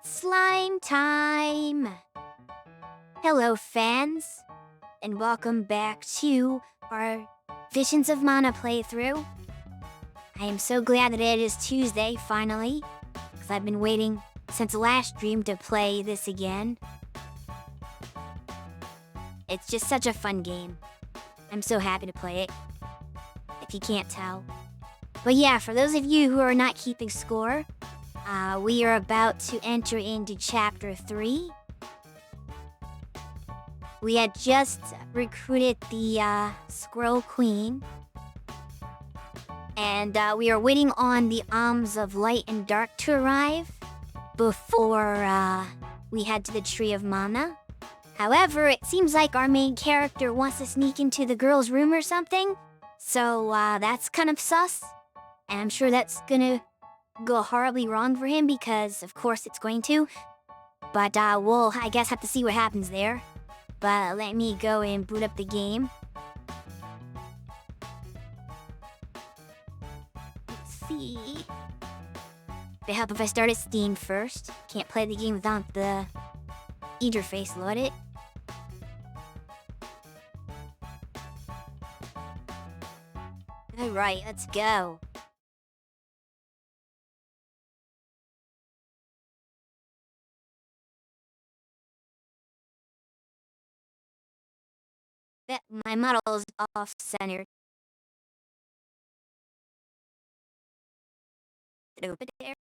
It's slime time! Hello, fans, and welcome back to our Visions of Mana playthrough. I am so glad that it is Tuesday, finally, because I've been waiting since the last stream to play this again. It's just such a fun game. I'm so happy to play it, if you can't tell. But yeah, for those of you who are not keeping score, we are about to enter into Chapter 3. We had just recruited the Squirrel Queen. And we are waiting on the Alms of Light and Dark to arrive before we head to the Tree of Mana. However, it seems like our main character wants to sneak into the girl's room or something. So that's kind of sus. And I'm sure that's gonna go horribly wrong for him because, of course, it's going to. But we'll, I guess, have to see what happens there. But let me go and boot up the game. Let's see. It'd help if I started Steam first. Can't play the game without the interface loaded. Alright, let's go. My model is off-centered. Over there.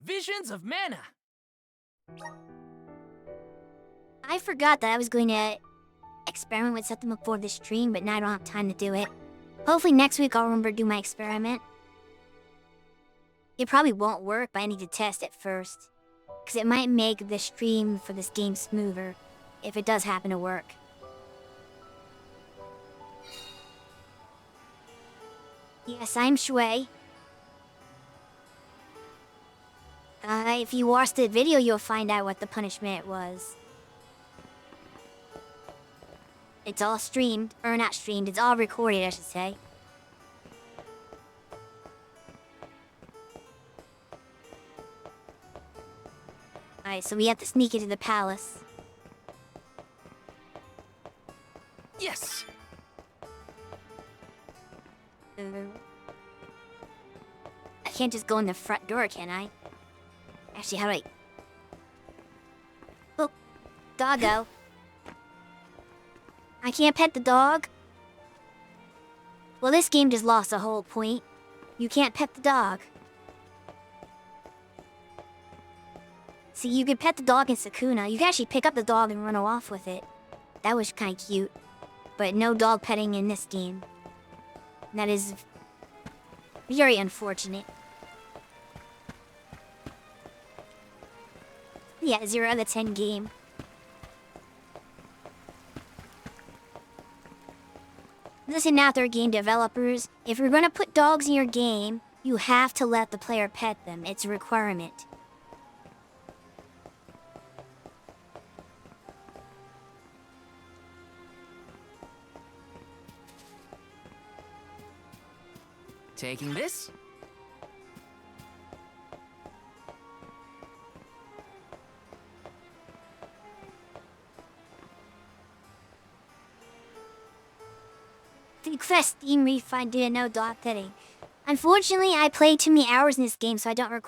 Visions of Mana! I forgot that I was going to experiment with something before the stream, but now I don't have time to do it. Hopefully next week I'll remember to do my experiment. It probably won't work, but I need to test it first. Because it might make the stream for this game smoother, if it does happen to work. Yes, I'm Shui. If you watch the video, you'll find out what the punishment was. It's all streamed, or not streamed, it's all recorded, I should say. Alright, so we have to sneak into the palace. Yes! I can't just go in the front door, can I? Actually, how do I... Oh, doggo. I can't pet the dog. Well, this game just lost the whole point. You can't pet the dog. See, you could pet the dog in Sakuna. You could actually pick up the dog and run off with it. That was kind of cute. But no dog petting in this game. That is very unfortunate. Yeah, 0 out of 10 game. Listen out there, game developers. If you're gonna put dogs in your game, you have to let the player pet them. It's a requirement. Taking this? Request Steam refund due to no dog petting. Unfortunately, I played too many hours in this game, so I don't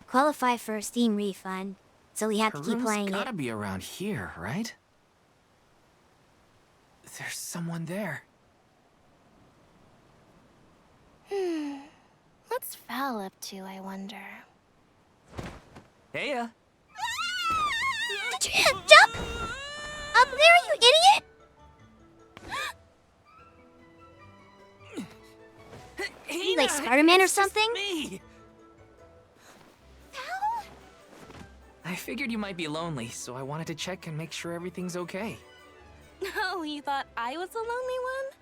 qualify for a Steam refund. So we have to keep playing gotta it. Be around here, right? There's someone there. What's Val up to, I wonder? Heya! Did you jump? Up there, you idiot! You like Spider-Man or something? Me. I figured you might be lonely, so I wanted to check and make sure everything's okay. Oh, you thought I was the lonely one?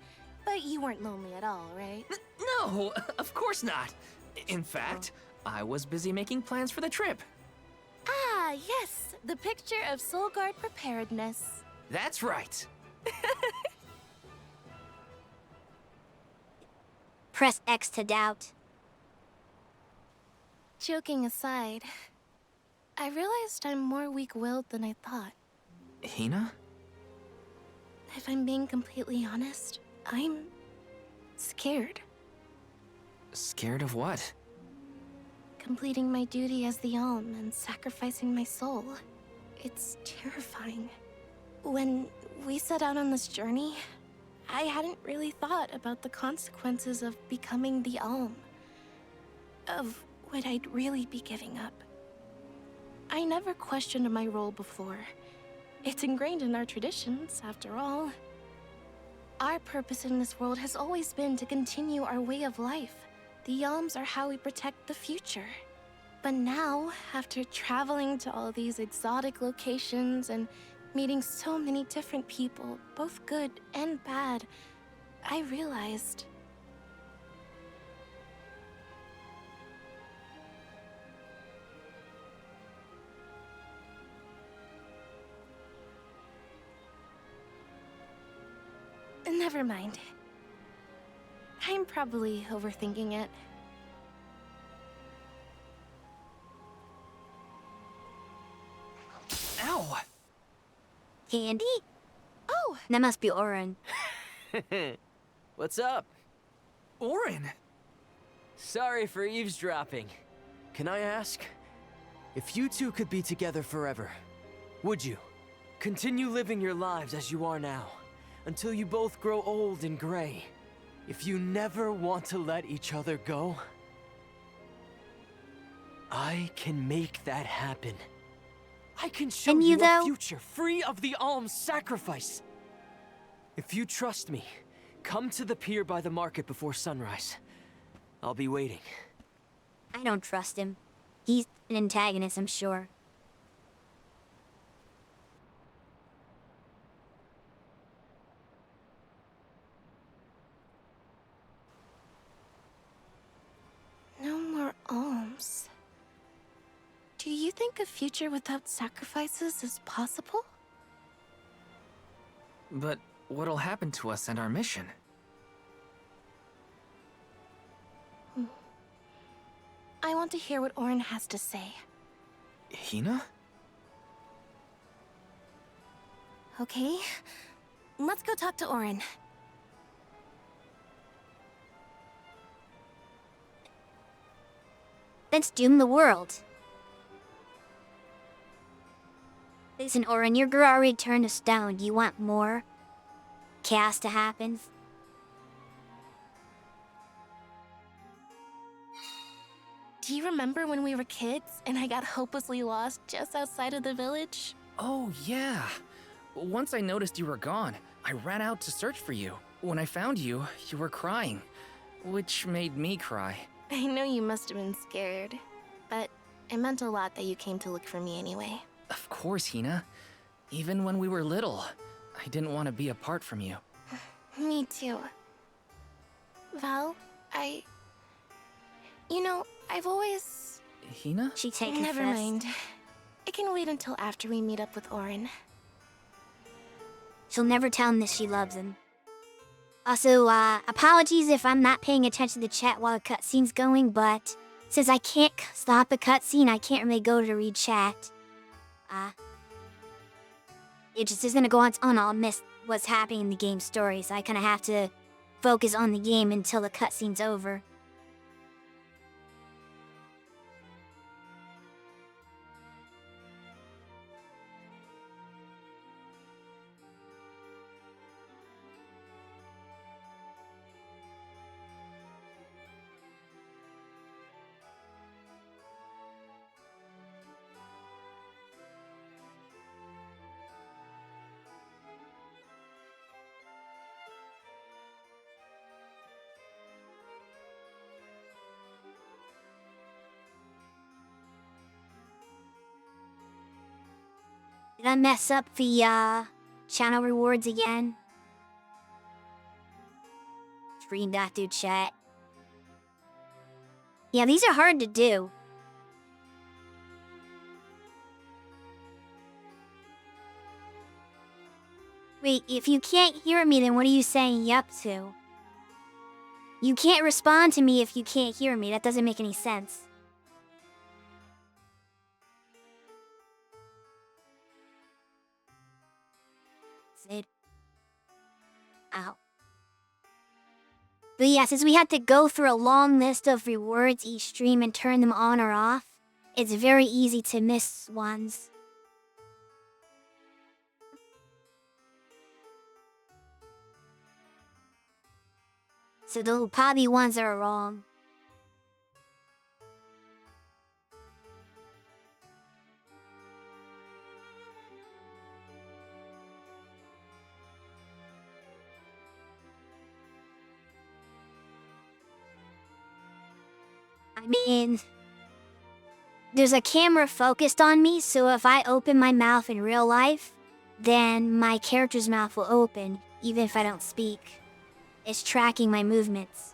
But you weren't lonely at all, right? No, of course not. In fact, I was busy making plans for the trip. Ah, yes, the picture of Soul Guard preparedness. That's right. Press X to doubt. Joking aside, I realized I'm more weak-willed than I thought. Hina? If I'm being completely honest, I'm scared. Scared of what? Completing my duty as the Alm and sacrificing my soul. It's terrifying. When we set out on this journey, I hadn't really thought about the consequences of becoming the Alm. Of what I'd really be giving up. I never questioned my role before. It's ingrained in our traditions, after all. Our purpose in this world has always been to continue our way of life. The Yalms are how we protect the future. But now, after traveling to all these exotic locations and meeting so many different people, both good and bad, I realized... Never mind. I'm probably overthinking it. Ow! Candy? Oh! That must be Oren. What's up? Oren! Sorry for eavesdropping. Can I ask? If you two could be together forever, would you? Continue living your lives as you are now, until you both grow old and gray. If you never want to let each other go, I can make that happen. I can show Can you, you a though? future free of the Alm's sacrifice. If you trust me, come to the pier by the market before sunrise. I'll be waiting. I don't trust him. He's an antagonist, I'm sure. No more alms. Do you think a future without sacrifices is possible? But what'll happen to us and our mission? I want to hear what Oren has to say. Hina? Okay, let's go talk to Oren. Let's doom the world. Listen, Oren, your girl already turned to stone. Do you want more chaos to happen? Do you remember when we were kids and I got hopelessly lost just outside of the village? Oh, yeah. Once I noticed you were gone, I ran out to search for you. When I found you, you were crying, which made me cry. I know you must have been scared, but it meant a lot that you came to look for me anyway. Of course, Hina. Even when we were little, I didn't want to be apart from you. Me too. Val, You know, I've always... Hina? She take Never confessed. mind. It can wait until after we meet up with Oren. She'll never tell him that she loves him. Also, apologies if I'm not paying attention to the chat while the cutscene's going, but since I can't stop a cutscene, I can't really go to read chat. It just isn't gonna go on, I'll miss what's happening in the game story, so I kinda have to focus on the game until the cutscene's over. Did I mess up the, channel rewards again. Read that through chat. Yeah, these are hard to do. Wait, if you can't hear me, then what are you saying yup to? You can't respond to me if you can't hear me. That doesn't make any sense. Sid. Ow. But yeah, since we had to go through a long list of rewards each stream and turn them on or off, it's very easy to miss ones. So the probably ones that are wrong. I mean, there's a camera focused on me, so if I open my mouth in real life, then my character's mouth will open, even if I don't speak. It's tracking my movements.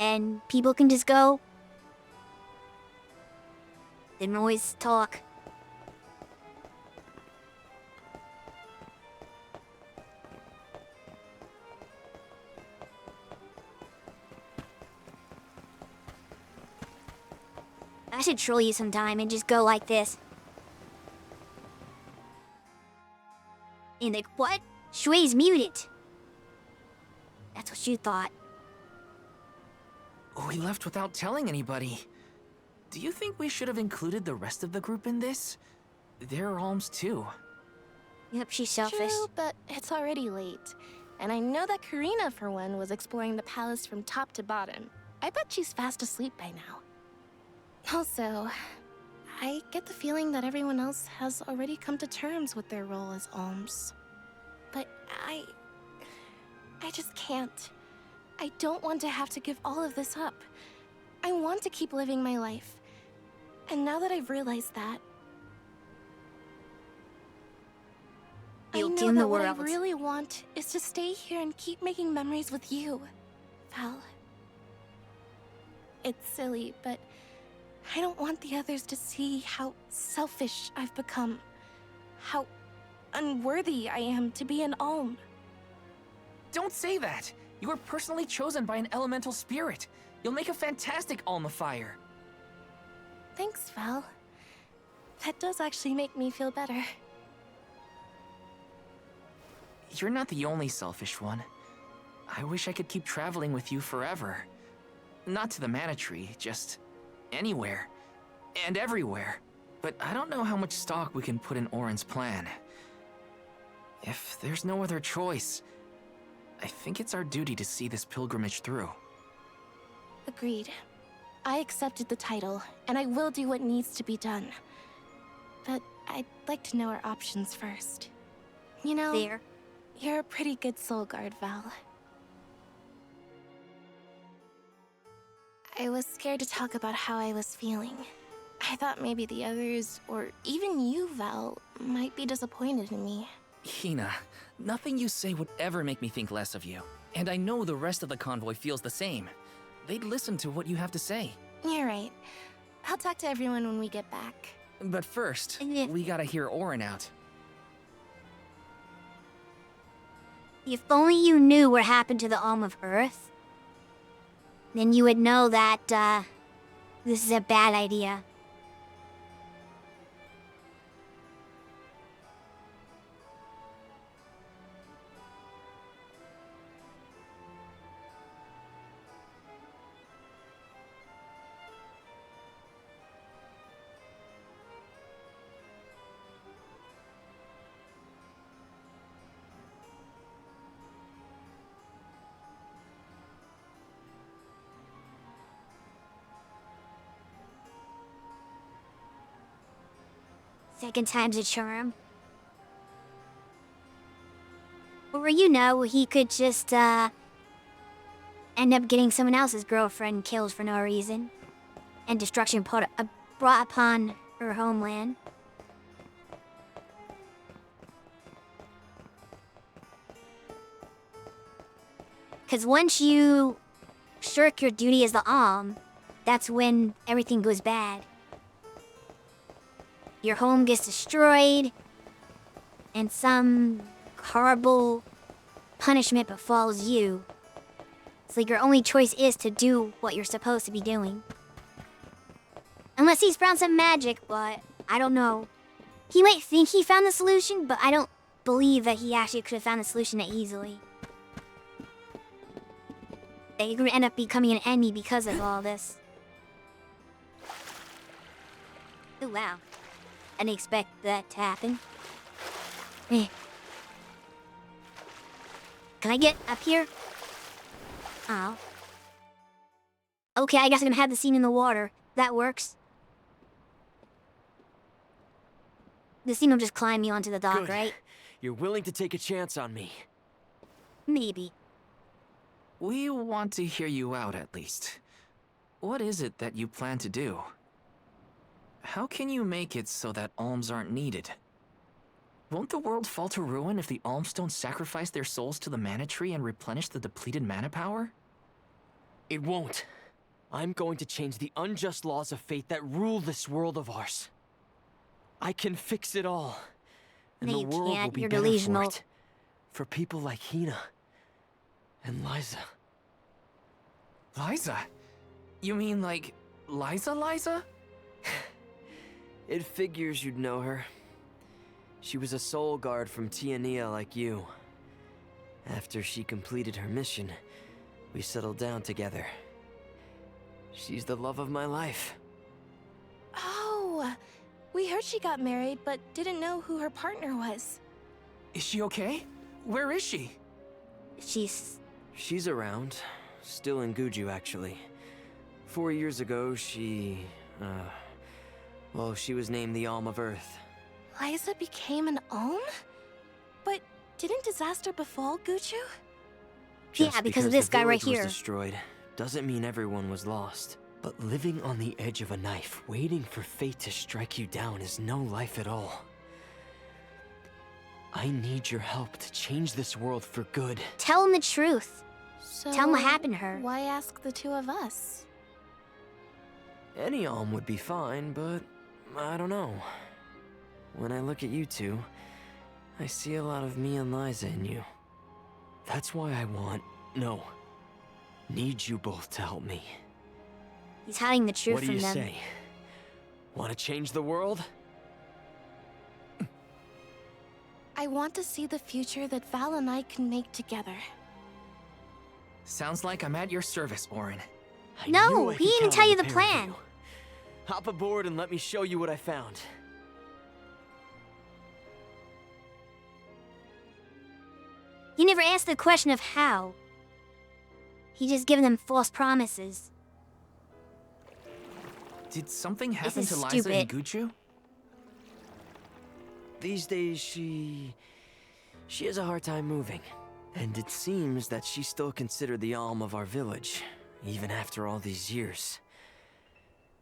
And people can just go, didn't always talk. I should troll you sometime and just go like this. And like, what? Shui's muted. That's what you thought. We left without telling anybody. Do you think we should have included the rest of the group in this? They're alms too. Yep, she's selfish. True, but it's already late. And I know that Karina, for one, was exploring the palace from top to bottom. I bet she's fast asleep by now. Also, I get the feeling that everyone else has already come to terms with their role as alms. But I just can't. I don't want to have to give all of this up. I want to keep living my life. And now that I've realized that, You'll I know dim the that what I world. really want is to stay here and keep making memories with you, Val. It's silly, but I don't want the others to see how selfish I've become. How unworthy I am to be an alm. Don't say that! You were personally chosen by an elemental spirit. You'll make a fantastic Alma Fire. Thanks, Val. That does actually make me feel better. You're not the only selfish one. I wish I could keep traveling with you forever. Not to the Mana Tree, just anywhere. And everywhere. But I don't know how much stock we can put in Oren's plan. If there's no other choice, I think it's our duty to see this pilgrimage through. Agreed. I accepted the title, and I will do what needs to be done. But I'd like to know our options first. You know, There. you're a pretty good soul guard, Val. I was scared to talk about how I was feeling. I thought maybe the others, or even you, Val, might be disappointed in me. Hina, nothing you say would ever make me think less of you. And I know the rest of the convoy feels the same. They'd listen to what you have to say. You're right. I'll talk to everyone when we get back. But first, Yeah. we gotta hear Oren out. If only you knew what happened to the Alm of Earth, then you would know that, this is a bad idea. Second time's a charm. Or you know, he could just, end up getting someone else's girlfriend killed for no reason. And destruction brought upon her homeland. Because once you shirk your duty as the Alm, that's when everything goes bad. Your home gets destroyed, and some horrible punishment befalls you. It's like your only choice is to do what you're supposed to be doing. Unless he's found some magic, but I don't know. He might think he found the solution, but I don't believe that he actually could have found the solution that easily. They could end up becoming an enemy because of all this. Oh wow. I didn't expect that to happen. Eh. Can I get up here? Oh. Okay, I guess I'm gonna have the scene in the water. That works. The scene will just climb me onto the dock, Good. right? You're willing to take a chance on me. Maybe. We want to hear you out at least. What is it that you plan to do? How can you make it so that alms aren't needed? Won't the world fall to ruin if the alms don't sacrifice their souls to the mana tree and replenish the depleted mana power? It won't. I'm going to change the unjust laws of fate that rule this world of ours. I can fix it all. And No, the you world can't. will be You're better delusional. for it. For people like Hina. And Liza. Liza? You mean like Liza? It figures you'd know her. She was a soul guard from Tiania like you. After she completed her mission, we settled down together. She's the love of my life. Oh, we heard she got married, but didn't know who her partner was. Is she okay? Where is she? She's around. Still in Guju, actually. 4 years ago, she was named the Alm of Earth. Liza became an Alm? But didn't disaster befall Guchu? Yeah, Just because of this the guy right village here. was destroyed doesn't mean everyone was lost. But living on the edge of a knife, waiting for fate to strike you down is no life at all. I need your help to change this world for good. Tell him the truth. So Tell him what happened to her. Why ask the two of us? Any Alm would be fine, but I don't know. When I look at you two, I see a lot of me and Liza in you. That's why I need you both to help me. He's hiding the truth What do from you them. say? Want to change the world? I want to see the future that Val and I can make together. Sounds like I'm at your service, Orin. I No, knew I he could didn't count tell on you the pair of plan. you. Hop aboard and let me show you what I found. He never asked the question of how. He just given them false promises. Did something happen is to Liza and stupid. Guchu? These days, she has a hard time moving. And it seems that she's still considered the Alm of our village, even after all these years.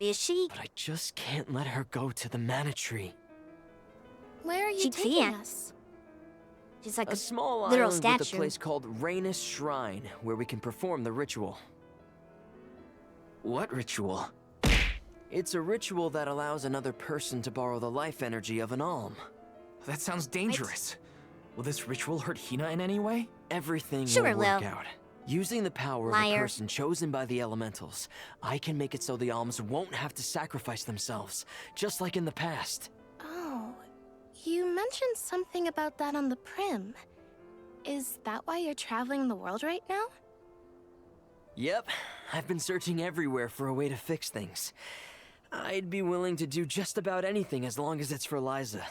Is she? But I just can't let her go to the mana tree. Where are you She taking can't. us? Just like A small literal island with a statue. place called Rainus Shrine, where we can perform the ritual. What ritual? It's a ritual that allows another person to borrow the life energy of an Alm. That sounds dangerous. Will this ritual hurt Hina in any way? Everything Sure will it work will. out. Using the power of Liar. a person chosen by the elementals, I can make it so the Alms won't have to sacrifice themselves, just like in the past. Oh, you mentioned something about that on the Prim. Is that why you're traveling the world right now? Yep, I've been searching everywhere for a way to fix things. I'd be willing to do just about anything as long as it's for Liza.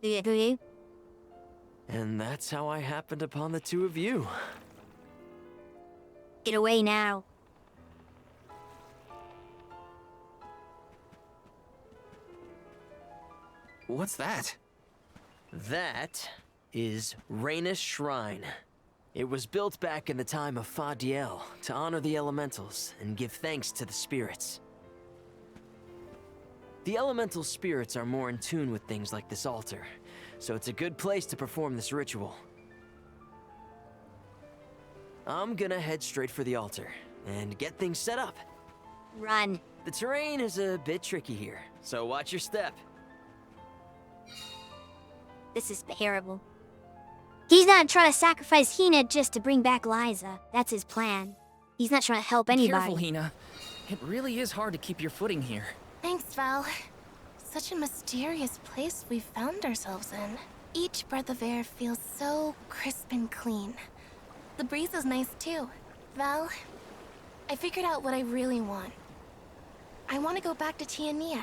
Do And that's how I happened upon the two of you. Get away now. What's that? That is Rainus Shrine. It was built back in the time of Fadiel to honor the elementals and give thanks to the spirits. The elemental spirits are more in tune with things like this altar, so it's a good place to perform this ritual. I'm gonna head straight for the altar and get things set up. Run. The terrain is a bit tricky here, so watch your step. This is terrible. He's not trying to sacrifice Hina just to bring back Liza. That's his plan. He's not trying to help anybody. Careful, Hina. It really is hard to keep your footing here. Thanks, Val. Such a mysterious place we found ourselves in. Each breath of air feels so crisp and clean. The breeze is nice too. Val, I figured out what I really want. I want to go back to Tiania.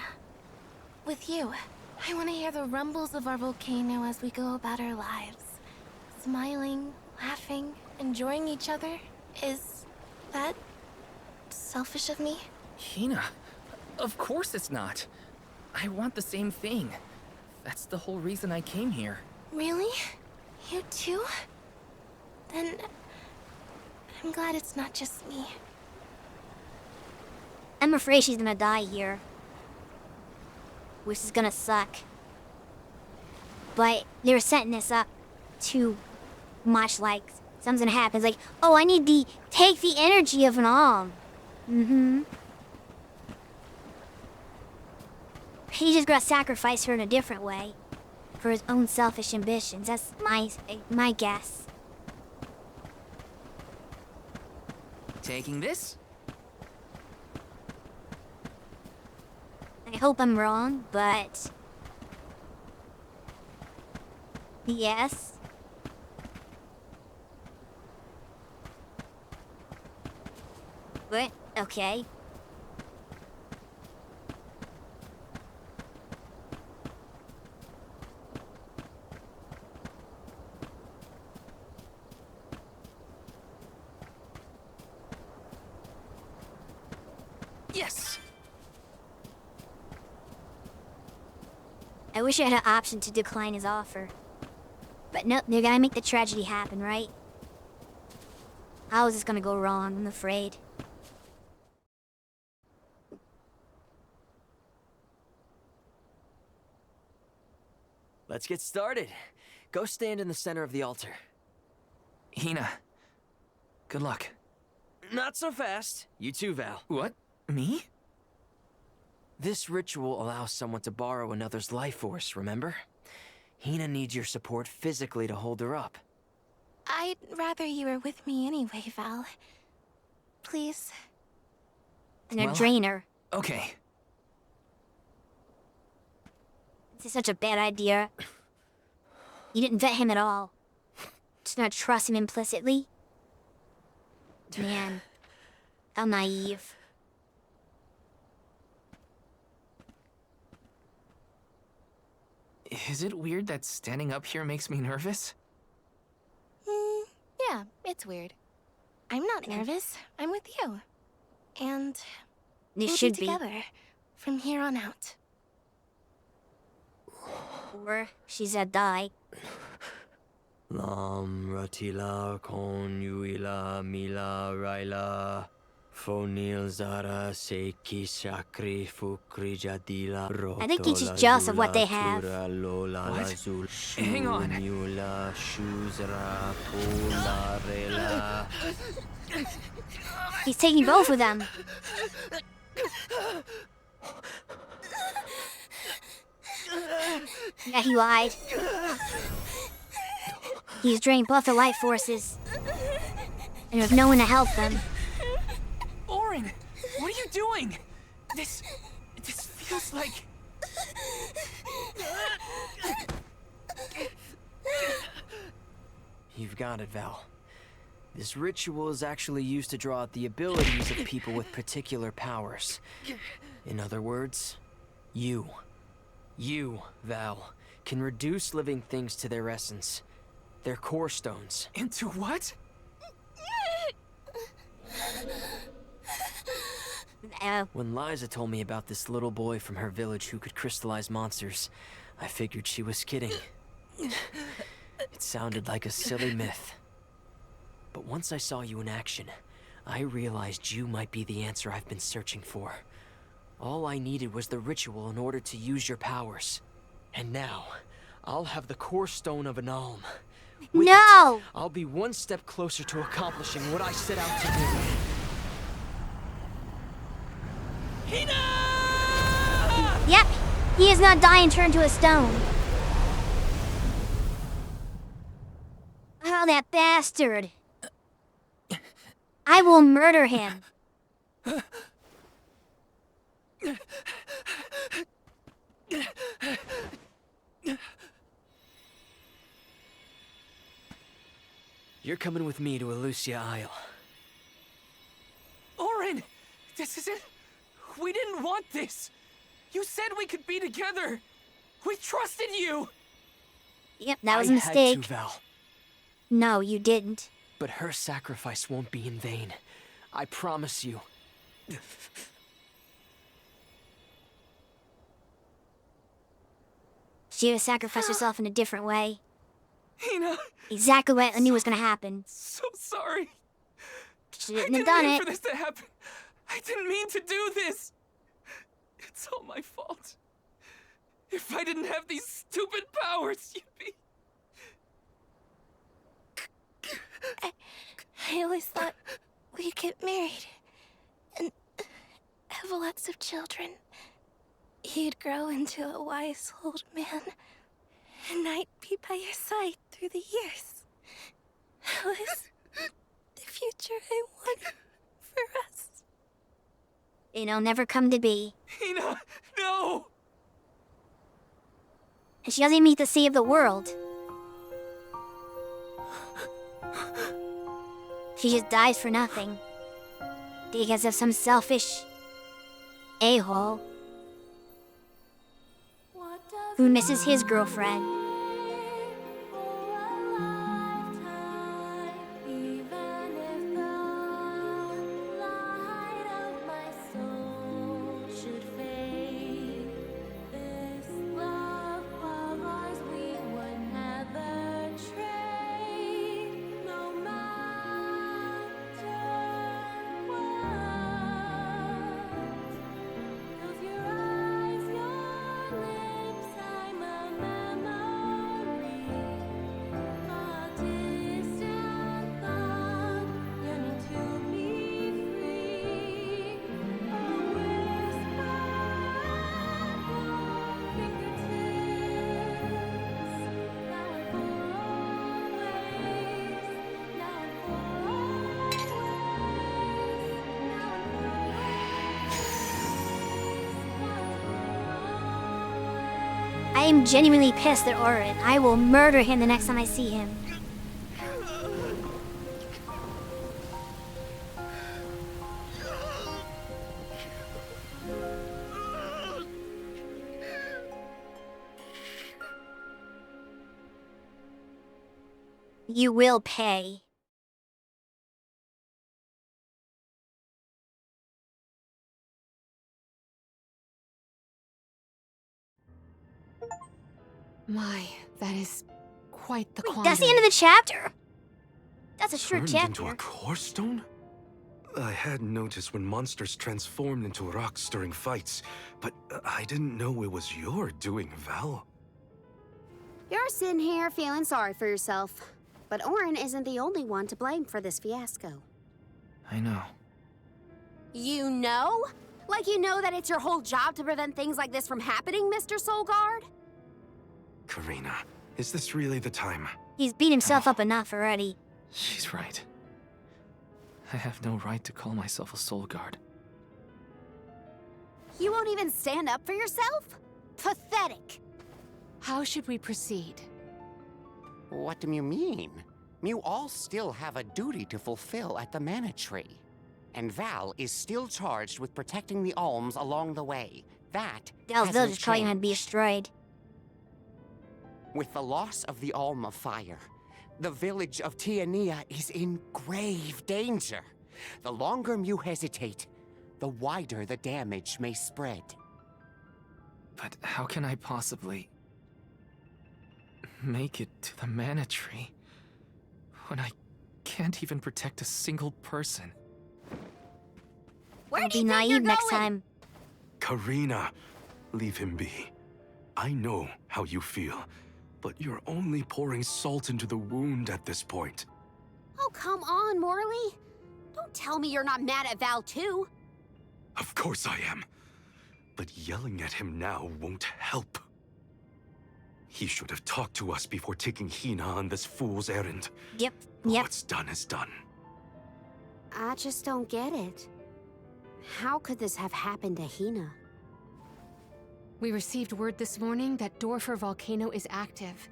With you. I want to hear the rumbles of our volcano as we go about our lives. Smiling, laughing, enjoying each other. Is that selfish of me? Hina, of course it's not. I want the same thing. That's the whole reason I came here. Really? You too? Then I'm glad it's not just me. I'm afraid she's gonna die here. Which is gonna suck. But they're setting this up too much, like something happens. Like, oh, I need to take the energy of an alm. He's just gonna sacrifice her in a different way. For his own selfish ambitions. That's my guess. Taking this? I hope I'm wrong, but... yes. But, okay. Yes! I wish I had an option to decline his offer. But nope, they're gonna make the tragedy happen, right? How is this gonna go wrong? I'm afraid. Let's get started. Go stand in the center of the altar. Hina, good luck. Not so fast. You too, Val. What? Me? This ritual allows someone to borrow another's life force, remember? Hina needs your support physically to hold her up. I'd rather you were with me anyway, Val. Please. And a Well, drainer. Okay. This is such a bad idea. You didn't vet him at all. Just not trust him implicitly. Man, how naive. Is it weird that standing up here makes me nervous? Yeah, it's weird. I'm not nervous. I'm with you. And They we'll should be be. together from here on out. Or she's a die. Lam ratila kon yuila mila raila fonil zara seki shakri fukri jadila I think he's just jealous of what they have. What? Hang on. He's taking both of them. Yeah, he lied. He's drained both the life forces. And there's no one to help them. Orin, what are you doing? This feels like... You've got it, Val. This ritual is actually used to draw out the abilities of people with particular powers. In other words, you, Val, can reduce living things to their essence, their core stones. Into what? When Liza told me about this little boy from her village who could crystallize monsters, I figured she was kidding. It sounded like a silly myth. But once I saw you in action, I realized you might be the answer I've been searching for. All I needed was the ritual in order to use your powers. And now, I'll have the core stone of an alm. With No! it, I'll be one step closer to accomplishing what I set out to do. Hina! Yep, he is not dying turned to a stone. Oh, that bastard. I will murder him. You're coming with me to Elusia Isle. Orin! This is it? We didn't want this! You said we could be together! We trusted you! Yep, that was a I mistake. had to, Val. No, you didn't. But her sacrifice won't be in vain. I promise you. She would have sacrificed herself in a different way. Hina, Exactly what I knew was gonna happen. so sorry. She I didn't have didn't done mean it. for this to happen. I didn't mean to do this. It's all my fault. If I didn't have these stupid powers, you'd be... I always thought we'd get married and have lots of children. You'd grow into a wise old man, and I'd be by your side through the years. That was the future I wanted for us. It'll never come to be. Hina, no! And she doesn't even meet the sea of the world. She just dies for nothing. Because of some selfish a-hole who misses his girlfriend. I am genuinely pissed at Orin. I will murder him the next time I see him. You will pay. My, that is quite the quandary. That's the end of the chapter. That's a short Turned into chapter. a core stone? I had noticed when monsters transformed into rocks during fights, but I didn't know it was your doing, Val. You're sitting here feeling sorry for yourself. But Orin isn't the only one to blame for this fiasco. I know. You know? Like you know that it's your whole job to prevent things like this from happening, Mr. Soulguard? Karina, is this really the time? He's beat himself up enough already. She's right. I have no right to call myself a soul guard. You won't even stand up for yourself? Pathetic. How should we proceed? What do you mean? You all still have a duty to fulfill at the Mana Tree. And Val is still charged with protecting the alms along the way. That Dal's hasn't village is probably gonna be changed. destroyed. With the loss of the Alm of Fire, the village of Tiania is in grave danger. The longer you hesitate, the wider the damage may spread. But how can I possibly make it to the Mana Tree when I can't even protect a single person? Where Don't do you be think you're naive next going? time. Karina, leave him be. I know how you feel. But you're only pouring salt into the wound at this point. Oh, come on, Morley. Don't tell me you're not mad at Val, too. Of course I am. But yelling at him now won't help. He should have talked to us before taking Hina on this fool's errand. Yep. What's done is done. I just don't get it. How could this have happened to Hina? We received word this morning that Dorfer volcano is active.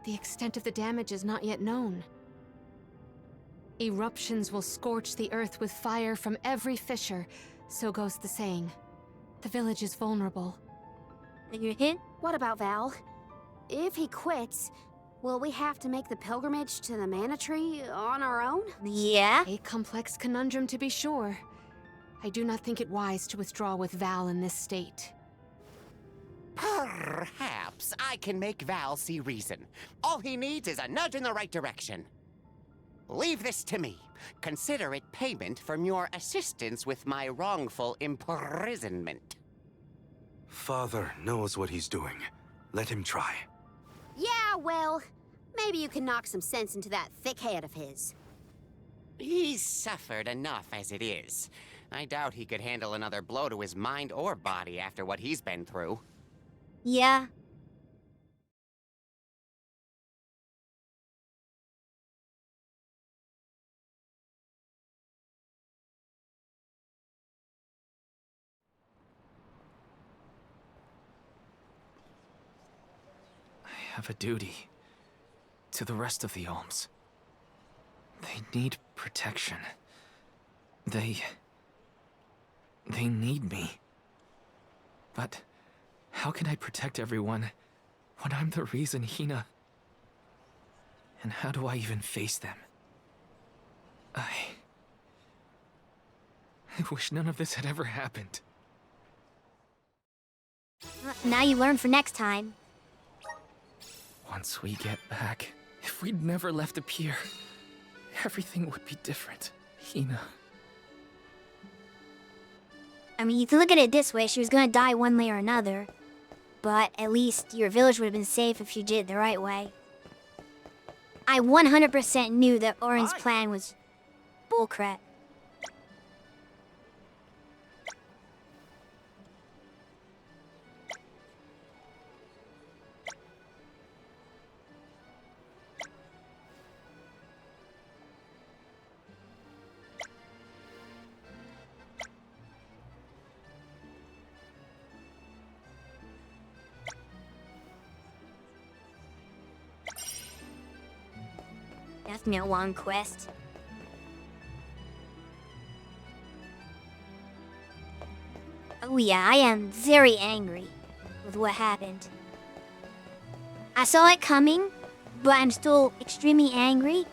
The extent of the damage is not yet known. Eruptions will scorch the earth with fire from every fissure, so goes the saying. The village is vulnerable. You hit? What about Val? If he quits, will we have to make the pilgrimage to the Mana Tree on our own? Yeah. A complex conundrum to be sure. I do not think it wise to withdraw with Val in this state. Perhaps I can make Val see reason. All he needs is a nudge in the right direction. Leave this to me. Consider it payment from your assistance with my wrongful imprisonment. Father knows what he's doing. Let him try. Yeah, well, maybe you can knock some sense into that thick head of his. He's suffered enough as it is. I doubt he could handle another blow to his mind or body after what he's been through. Yeah. I have a duty to the rest of the Alms. They need protection. They need me. But how can I protect everyone when I'm the reason Hina... And how do I even face them? I wish none of this had ever happened. Now you learn for next time. Once we get back, if we'd never left the pier, everything would be different. Hina. I mean, you can look at it this way. She was gonna die one way or another. But at least your village would have been safe if you did it the right way. I 100% knew that Orin's plan was bullcrap. That's been a long quest. Oh yeah, I am very angry with what happened. I saw it coming, but I'm still extremely angry,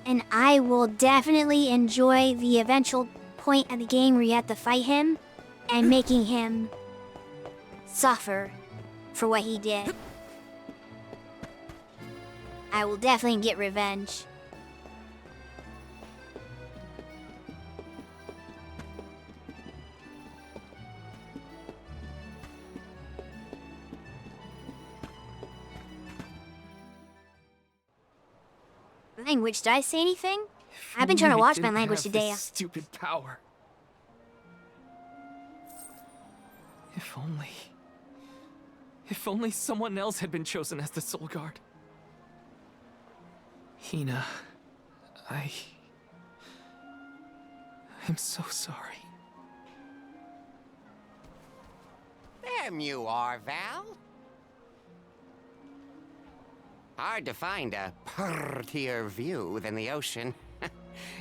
and I will definitely enjoy the eventual point of the game where you have to fight him and making him suffer for what he did. I will definitely get revenge. Language, did I say anything? I've been trying to watch my language today. Stupid power. If only someone else had been chosen as the Soul Guard. Hina, I'm so sorry. There you are, Val. Hard to find a prettier view than the ocean.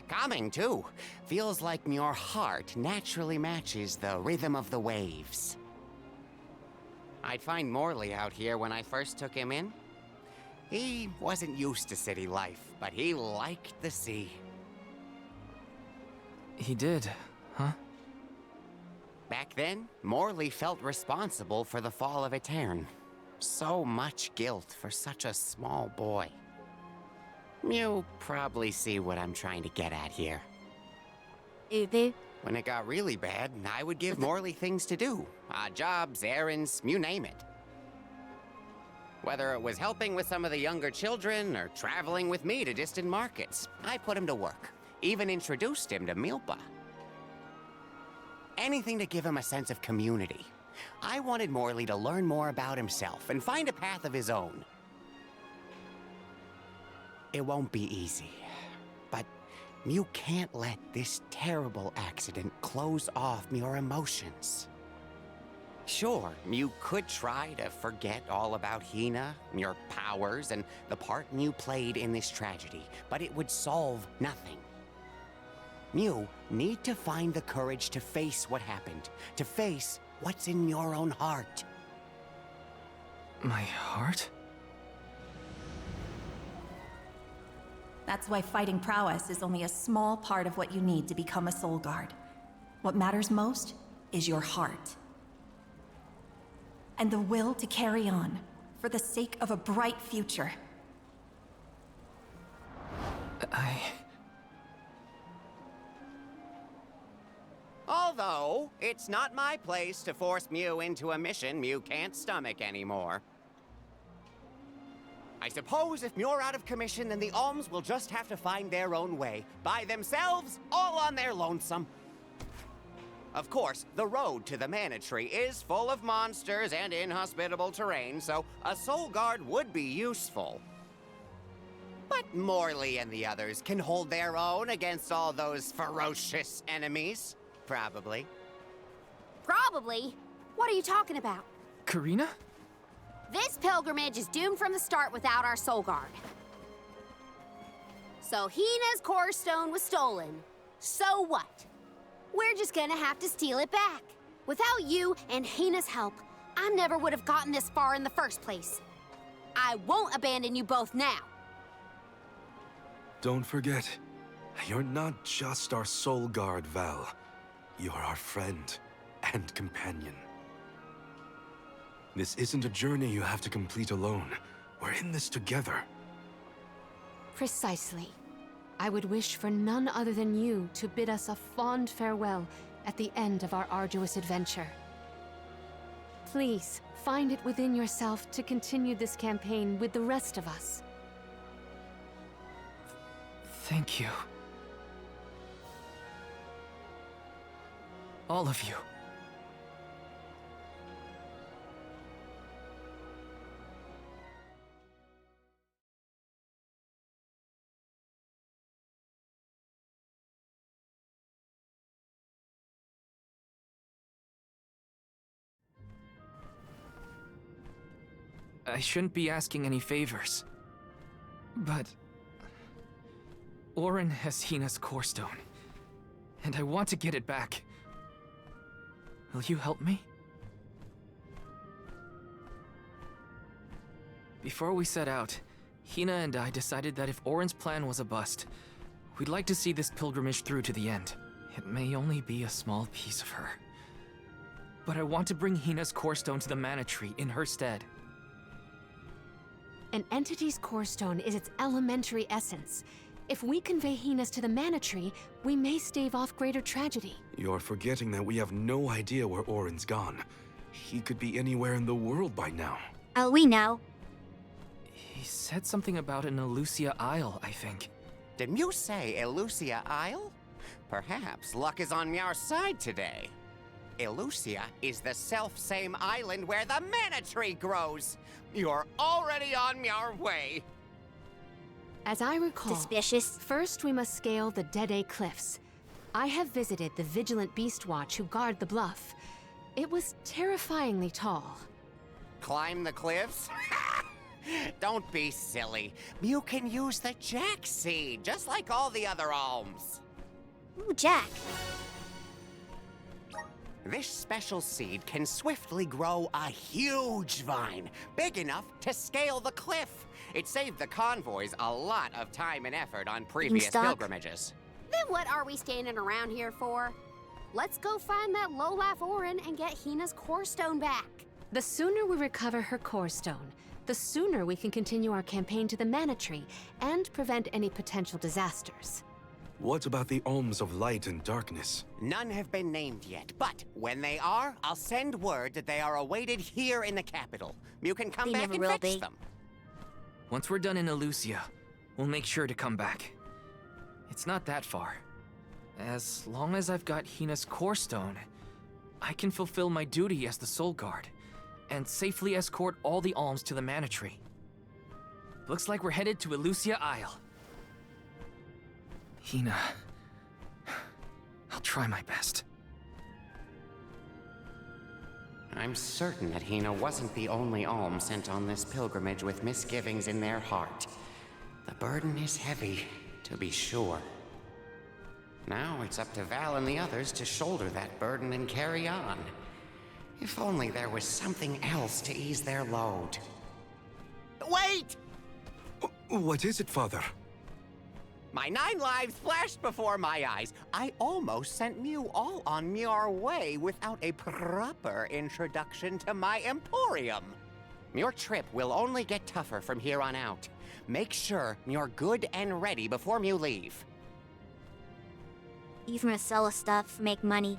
Calming, too. Feels like your heart naturally matches the rhythm of the waves. I'd find Morley out here when I first took him in. He wasn't used to city life, but he liked the sea. He did, huh? Back then, Morley felt responsible for the fall of Etern. So much guilt for such a small boy. You probably see what I'm trying to get at here. Ubu. When it got really bad, I would give Morley things to do. Odd jobs, errands, you name it. Whether it was helping with some of the younger children or traveling with me to distant markets, I put him to work. Even introduced him to Milpa. Anything to give him a sense of community. I wanted Morley to learn more about himself and find a path of his own. It won't be easy, but you can't let this terrible accident close off your emotions. Sure, you could try to forget all about Hina, your powers, and the part you played in this tragedy, but it would solve nothing. You need to find the courage to face what happened, to face what's in your own heart. My heart? That's why fighting prowess is only a small part of what you need to become a soul guard. What matters most is your heart. And the will to carry on, for the sake of a bright future. Although, it's not my place to force Mew into a mission Mew can't stomach anymore. I suppose if Muir out of commission, then the Alms will just have to find their own way. By themselves, all on their lonesome. Of course, the road to the Mana Tree is full of monsters and inhospitable terrain, so a soul guard would be useful. But Morley and the others can hold their own against all those ferocious enemies. Probably. Probably? What are you talking about? Karina? This pilgrimage is doomed from the start without our soul guard. So Hina's core stone was stolen. So what? We're just gonna have to steal it back. Without you and Hina's help, I never would have gotten this far in the first place. I won't abandon you both now. Don't forget, you're not just our soul guard, Val. You're our friend and companion. This isn't a journey you have to complete alone. We're in this together. Precisely. I would wish for none other than you to bid us a fond farewell at the end of our arduous adventure. Please, find it within yourself to continue this campaign with the rest of us. Thank you. All of you. I shouldn't be asking any favors, but Orin has Hina's core stone, and I want to get it back. Will you help me? Before we set out, Hina and I decided that if Orin's plan was a bust, we'd like to see this pilgrimage through to the end. It may only be a small piece of her, but I want to bring Hina's core stone to the Mana Tree in her stead. An entity's core stone is its elementary essence. If we convey Hina's to the Mana Tree, we may stave off greater tragedy. You're forgetting that we have no idea where Orin's gone. He could be anywhere in the world by now. Oh, we know. He said something about an Elusia Isle, I think. Did Mew say Elusia Isle? Perhaps luck is on our side today. Elusia is the self-same island where the Mana Tree grows. You're already on your way. As I recall, Suspicious. first we must scale the Dede Cliffs. I have visited the vigilant Beast Watch who guard the bluff. It was terrifyingly tall. Climb the cliffs? Don't be silly. You can use the Jack Seed, just like all the other alms. Ooh, Jack. This special seed can swiftly grow a huge vine, big enough to scale the cliff. It saved the convoys a lot of time and effort on previous Beanstalk? pilgrimages. Then what are we standing around here for? Let's go find that low-life Orin and get Hina's core stone back. The sooner we recover her core stone, the sooner we can continue our campaign to the Mana Tree and prevent any potential disasters. What about the alms of light and darkness? None have been named yet, but when they are, I'll send word that they are awaited here in the capital. You can come They back never and will fetch be. them. Once we're done in Elusia, we'll make sure to come back. It's not that far. As long as I've got Hina's core stone, I can fulfill my duty as the Soul Guard and safely escort all the alms to the Mana Tree. Looks like we're headed to Elusia Isle. Hina, I'll try my best. I'm certain that Hina wasn't the only alm sent on this pilgrimage with misgivings in their heart. The burden is heavy, to be sure. Now it's up to Val and the others to shoulder that burden and carry on. If only there was something else to ease their load. Wait! What is it, Father? My 9 lives flashed before my eyes. I almost sent Mew all on your way without a proper introduction to my Emporium. Your trip will only get tougher from here on out. Make sure you're good and ready before you leave. You're gonna sell us stuff, make money.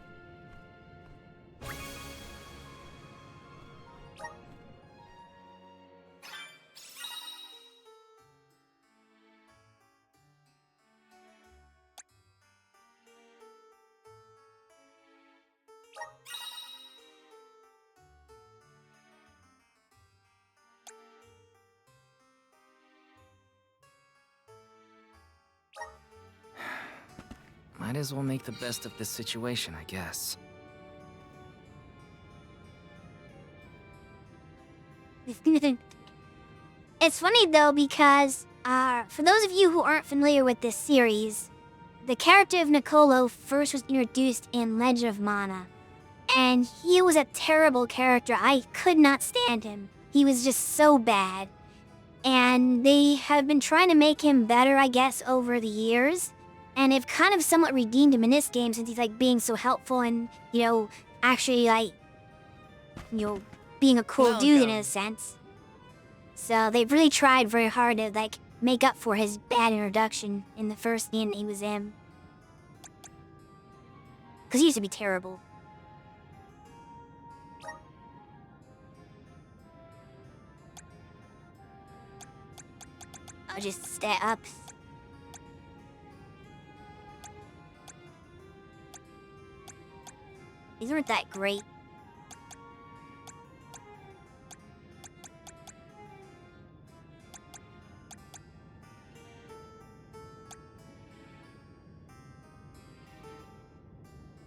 Might as well make the best of this situation, I guess. It's funny though because, for those of you who aren't familiar with this series, the character of Nicolo first was introduced in Legend of Mana. And he was a terrible character. I could not stand him. He was just so bad. And they have been trying to make him better, I guess, over the years. And they've kind of somewhat redeemed him in this game since he's like being so helpful and, actually like, being a cool dude in a sense. So they've really tried very hard to like make up for his bad introduction in the first game he was in. Because he used to be terrible. I'll just stay up. These aren't that great.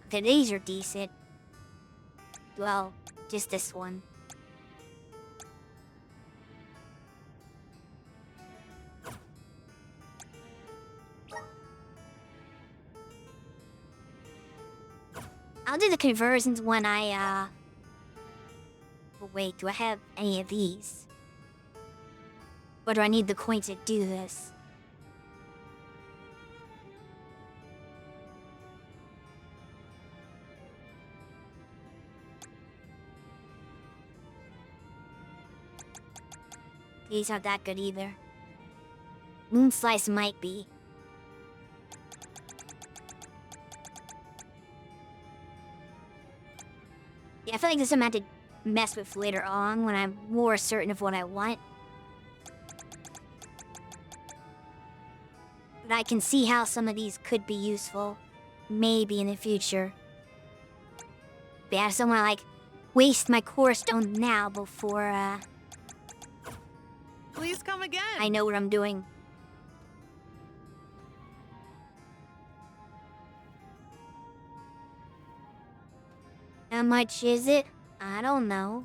Okay, these are decent. Well, just this one. I'll do the conversions when I, But wait, do I have any of these? Or do I need the coin to do this? These aren't that good either. Moon Slice might be. Yeah, I feel like this is something I have to mess with later on when I'm more certain of what I want. But I can see how some of these could be useful. Maybe in the future. But yeah, I just don't want to, like, waste my core stone now before, Please come again. I know what I'm doing. How much is it? I don't know.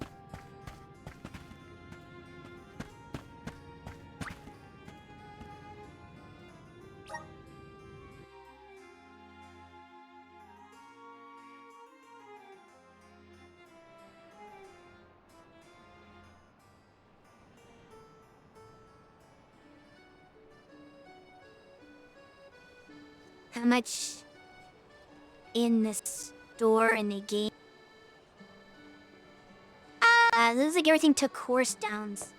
How much in the store in the game? This is like everything took course downs.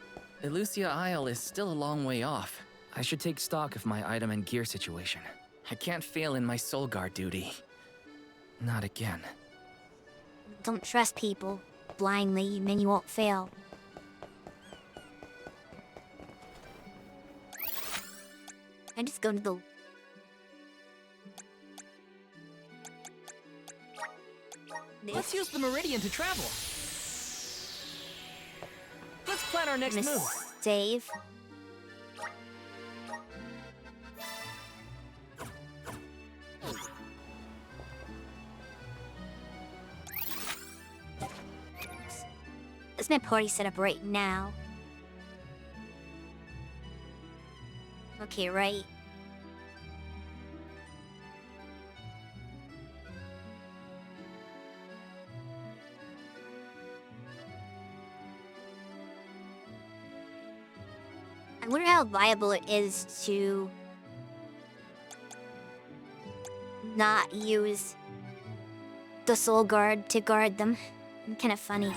Elusia Isle is still a long way off. I should take stock of my item and gear situation. I can't fail in my soul guard duty. Not again. Don't trust people blindly, and then you won't fail. I just go to the... Let's use the meridian to travel. Let's plan our next move. Save. Let's my party set up right now. Okay, right. I wonder how viable it is to not use the soul guard to guard them. Kind of funny.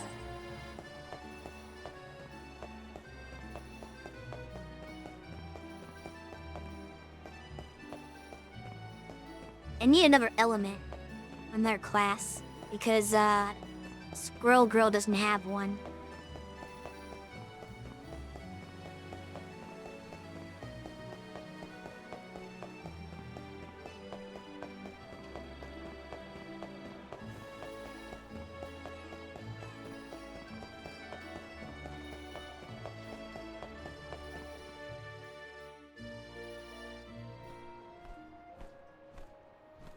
I need another element in their class because Squirrel Girl doesn't have one.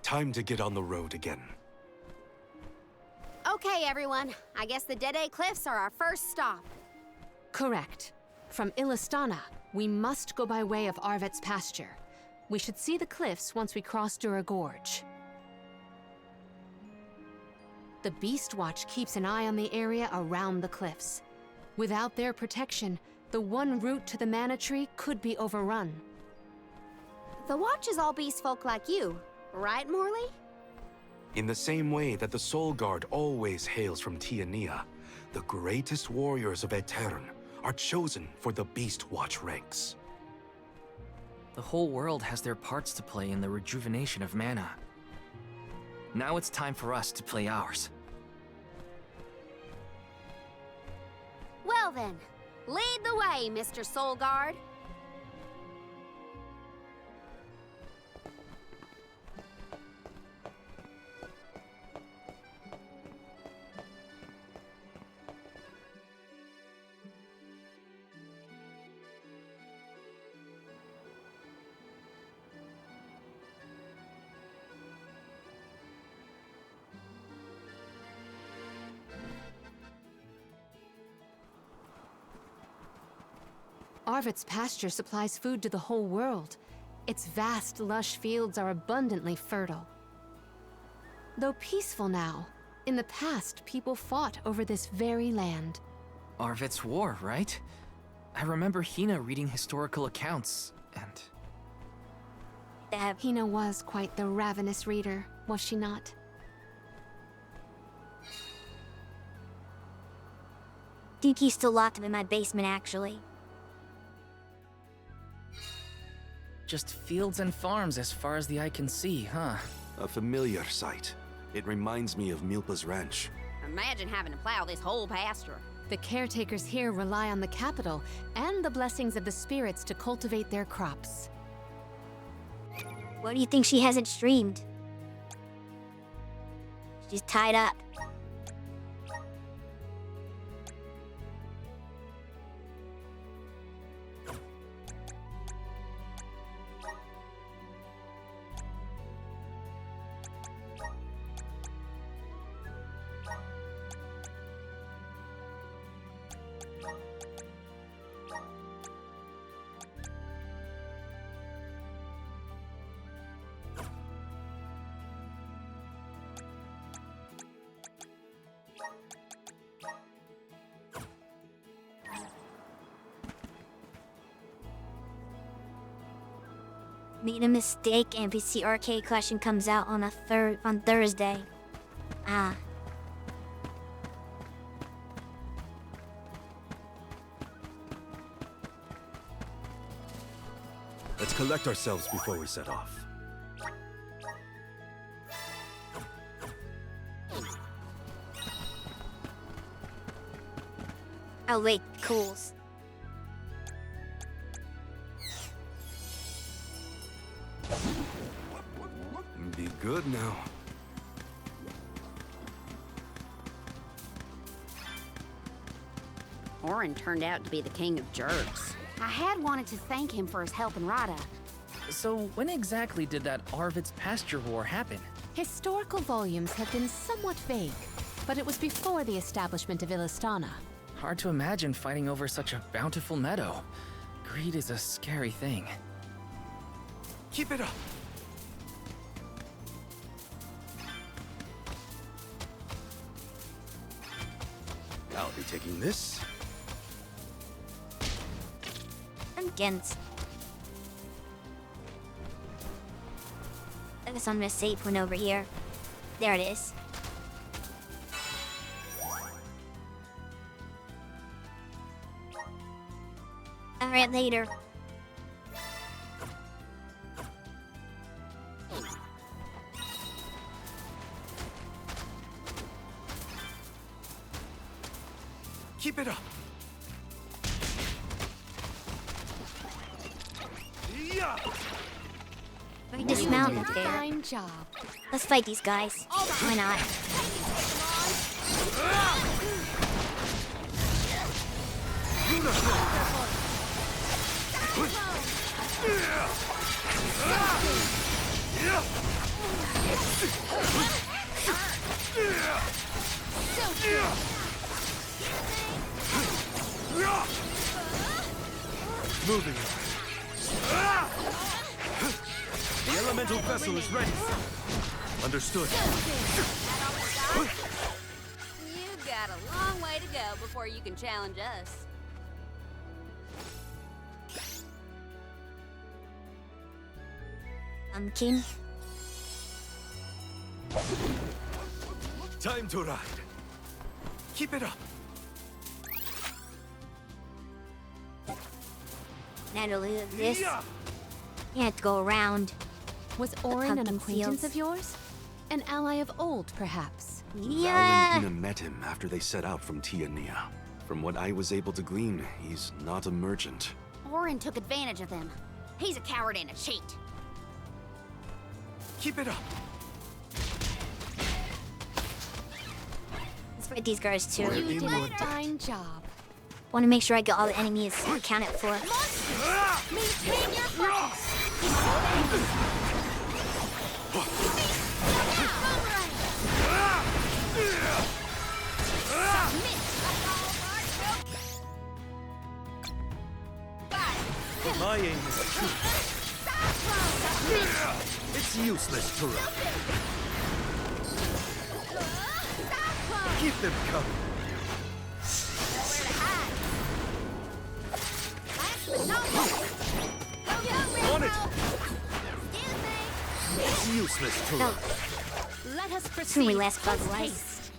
Time to get on the road again. Okay, everyone. I guess the Dead Cliffs are our first stop. Correct. From Illistana, we must go by way of Arvet's pasture. We should see the cliffs once we cross Dura Gorge. The Beast Watch keeps an eye on the area around the cliffs. Without their protection, the one route to the Mana Tree could be overrun. The Watch is all beast folk like you, right, Morley? In the same way that the Soul Guard always hails from Tiania, the greatest warriors of Aetern are chosen for the Beast Watch ranks. The whole world has their parts to play in the rejuvenation of mana. Now it's time for us to play ours. Well then, lead the way, Mr. Soul Guard. Arvet's pasture supplies food to the whole world. Its vast, lush fields are abundantly fertile. Though peaceful now, in the past people fought over this very land. Arvet's war, right? I remember Hina reading historical accounts, and... Hina was quite the ravenous reader, was she not? Think he's still locked up in my basement, actually. Just fields and farms as far as the eye can see, huh? A familiar sight. It reminds me of Milpa's ranch. Imagine having to plow this whole pasture. The caretakers here rely on the capital and the blessings of the spirits to cultivate their crops. What do you think she hasn't streamed? She's tied up. Made a mistake. NPC arcade collection comes out on Thursday. Ah. Let's collect ourselves before we set off. Oh wait, cools. Be good now. Orin turned out to be the king of jerks. I had wanted to thank him for his help in Rada. So when exactly did that Arvid's pasture war happen? Historical volumes have been somewhat vague, but it was before the establishment of Illistana. Hard to imagine fighting over such a bountiful meadow. Greed is a scary thing. Keep it up. I'll be taking this. Against. I guess I'm gonna save one over here. There it is. Alright, later. Keep it up. Yeah. We dismount there. Fine job. Let's fight these guys. Why not? Moving. The elemental vessel is ready. Understood. You got a long way to go before you can challenge us. King. Time to ride. Keep it up. Now to do this. You have to go around. Was Orin an pumpkin acquaintance fields. of yours? An ally of old, perhaps? Yeah. Valentina met him after they set out from Tiania. From what I was able to glean, he's not a merchant. Orin took advantage of them. He's a coward and a cheat. Keep it up. Let's fight these guys too. You did a fine job. Want to make sure I get all the enemies accounted for. Maintain your focus. My aim is true. It's useless to run. Keep them coming. On it. It's useless to run. Let us Soon proceed. we last bug Post life. haste.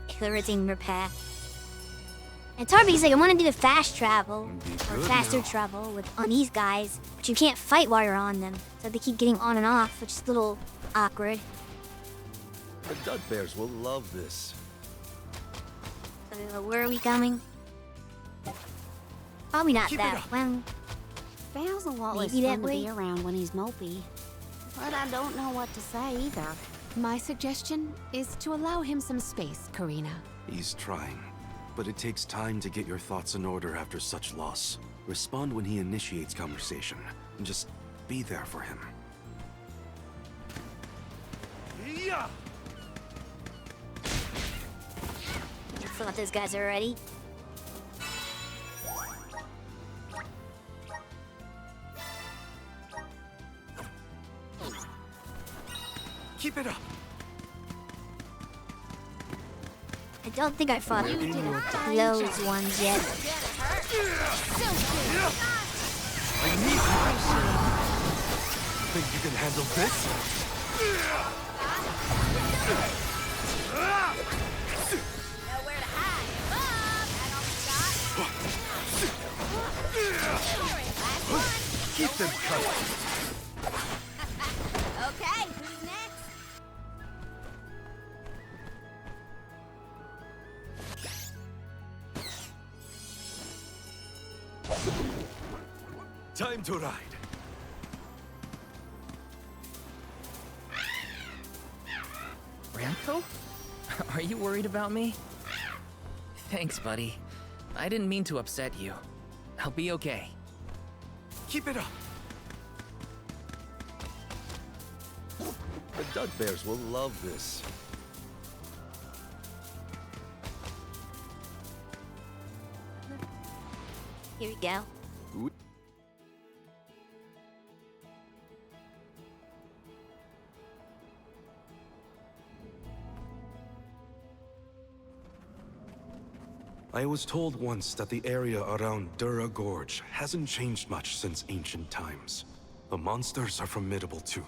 Clearing your path. It's hard because like, I want to do the fast travel Be or good faster now. travel on these guys, but you can't fight while you're on them, so they keep getting on and off, which is a little awkward. The Dud Bears will love this. Where are we coming? Probably not Keep it that up. well. Val's a lot less Maybe that fun to way? be around when he's mopey. But I don't know what to say either. My suggestion is to allow him some space, Karina. He's trying, but it takes time to get your thoughts in order after such loss. Respond when he initiates conversation, and just be there for him. Yeah. I thought those guys are ready. Keep it up. I don't think I fought those ones yet. I need you. Think you can handle this? Nowhere to hide. Keep them coming. Okay, who's next? Time to ride. Ramco? Are you worried about me? Thanks, buddy. I didn't mean to upset you. I'll be okay. Keep it up. The Dud Bears will love this. Here we go. I was told once that the area around Dura Gorge hasn't changed much since ancient times. The monsters are formidable too.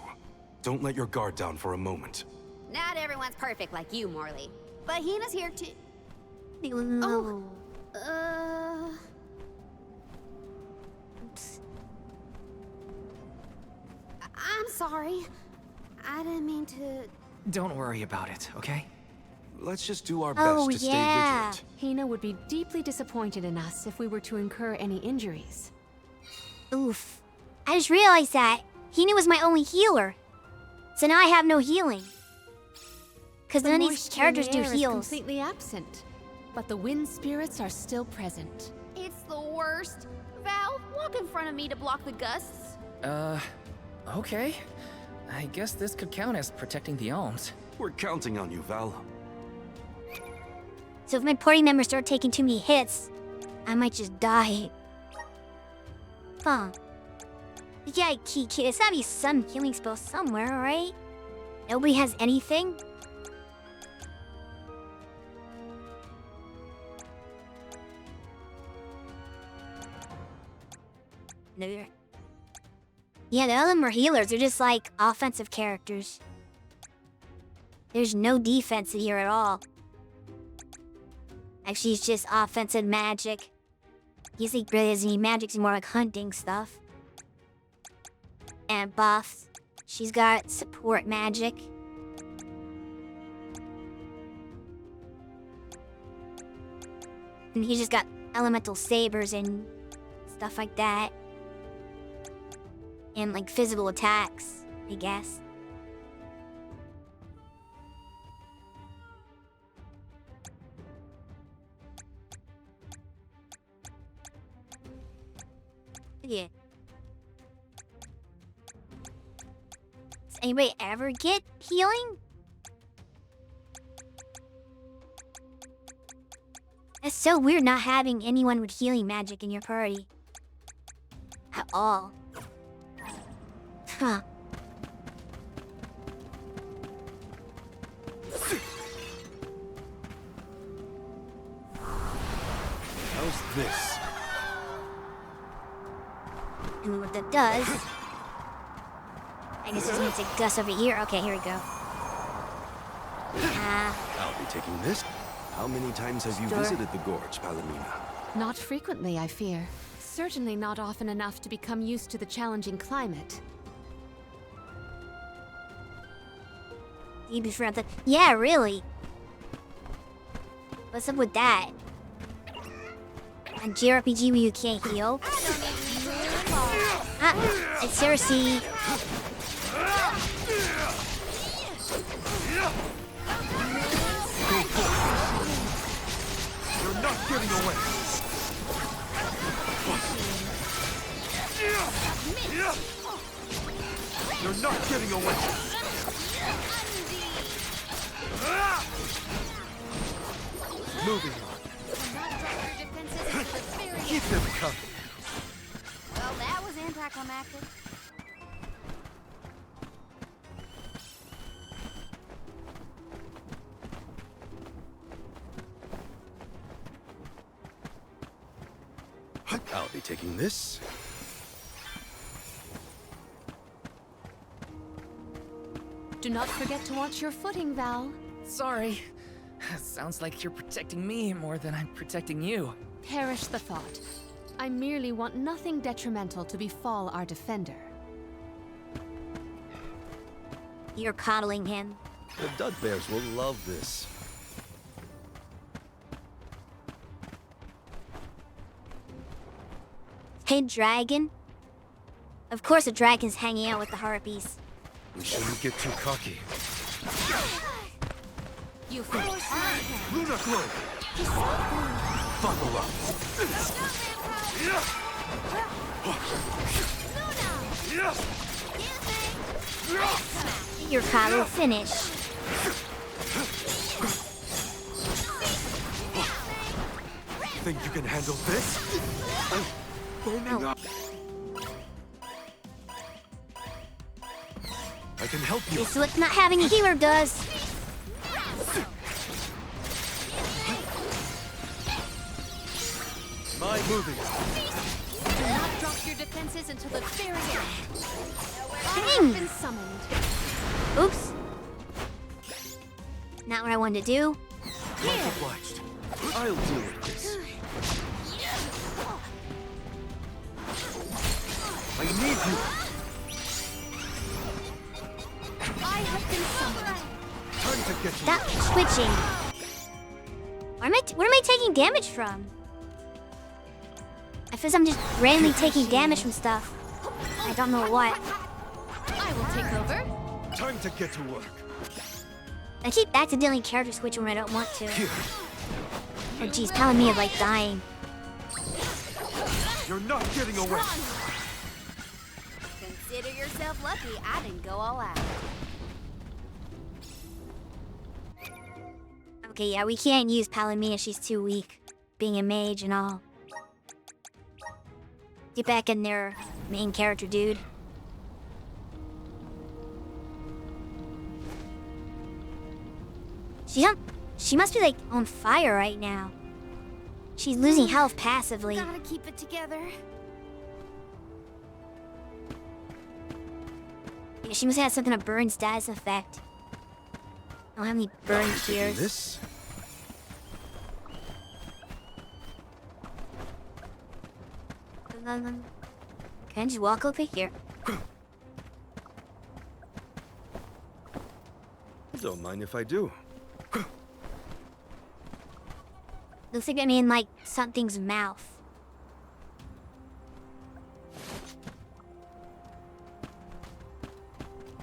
Don't let your guard down for a moment. Not everyone's perfect like you, Morley. But Hina's here too. Oh. Oops. I'm sorry. I didn't mean to... Don't worry about it, okay? Let's just do our Oh, best to yeah. stay vigilant. Hina would be deeply disappointed in us if we were to incur any injuries. Oof. I just realized that. Hina was my only healer. So now I have no healing. Because The none of these moisture in characters the do air is heals. completely absent, but the wind spirits are still present. It's the worst. Val, walk in front of me to block the gusts. Okay. I guess this could count as protecting the alms. We're counting on you, Val. So if my party members start taking too many hits, I might just die. Huh. Yeah, there's gotta be some healing spell somewhere, right? Nobody has anything? No. Yeah, the other them are healers. They're just like offensive characters. There's no defense here at all. Actually, it's just offensive magic. He's like really doesn't need magic, it's more like hunting stuff. And buffs. She's got support magic. And he's just got elemental sabers and stuff like that. And like physical attacks, I guess. Yeah. Does anybody ever get healing? It's so weird not having anyone with healing magic in your party. At all. Huh. How's this? And what that does... I guess this means a gust over here. Okay, here we go. I'll be taking this. How many times have you Sure. visited the gorge, Palomina? Not frequently, I fear. Certainly not often enough to become used to the challenging climate. You be forgot that. Yeah, really. What's up with that? A JRPG where you can't heal? Ah, it's Cersei. You're not getting away. You're not getting away. Moving on. Keep them coming. Well, that was anticlimactic. I'll be taking this. Do not forget to watch your footing, Val. Sorry. Sounds like you're protecting me more than I'm protecting you. Perish the thought. I merely want nothing detrimental to befall our defender. You're coddling him. The Dud Bears will love this. Hey, dragon. Of course a dragon's hanging out with the harpies. We shouldn't get too cocky. You finish. Luna Glow! Buckle up! Your Kylo finish. Think you can handle this? I'm burning up. I can help you. This is what not having a healer does. My moving. Do not drop your defenses until the very end. Dang. Been summoned. Oops. Not what I wanted to do. Much obliged. I'll deal with this. I need you. I have been summoned. Time to get to Stop switching. Where am I taking damage from? I feel I'm just randomly taking damage from stuff. I don't know what. I will take over. Time to get to work. I keep accidentally character switching when I don't want to. Here. Oh geez, Palamia's like dying. You're not getting away. Consider yourself lucky I didn't go all out. Okay, yeah, we can't use Palamia, she's too weak. Being a mage and all. Get back in there, main character dude. She must be like on fire right now. She's losing health passively. Gotta keep it together. Yeah, she must have something to burn status effect. I don't have any burn tears. This? Can I just walk over here? Don't mind if I do. Looks like I'm in like something's mouth.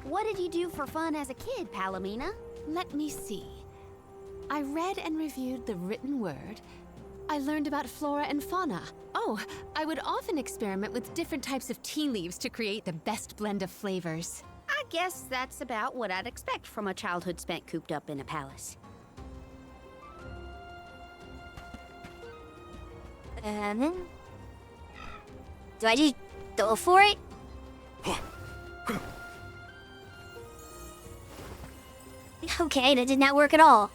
What did you do for fun as a kid, Palomina? Let me see. I read and reviewed the written word. I learned about flora and fauna. Oh, I would often experiment with different types of tea leaves to create the best blend of flavors. I guess that's about what I'd expect from a childhood spent cooped up in a palace. And then... Do I just go for it? Okay, that did not work at all.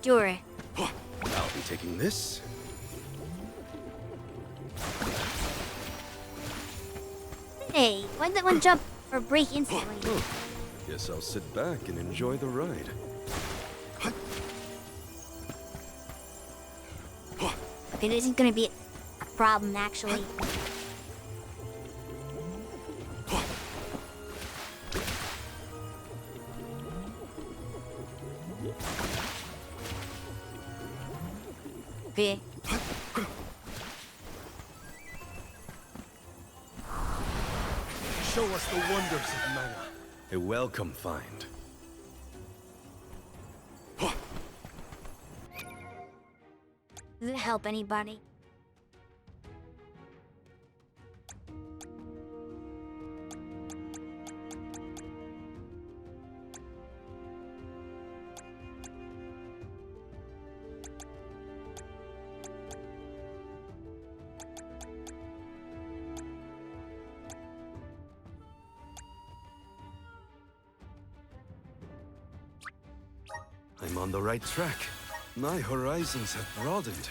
Sure. I'll be taking this. Hey, why did that one jump or break instantly? Oh, guess I'll sit back and enjoy the ride. It isn't gonna be a problem, actually. Okay. Show us the wonders of mana. A welcome find. Does it help anybody? I'm on the right track. My horizons have broadened.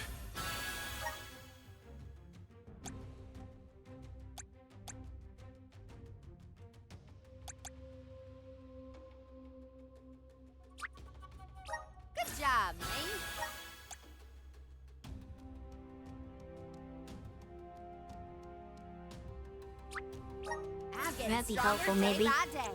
Good job, mate. I'm getting That'd be stronger helpful, day maybe. by day.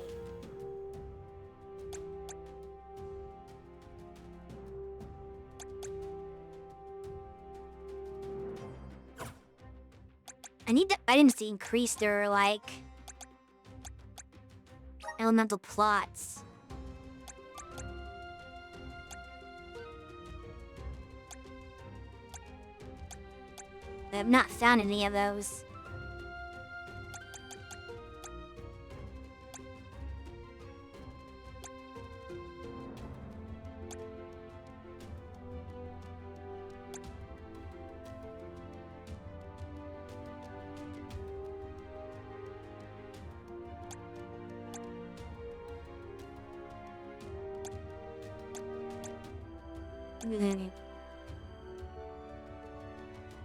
I need the items to increase their, like, elemental plots. I have not found any of those.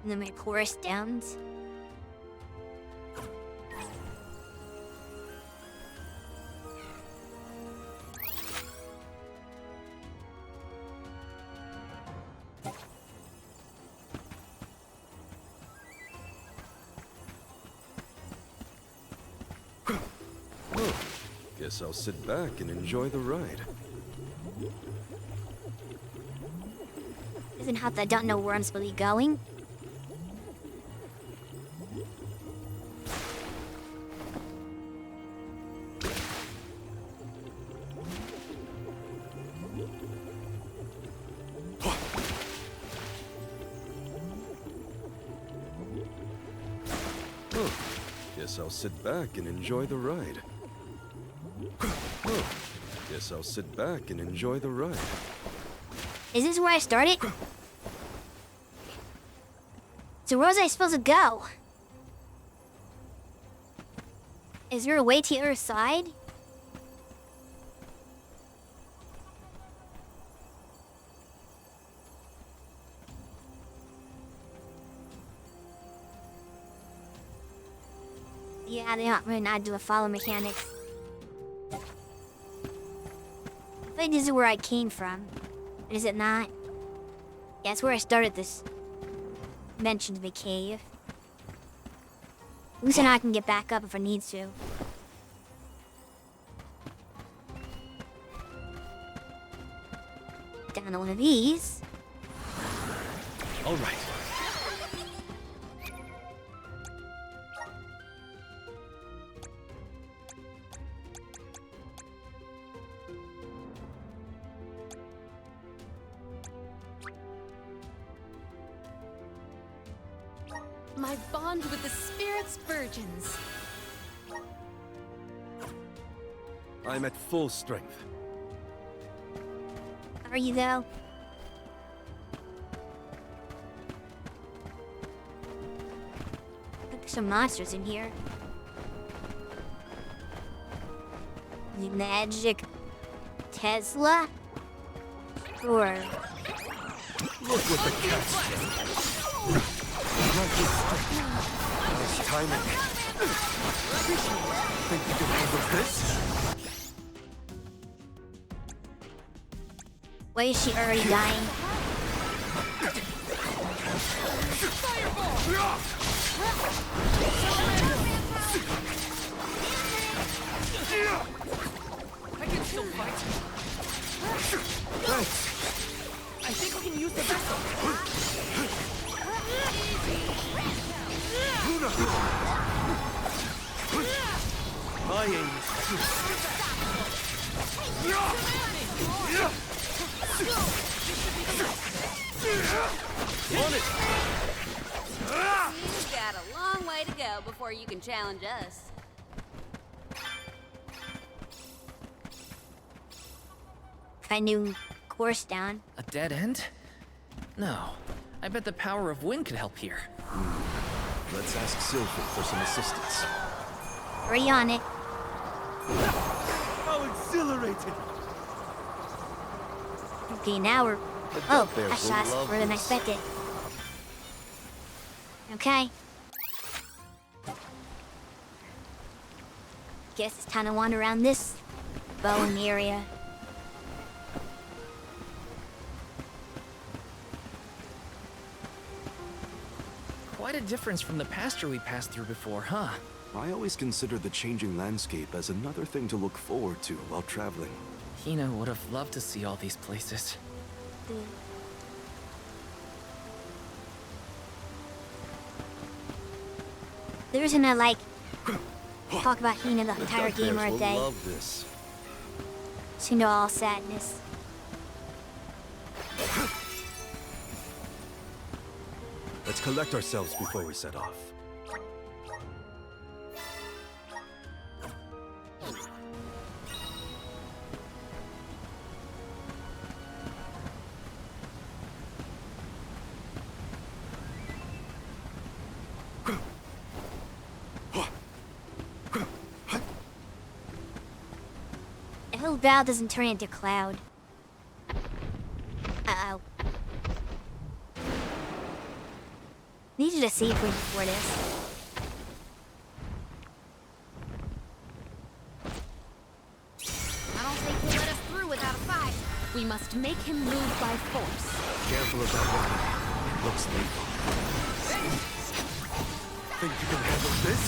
And then my chorus downs. Well, guess I'll sit back and enjoy the ride. Isn't hot that I don't know where I'm supposed to be going? Oh, guess I'll sit back and enjoy the ride. Oh, guess I'll sit back and enjoy the ride. Is this where I started? So where was I supposed to go? Is there a way to the other side? Yeah, they don't really not do a follow mechanics. I feel like this is where I came from. Is it not? Yeah, it's where I started this. Mentioned the cave. At least I can get back up if I need to. Down to one of these. All right. My bond with the spirits virgins. I'm at full strength. Are you though? There's some monsters in here. The magic Tesla? Or Look what the cat's done. Nice timing. Think you can handle this? why is she already dying? I can still fight. Thanks. I think we can use the vessel. My aim is on it. You've got a long way to go before you can challenge us. Find new course down. A dead end? No. I bet the power of wind could help here. Let's ask Sylphid for some assistance. Already on it. How exhilarating! Okay, now we're... The Oh, Dove Bears that will shot's love further than I this. expected. Okay. Guess it's time to wander around this bone area. Quite a difference from the pasture we passed through before, huh? I always consider the changing landscape as another thing to look forward to while traveling. Hina would have loved to see all these places. They're just gonna, like, talk about Hina the entire Duck game or bears a will day. love this. Seem to all sadness. Let's collect ourselves before we set off. I hope Val doesn't turn into Cloud. Uh-oh. Need you to save point before this. I don't think he'll let us through without a fight. We must make him move by force. Careful of that weapon. It looks lethal. Think you can handle this?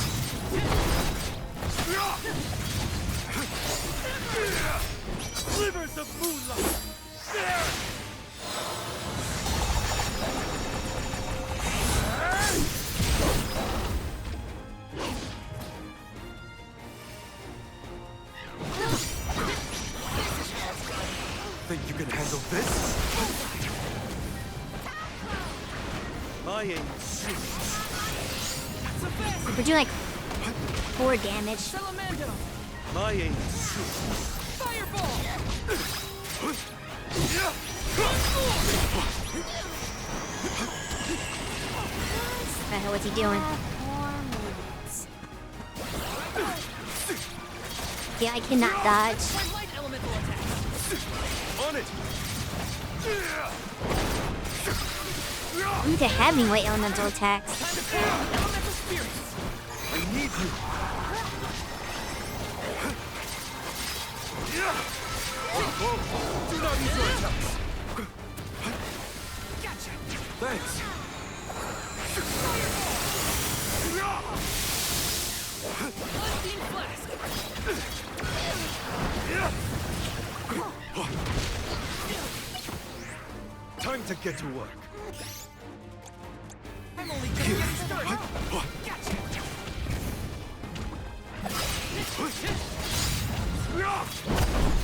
Slivers of moonlight! Think you can handle this? My aim. We're doing like 4 damage. My aim. I don't know what's he doing. Yeah, I cannot dodge. On it! I need to heavyweight elemental attacks. I need you! Whoa! Do not use your attacks! Thanks! Time to get to work. I'm only just getting started. Gotcha.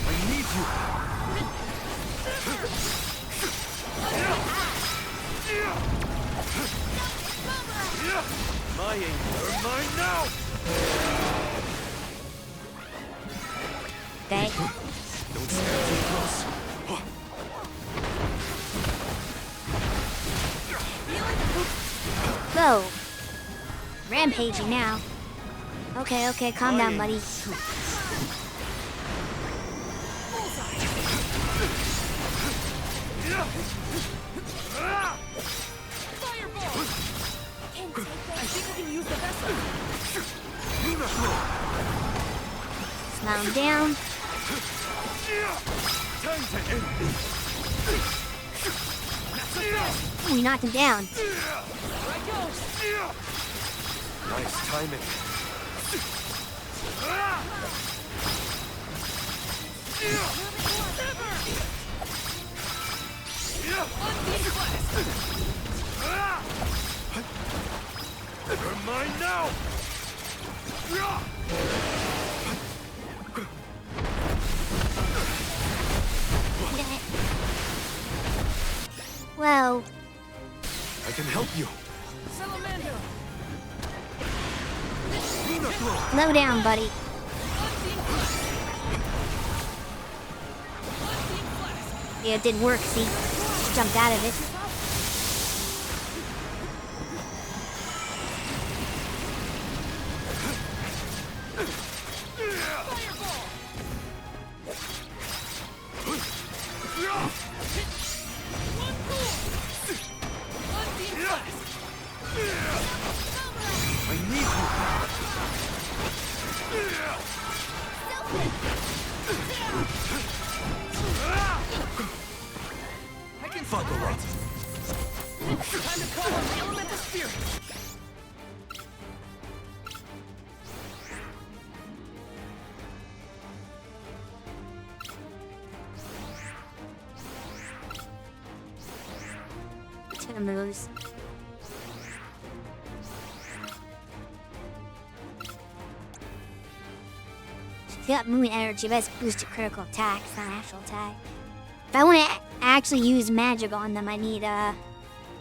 I need you! My aim, you're mine now! Okay. Don't stand too close. Go. Rampaging now. Okay, okay, calm down, buddy. Slow him down. Time to end this. Ooh, we knocked him down. Nice timing. You're mine now! Well, I can help you. Luna throw. slow down, buddy. Yeah, it did work, see? Jumped out of it. I need you. I can Fuck all right. off. Time to call on the elemental spirit. Two moves. got moon energy, but it's boosted critical attack. It's not actual attack. If I want to actually use magic on them, I need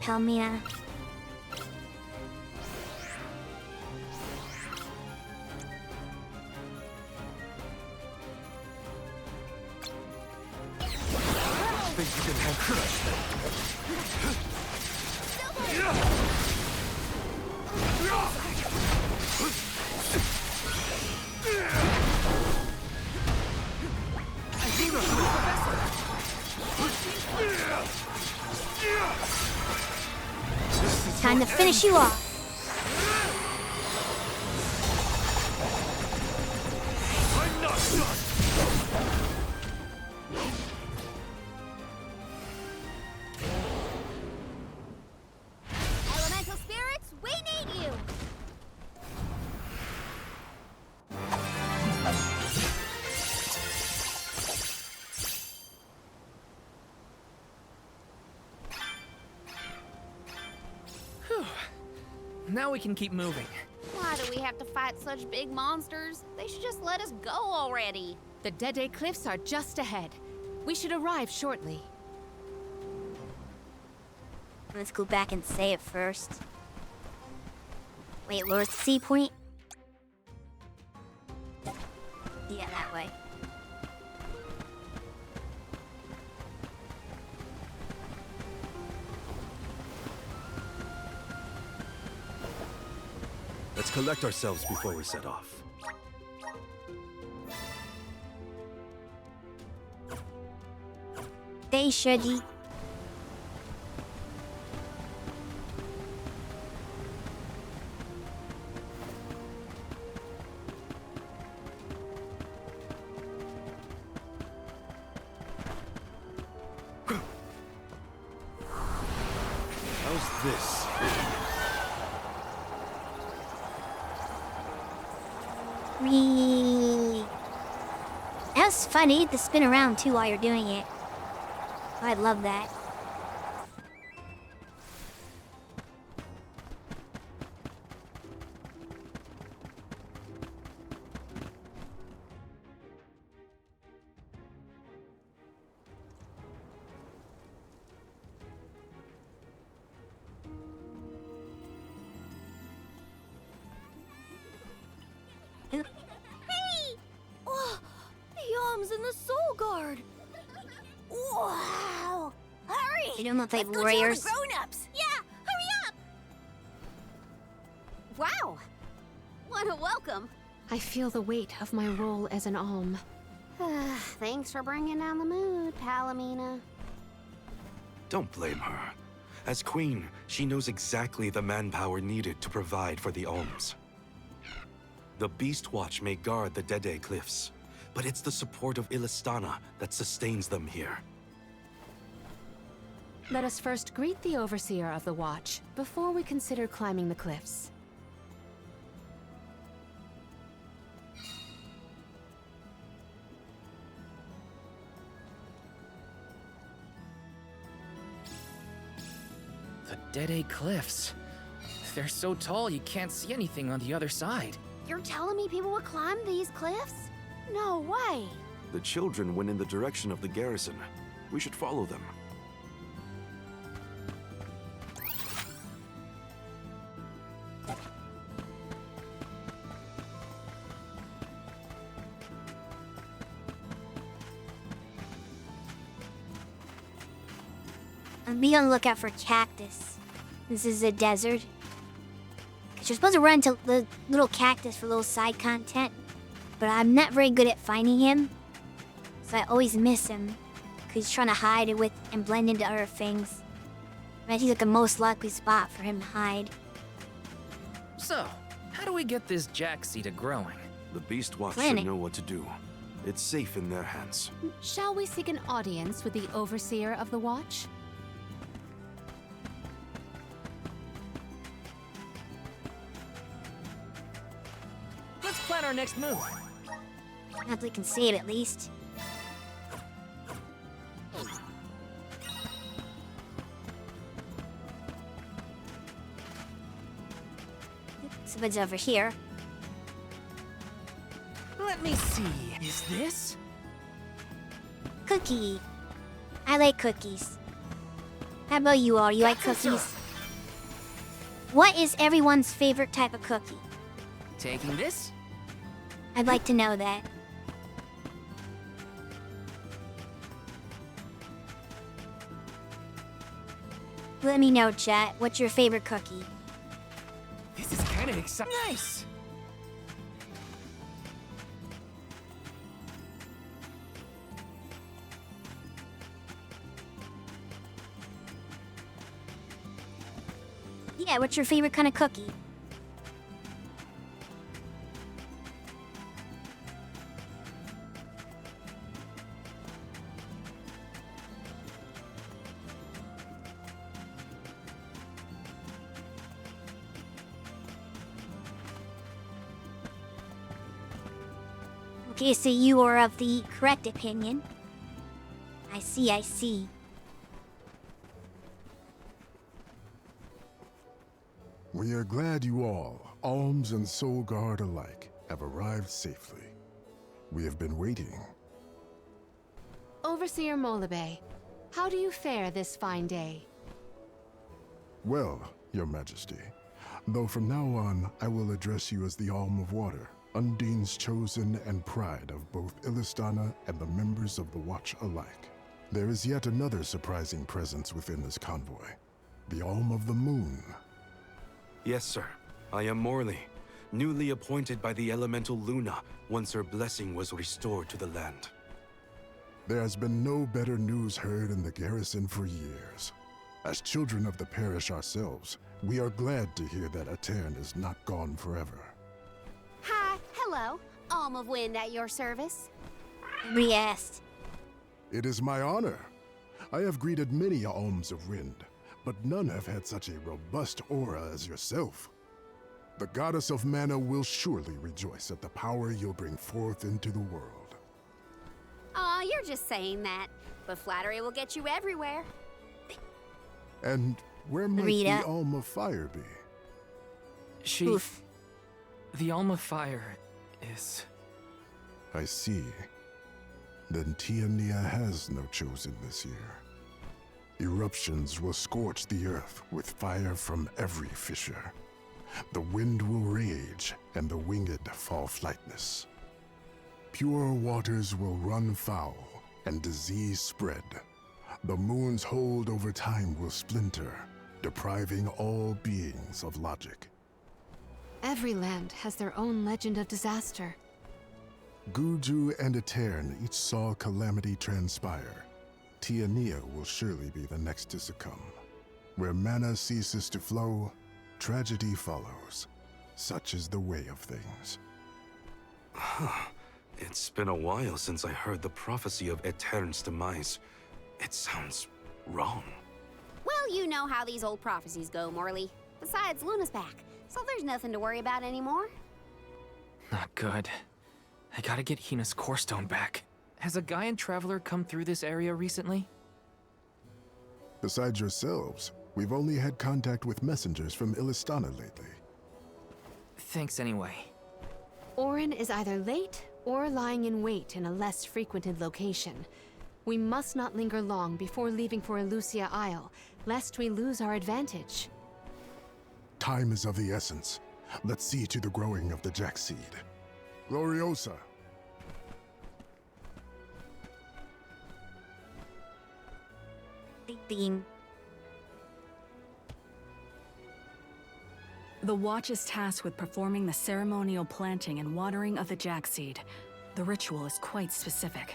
Palmina. Think you can handle Time to finish you off. I'm not done. Elemental spirits, we need you! Now we can keep moving. Why do we have to fight such big monsters? They should just let us go already. The Dede Cliffs are just ahead. We should arrive shortly. Let's go back and say it first. Wait, Lord's Sea Point? Yeah, that way. Let's collect ourselves before we set off. They should eat. How's this? Whee! That was funny to spin around too while you're doing it. Oh, I'd love that. Oh, the Yoms and the Soul Guard! Wow! Hurry! They don't look like Let's go warriors. tell the grown-ups! Yeah, hurry up! Wow! What a welcome! I feel the weight of my role as an alm. Thanks for bringing down the mood, Palomina. Don't blame her. As queen, she knows exactly the manpower needed to provide for the Alms. The Beast Watch may guard the Dede Cliffs, but it's the support of Illistana that sustains them here. Let us first greet the Overseer of the Watch before we consider climbing the cliffs. The Dede Cliffs. They're so tall you can't see anything on the other side. You're telling me people would climb these cliffs? No way! The children went in the direction of the garrison. We should follow them. Be on the lookout for cactus. This is a desert. 'Cause you're supposed to run to the little cactus for little side content. But I'm not very good at finding him. So I always miss him. 'Cause he's trying to hide it with and blend into other things. That seems like the most likely spot for him to hide. So, how do we get this Jaxie to growing? The Beast Watch Planning. should know what to do. It's safe in their hands. Shall we seek an audience with the Overseer of the Watch? Let's plan our next move. Not that we can see it at least. Somebody's over here. Let me see. Is this? Cookie. I like cookies. How about you all? You like Professor! cookies? What is everyone's favorite type of cookie? Taking this? I'd like to know that. Let me know, chat. What's your favorite cookie? This is kind of exciting. Nice! Yeah, what's your favorite kind of cookie? Okay, so you are of the correct opinion. I see, I see. We are glad you all, Alms and Soul Guard alike, have arrived safely. We have been waiting. Overseer Molabe, how do you fare this fine day? Well, Your Majesty, though from now on I will address you as the Alm of Water, Undine's chosen and pride of both Illistana and the members of the Watch alike. There is yet another surprising presence within this convoy, the Alm of the Moon. Yes, sir. I am Morley, newly appointed by the elemental Luna once her blessing was restored to the land. There has been no better news heard in the garrison for years. As children of the parish ourselves, we are glad to hear that Aetern is not gone forever. Hi, hello. Alm of Wind at your service. Yes. It is my honor. I have greeted many Alms of Wind, but none have had such a robust aura as yourself. The goddess of mana will surely rejoice at the power you'll bring forth into the world. Aw, you're just saying that. But flattery will get you everywhere. And where might Rita. the Alm of Fire be? She... Oof. The Alma Fire is... I see. Then Tiania has no chosen this year. Eruptions will scorch the earth with fire from every fissure. The wind will rage, and the winged fall flightless. Pure waters will run foul, and disease spread. The moon's hold over time will splinter, depriving all beings of logic. Every land has their own legend of disaster. Guju and Aetern each saw calamity transpire. Tiania will surely be the next to succumb. Where mana ceases to flow, tragedy follows. Such is the way of things. It's been a while since I heard the prophecy of Aetern's demise. It sounds wrong. Well, you know how these old prophecies go, Morley. Besides, Luna's back, so there's nothing to worry about anymore. Not good. I gotta get Hina's core stone back. Has a Gaian traveler come through this area recently? Besides yourselves, we've only had contact with messengers from Illistana lately. Thanks anyway. Orin is either late or lying in wait in a less frequented location. We must not linger long before leaving for Elusia Isle, lest we lose our advantage. Time is of the essence. Let's see to the growing of the Jack seed. Gloriosa. Big beam. The Watch is tasked with performing the ceremonial planting and watering of the Jack seed. The ritual is quite specific.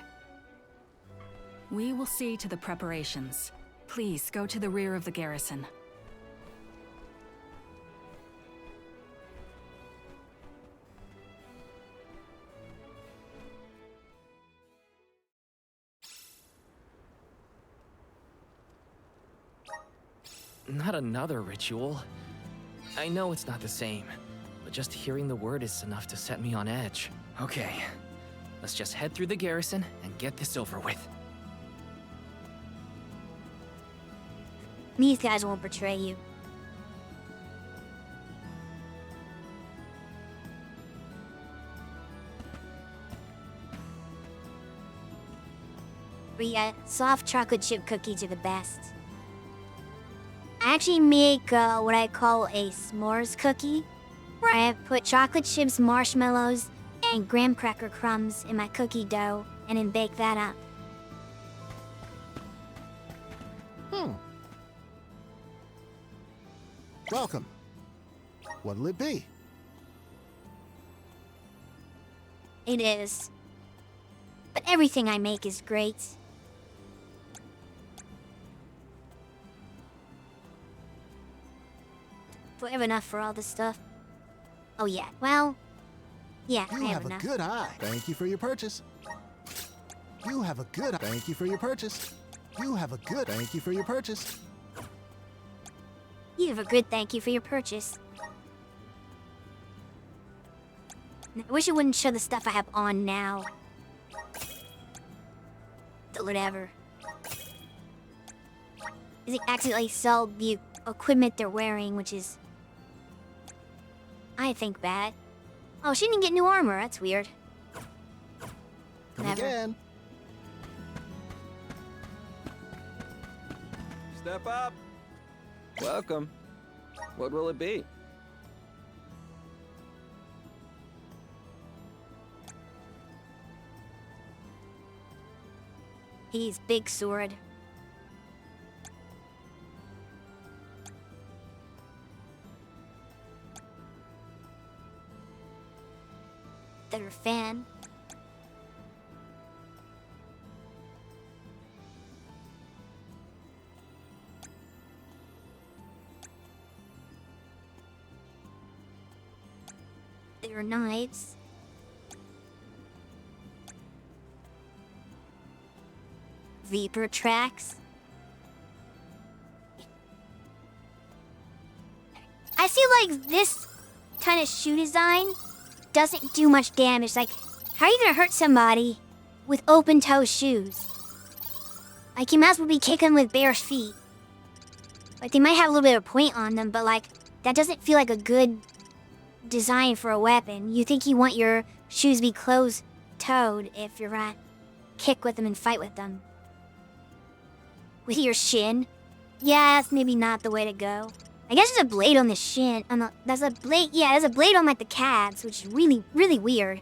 We will see to the preparations. Please go to the rear of the garrison. Not another ritual. I know it's not the same, but just hearing the word is enough to set me on edge. Okay, let's just head through the garrison and get this over with. These guys won't betray you. But yeah, soft chocolate chip cookies are the best. I actually make what I call a s'mores cookie, where I put chocolate chips, marshmallows, and graham cracker crumbs in my cookie dough, and then bake that up. Welcome. What'll it be? It is. But everything I make is great. Do I have enough for all this stuff? Oh yeah, well... Yeah, You I have have a enough. good eye. Thank you for your purchase. You have a good... Thank you for your purchase. You have a good... Thank you for your purchase. You have a good thank you for your purchase. I wish it wouldn't show the stuff I have on now. But whatever. Is it accidentally sell the equipment they're wearing, which is... I think bad. Oh, she didn't get new armor. That's weird. Come Whatever. again. Step up. Welcome. What will it be? He's big sword. They're a fan. They're knives. Vapor tracks. I feel like this kind of shoe design doesn't do much damage. Like, how are you gonna hurt somebody with open-toe shoes? Like, you might as well be kicking with bare feet. Like, they might have a little bit of point on them, but like, that doesn't feel like a good design for a weapon. You think you want your shoes to be closed-toed if you're gonna kick with them and fight with them. With your shin? Yeah, that's maybe not the way to go. I guess there's a blade on the shin. There's a blade. Yeah, there's a blade on like the calves, which is really, really weird.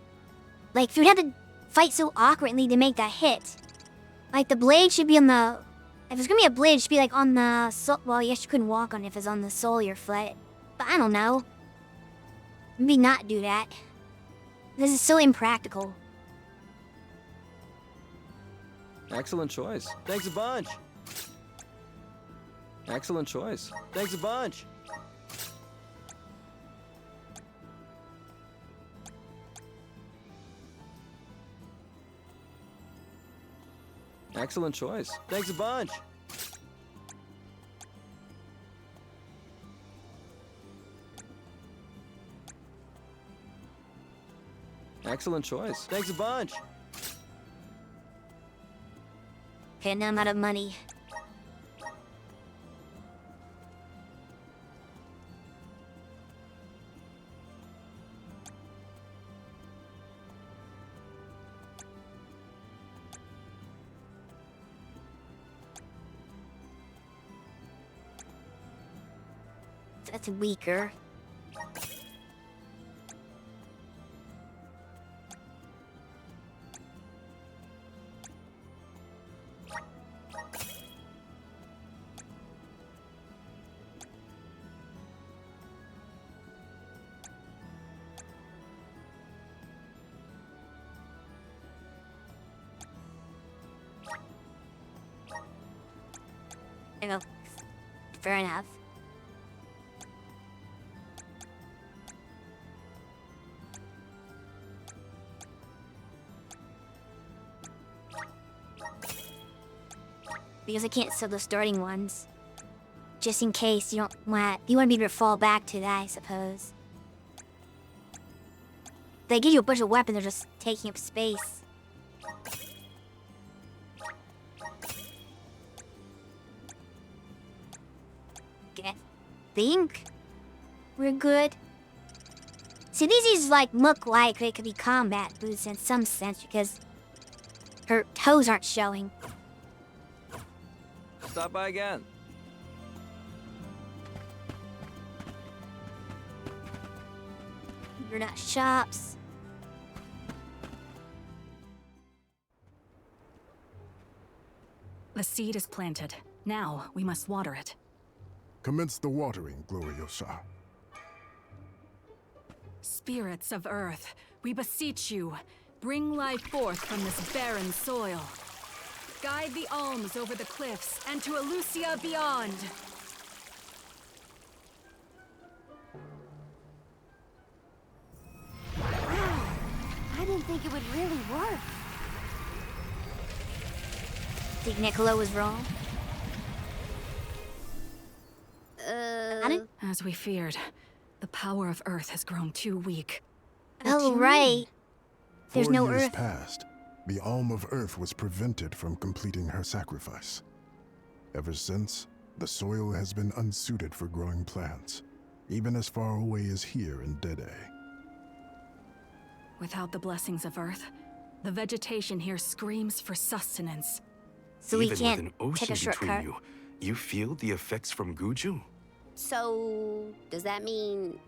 Like, you'd have to fight so awkwardly to make that hit. Like, the blade should be on the... If it's gonna be a blade, it should be like on the sole. Well, yes, you couldn't walk on it if it's on the sole of your foot. But I don't know. Maybe not do that. This is so impractical. Excellent choice. Thanks a bunch. Excellent choice. Thanks a bunch. Excellent choice. Thanks a bunch. Excellent choice. Thanks a bunch. Okay, now I'm out of money. That's weaker. There you go. Fair enough. Because I can't sell the starting ones. Just in case you don't want... You want to be able to fall back to that, I suppose. They give you a bunch of weapons, they're just taking up space. I think we're good. See, these like look like they could be combat boots in some sense because her toes aren't showing. stop by again. You're not shops. The seed is planted. Now, we must water it. Commence the watering, Gloriosa. Spirits of Earth, we beseech you, bring life forth from this barren soil. Guide the alms over the cliffs and to Elusia beyond. Wow, I didn't think it would really work. Think Niccolo was wrong? As we feared, the power of Earth has grown too weak. Oh, right. There's 4 no years Earth. passed. The Alm of Earth was prevented from completing her sacrifice. Ever since, the soil has been unsuited for growing plants, even as far away as here in Dede. Without the blessings of Earth, the vegetation here screams for sustenance. So we Even can't with an ocean take a between shortcut. you feel the effects from Guju? So, does that mean...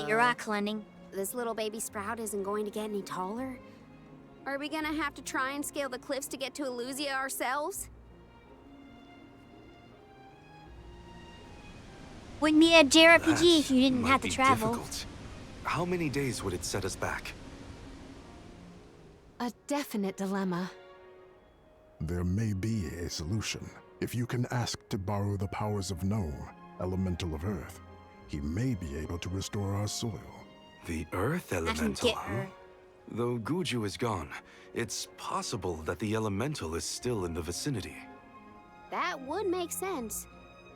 You're rock climbing. This little baby sprout isn't going to get any taller? Are we gonna have to try and scale the cliffs to get to Elusia ourselves? Wouldn't be a JRPG if you didn't Might have to be travel. difficult. How many days would it set us back? A definite dilemma. There may be a solution. If you can ask to borrow the powers of Gnome, Elemental of Earth, he may be able to restore our soil. The Earth I can Elemental, get huh? her. Though Guju is gone, it's possible that the Elemental is still in the vicinity. That would make sense.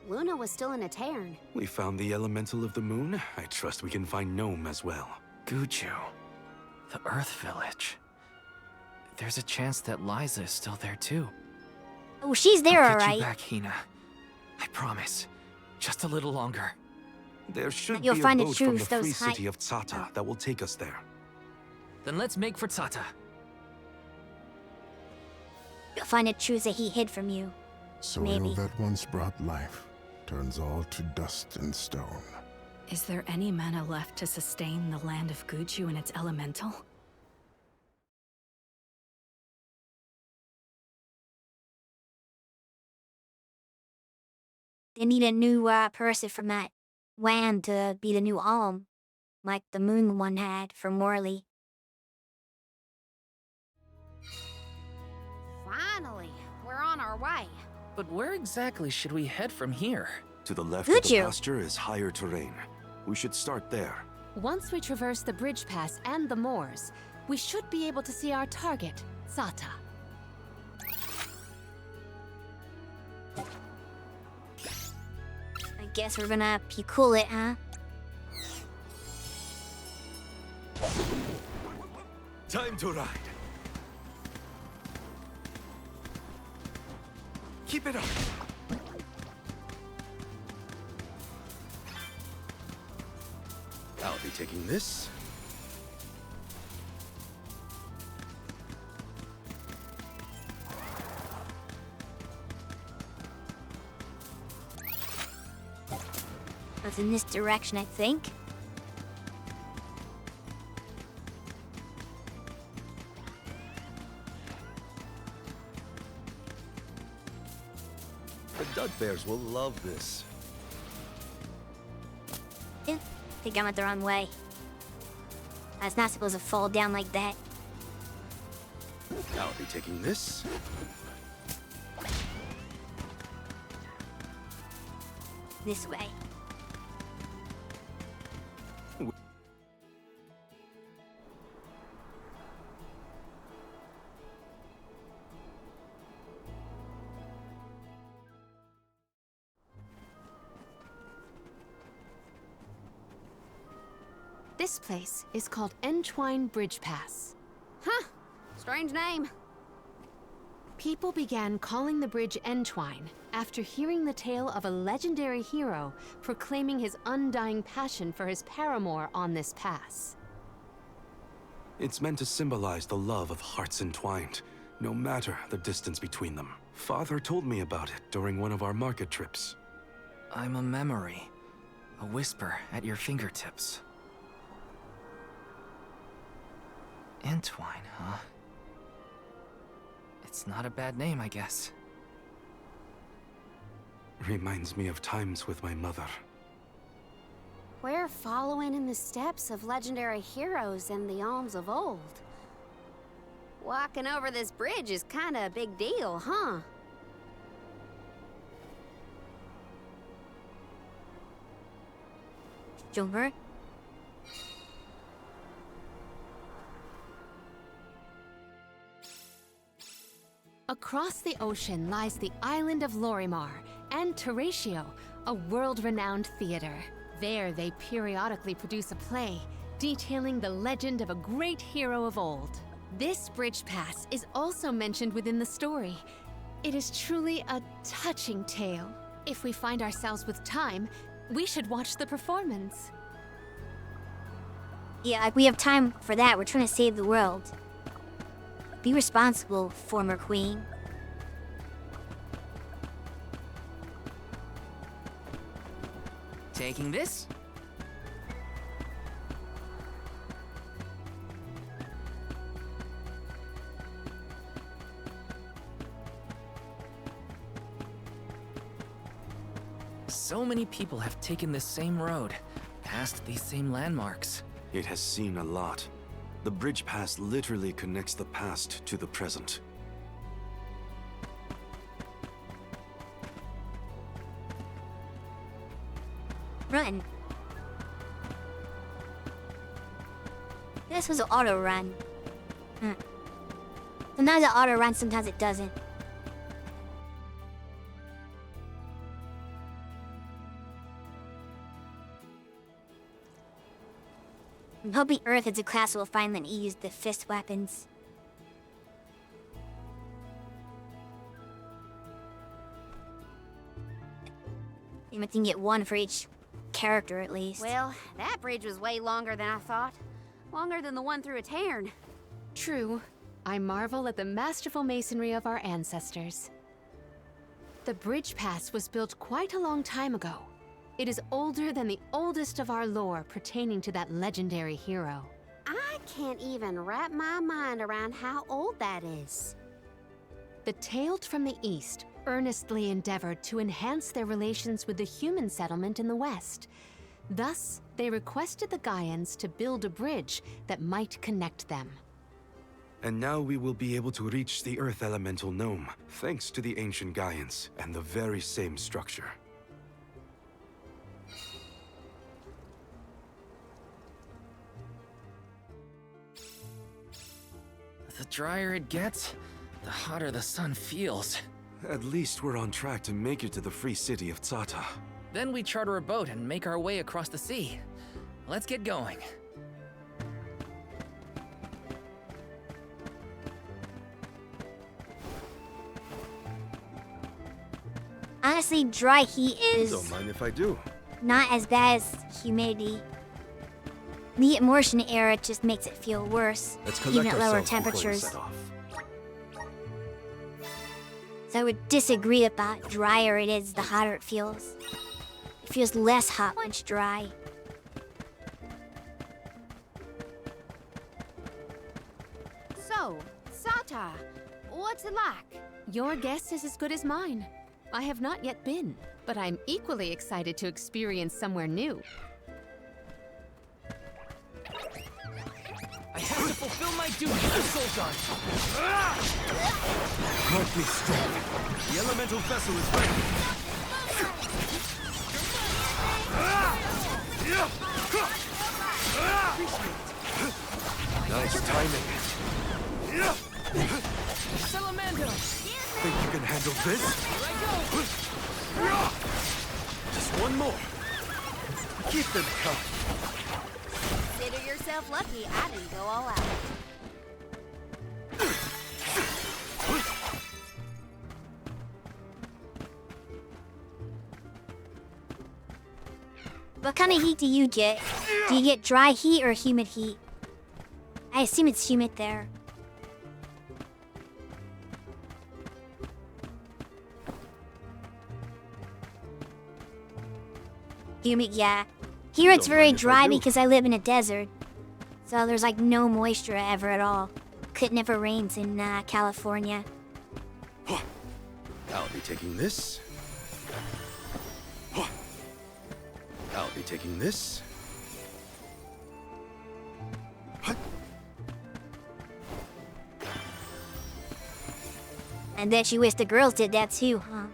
Luna was still in a cairn. We found the Elemental of the Moon. I trust we can find Gnome as well. Guju. The Earth Village. There's a chance that Liza is still there too. Oh, she's there, I'll get alright. you back, Hina. I promise. Just a little longer. There should You'll be find a the boat from the truth, those free high- city of Tsata that will take us there. Then let's make for Tata. You'll find a truth that he hid from you. Soil Maybe. that once brought life turns all to dust and stone. Is there any mana left to sustain the land of Guju and its elemental? They need a new person from that land to be the new Alm, like the Moon one had for Morley. Finally, we're on our way. But where exactly should we head from here? To the left Could of the you? pasture is higher terrain. We should start there. Once we traverse the bridge pass and the moors, we should be able to see our target, Sata. I guess we're gonna cool it, huh? Time to ride. Keep it up. I'll be taking this. It's in this direction, I think. The duck bears will love this. Yeah, think I went the wrong way. I was not supposed to fall down like that. I'll be taking this. This way. This place is called Entwine Bridge Pass. Huh, strange name. People began calling the bridge Entwine after hearing the tale of a legendary hero proclaiming his undying passion for his paramour on this pass. It's meant to symbolize the love of hearts entwined, no matter the distance between them. Father told me about it during one of our market trips. I'm a memory. A whisper at your fingertips. Entwine, huh? It's not a bad name, I guess. Reminds me of times with my mother. We're following in the steps of legendary heroes and the alms of old. Walking over this bridge is kinda a big deal, huh? Jumper? Across the ocean lies the island of Lorimar and Teratio, a world-renowned theater. There they periodically produce a play detailing the legend of a great hero of old. This bridge pass is also mentioned within the story. It is truly a touching tale. If we find ourselves with time, we should watch the performance. Yeah, we have time for that. We're trying to save the world. Be responsible, former queen. Taking this? So many people have taken this same road, past these same landmarks. It has seen a lot. The bridge pass literally connects the past to the present. Run. This was an auto run. Sometimes it auto runs, sometimes it doesn't. I'm hoping Earth is a class will finally use the fist weapons. You might get one for each character at least. Well, that bridge was way longer than I thought. Longer than the one through a Tairn. True. I marvel at the masterful masonry of our ancestors. The bridge pass was built quite a long time ago. It is older than the oldest of our lore pertaining to that legendary hero. I can't even wrap my mind around how old that is. The Tailed from the East earnestly endeavored to enhance their relations with the human settlement in the West. Thus, they requested the Gaians to build a bridge that might connect them. And now we will be able to reach the Earth Elemental Gnome, thanks to the ancient Gaians and the very same structure. The drier it gets, the hotter the sun feels. At least we're on track to make it to the free city of Tsata. Then we charter a boat and make our way across the sea. Let's get going. Honestly, dry heat is Don't mind if I do. not as bad as humidity. The immersion era just makes it feel worse, Let's even collect at lower ourselves before we temperatures. set off. So I would disagree about drier it is, the hotter it feels. It feels less hot when it's dry. So, Sata, what's it like? Your guess is as good as mine. I have not yet been, but I'm equally excited to experience somewhere new. I have to fulfill my duty as a soul guard. Grant me strength. The elemental vessel is ready. Nice timing. Salamando! Think you can handle this? Here I go! Just one more. Keep them coming. Consider yourself lucky I didn't go all out. What kind of heat do you get? Do you get dry heat or humid heat? I assume it's humid there. Humid, yeah. Here it's Don't very mind if I dry do. because I live in a desert. So there's like no moisture ever at all. It never rains in California. I'll be taking this. I'll be taking this. I bet you wish the girls did that too, huh?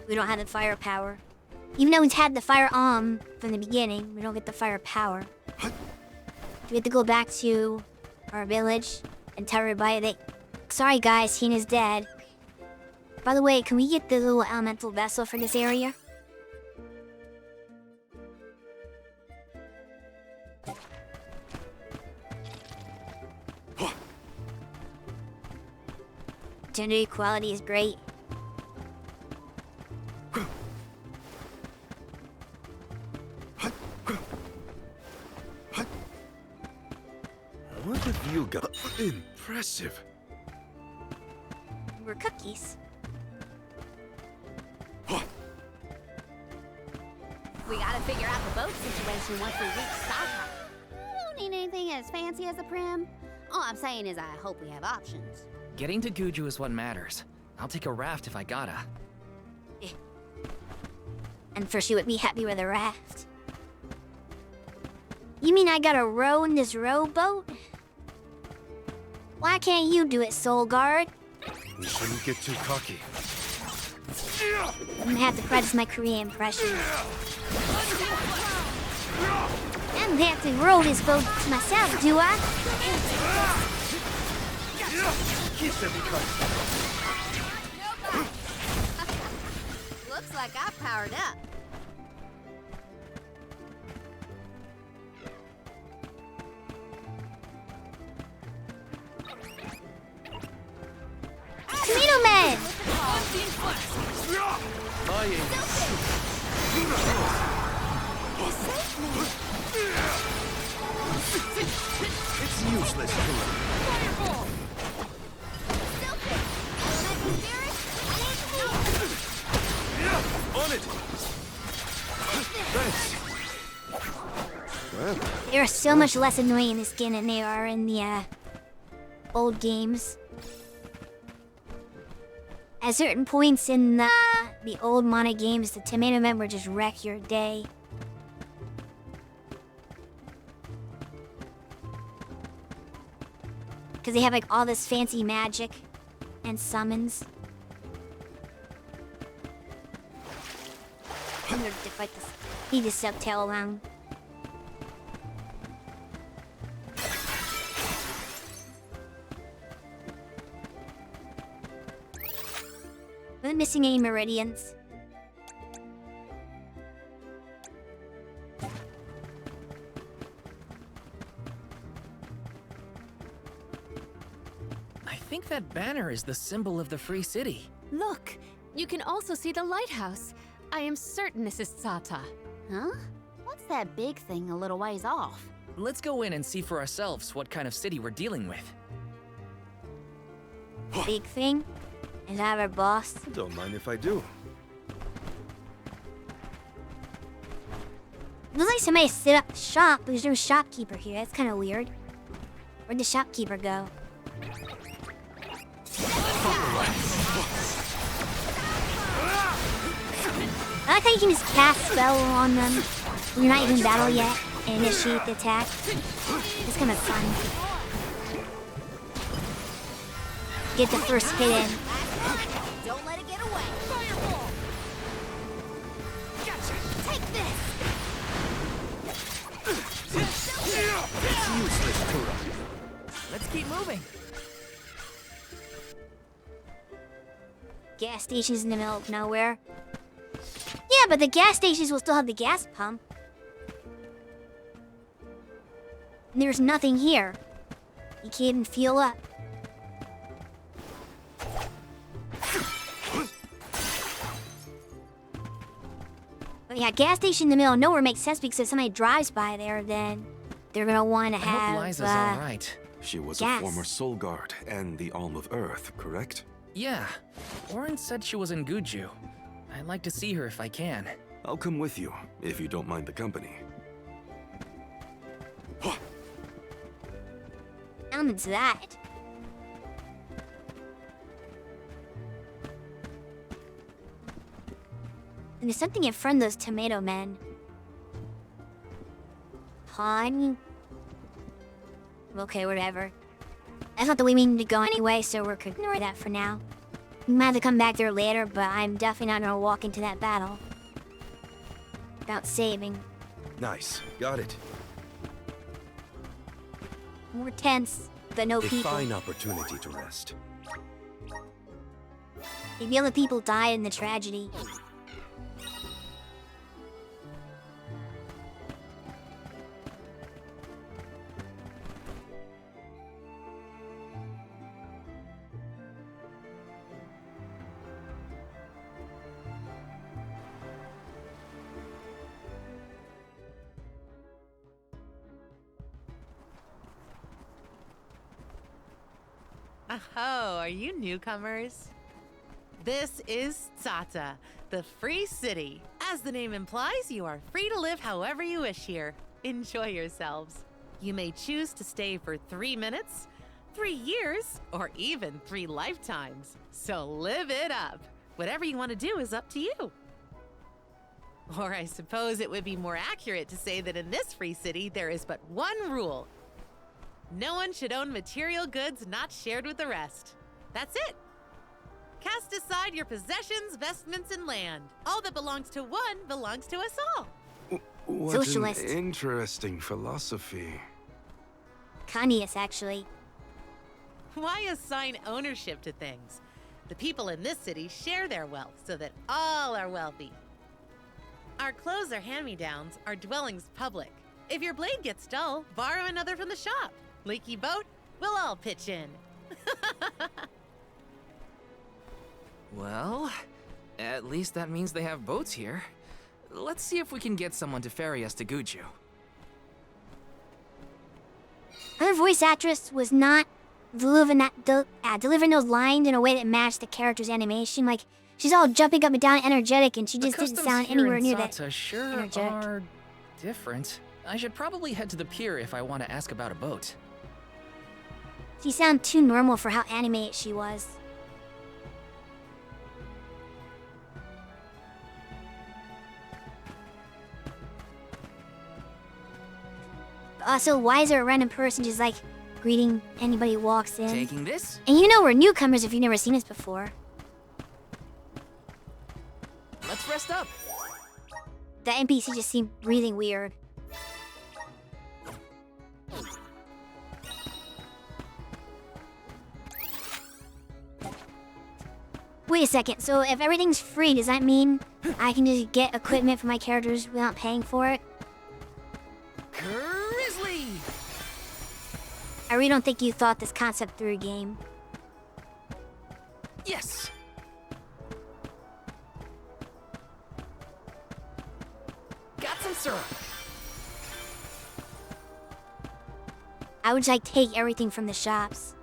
We don't have the firepower. Even though we've had the firearm from the beginning, we don't get the firepower. We have to go back to our village and tell everybody that, sorry guys, Hina's dead. By the way, can we get the little elemental vessel for this area? Gender equality is great. What have you got? Impressive. We're cookies. We gotta figure out the boat situation once we reach Sata. Don't need anything as fancy as a prim. All I'm saying is I hope we have options. Getting to Guju is what matters. I'll take a raft if I gotta. And first you would be happy with a raft. You mean I gotta row in this rowboat? Why can't you do it, Soul Guard? We shouldn't get too cocky. I'm gonna have to practice my Korean impression. I'm gonna have to row this boat myself, do I? Looks like I powered up. Tomato Man! It's useless to On it! Thanks. Well, They are so much less annoying in this game than they are in the old games. At certain points in the old Mana games, the Tomato Men would just wreck your day. Because they have like all this fancy magic and summons. In order to fight this, he just sucked tail around. We're missing any meridians. I think that banner is the symbol of the free city. Look, you can also see the lighthouse. I am certain this is Sata. Huh? What's that big thing a little ways off? Let's go in and see for ourselves what kind of city we're dealing with. Big thing? Is that our boss? don't mind if I do. Looks like somebody set up shop, but there's no shopkeeper here. That's kind of weird. Where'd the shopkeeper go? I like how you can just cast spell on them when you're not even in battle yet and initiate the attack. It's kind of fun. Get the first hit in. Don't let it get away. Gotcha. Take this. It's useless, Tura. Let's keep moving. Gas stations in the middle of nowhere. Yeah, but the gas stations will still have the gas pump. And there's nothing here. You can't even fuel up. But yeah, gas station in the middle of nowhere makes sense because if somebody drives by there, then they're gonna want to I hope have. Liza's all right. She was Yes. a former Soul Guard and the Alm of Earth, correct? Yeah, Orin said she was in Guju. I'd like to see her if I can. I'll come with you, if you don't mind the company. I'm into that. And there's something in front of those tomato men. Pawn? Okay, whatever. That's not the way we need to go anyway, so we're gonna ignore that for now. We might have to come back there later, but I'm definitely not gonna walk into that battle without saving. Nice, got it. More tense, but no A people. fine opportunity to rest. Maybe other people died in the tragedy. Oh, are you newcomers? This is Tsata, the free city. As the name implies, you are free to live however you wish here. Enjoy yourselves. You may choose to stay for 3 minutes, 3 years, or even 3 lifetimes. So live it up. Whatever you want to do is up to you. Or I suppose it would be more accurate to say that in this free city, there is but one rule. No one should own material goods not shared with the rest. That's it. Cast aside your possessions, vestments, and land. All that belongs to one belongs to us all. What Socialist. an interesting philosophy. Communist, actually. Why assign ownership to things? The people in this city share their wealth so that all are wealthy. Our clothes are hand-me-downs, our dwellings public. If your blade gets dull, borrow another from the shop. Leaky boat, we'll all pitch in. Well, at least that means they have boats here. Let's see if we can get someone to ferry us to Guju. Her voice actress was not delivering those lines in a way that matched the character's animation. Like, she's all jumping up and down, energetic, and she just didn't sound anywhere near that Sure energetic. are different. I should probably head to the pier if I want to ask about a boat. She sounded too normal for how animated she was. Also, why is there a random person just like greeting anybody who walks in? Taking this? And you know we're newcomers if you've never seen us before. Let's rest up. The NPC just seemed breathing weird. Wait a second, so if everything's free, does that mean I can just get equipment for my characters without paying for it? Grizzly! I really don't think you thought this concept through, game. Yes! Got some syrup. I would like take everything from the shops.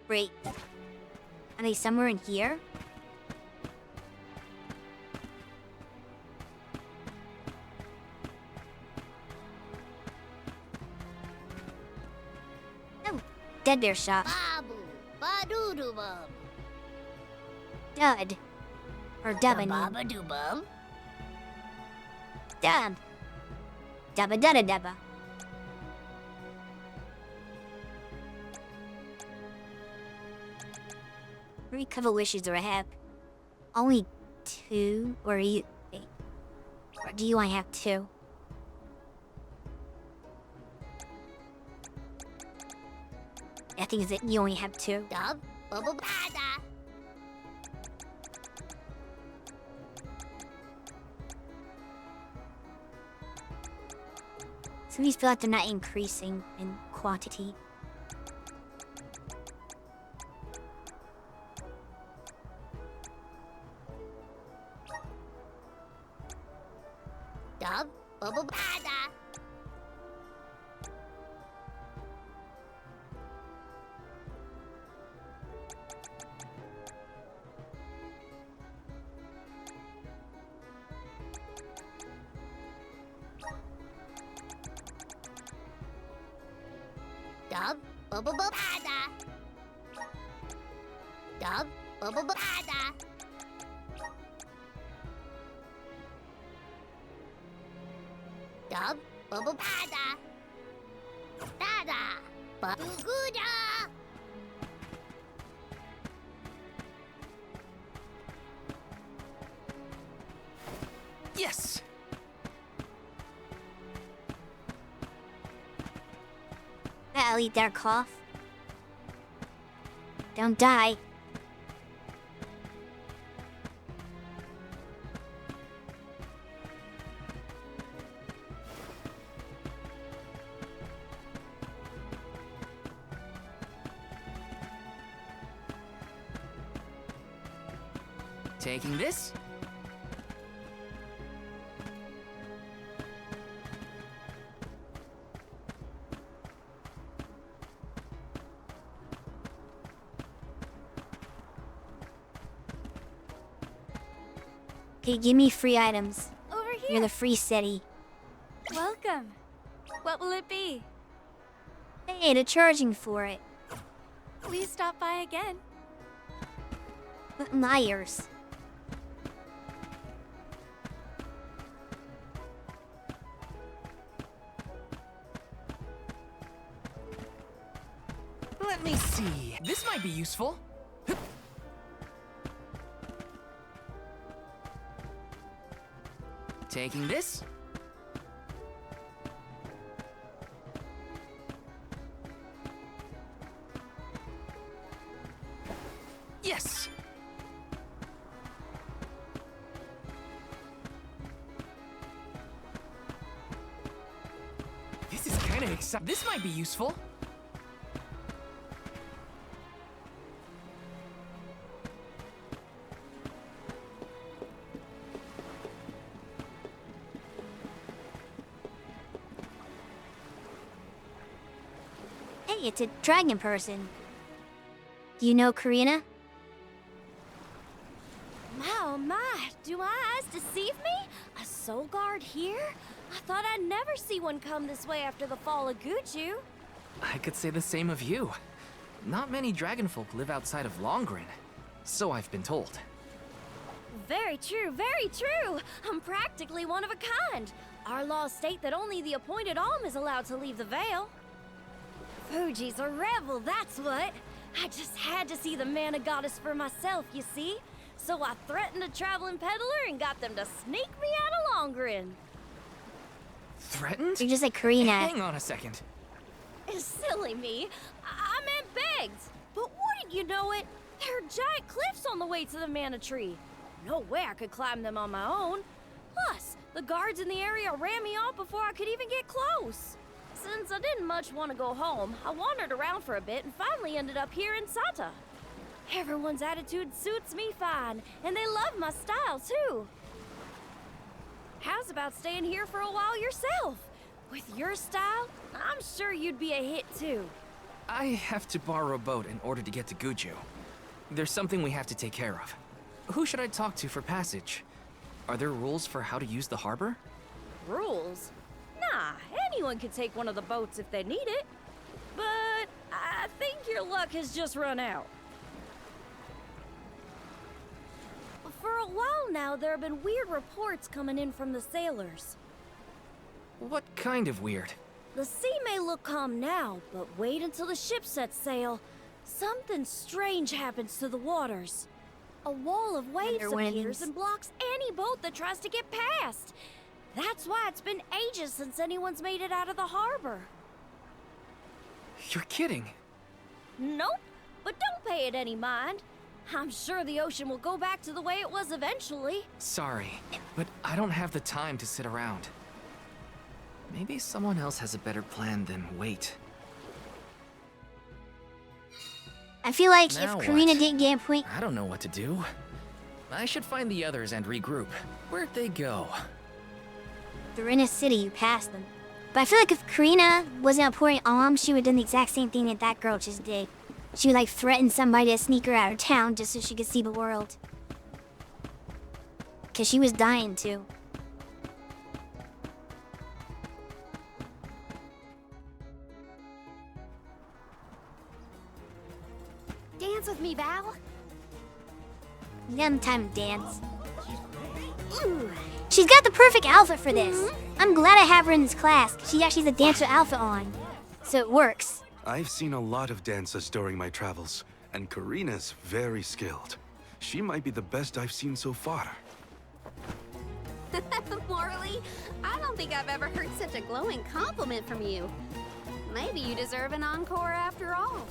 Wait, are they somewhere in here? Oh, Dead Bear Shop. Babu, badoo bum. Dud. Or Dub, I mean. Babadoo bum. Dub. Dubba dubba dubba. Three cover wishes or a have only 2, or you... Wait. Or do you only have 2? I think it's that you only have 2. Dub, bubble, bada. Some of these feel like they're not increasing in quantity. Dub, bubble, bada. Dub, bubble, bada. Dub, bubble, bada. Dub, bubble, bada. Dada, baguda. Yes! I'll eat their cough. Don't die. Taking this? Okay, give me free items. Over here. You're the free city. Welcome. What will it be? Hey, they're charging for it. Please stop by again. Liars. Let me see. This might be useful. Taking this? Yes! This is kind of exciting. This might be useful. Hey, it's a dragon person. Do you know Karina? Oh my, do my eyes deceive me? A soul guard here? I thought I'd never see one come this way after the fall of Guju. I could say the same of you. Not many dragonfolk live outside of Longrin, so I've been told. Very true, very true. I'm practically one of a kind. Our laws state that only the appointed Alm is allowed to leave the Vale. Fuji's a rebel, that's what. I just had to see the mana goddess for myself, you see? So I threatened a traveling peddler and got them to sneak me out of Longrin. Threatened? You're just like Karina. Hang on a second. It's silly me. I meant begged. But wouldn't you know it? There are giant cliffs on the way to the mana tree. No way I could climb them on my own. Plus, the guards in the area ran me off before I could even get close. Since I didn't much want to go home, I wandered around for a bit and finally ended up here in Sata. Everyone's attitude suits me fine, and they love my style too. How's about staying here for a while yourself? With your style, I'm sure you'd be a hit too. I have to borrow a boat in order to get to Guju. There's something we have to take care of. Who should I talk to for passage? Are there rules for how to use the harbor? Rules? Nah, anyone can take one of the boats if they need it. But I think your luck has just run out. For a while now, there have been weird reports coming in from the sailors. What kind of weird? The sea may look calm now, but wait until the ship sets sail. Something strange happens to the waters. A wall of waves Another one of appears these. and blocks any boat that tries to get past. That's why it's been ages since anyone's made it out of the harbor. You're kidding. Nope, but don't pay it any mind. I'm sure the ocean will go back to the way it was eventually. Sorry, but I don't have the time to sit around. Maybe someone else has a better plan than wait. I feel like Now if Karina what? didn't get a point, I don't know what to do. I should find the others and regroup. Where'd they go? they're in a city, you pass them. But I feel like if Karina wasn't pouring alms, she would have done the exact same thing that that girl just did. She would like threaten somebody to sneak her out of town just so she could see the world. Cause she was dying to. Dance with me, Val. You got time to dance. She's got the perfect outfit for this. I'm glad I have her in this class. She actually has a dancer outfit on. So it works. I've seen a lot of dancers during my travels, and Karina's very skilled. She might be the best I've seen so far. Morley, I don't think I've ever heard such a glowing compliment from you. Maybe you deserve an encore after all.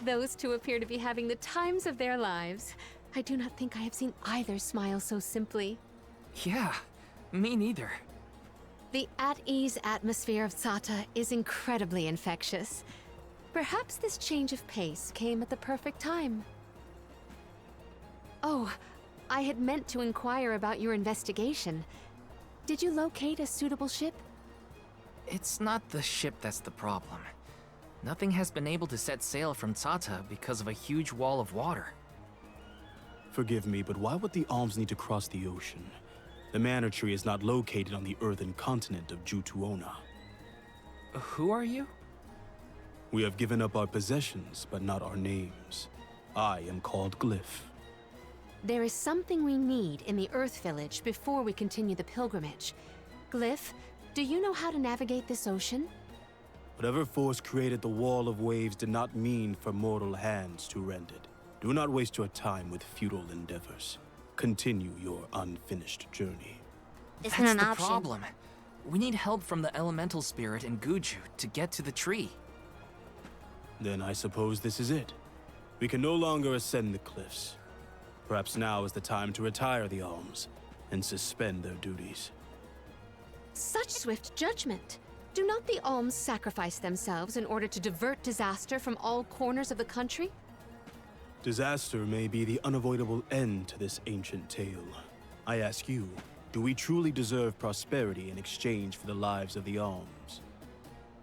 Those two appear to be having the times of their lives. I do not think I have seen either smile so simply. Yeah, me neither. The at-ease atmosphere of Sata is incredibly infectious. Perhaps this change of pace came at the perfect time. Oh, I had meant to inquire about your investigation. Did you locate a suitable ship? It's not the ship that's the problem. Nothing has been able to set sail from Tata because of a huge wall of water. Forgive me, but why would the alms need to cross the ocean? The Manor Tree is not located on the earthen continent of Jutuona. Who are you? We have given up our possessions, but not our names. I am called Glyph. There is something we need in the Earth Village before we continue the pilgrimage. Glyph, do you know how to navigate this ocean? Whatever force created the wall of waves did not mean for mortal hands to rend it. Do not waste your time with futile endeavors. Continue your unfinished journey. It's That's an the option. problem. We need help from the elemental spirit in Guju to get to the tree. Then I suppose this is it. We can no longer ascend the cliffs. Perhaps now is the time to retire the alms and suspend their duties. Such swift judgment! Do not the alms sacrifice themselves in order to divert disaster from all corners of the country? Disaster may be the unavoidable end to this ancient tale. I ask you, do we truly deserve prosperity in exchange for the lives of the alms?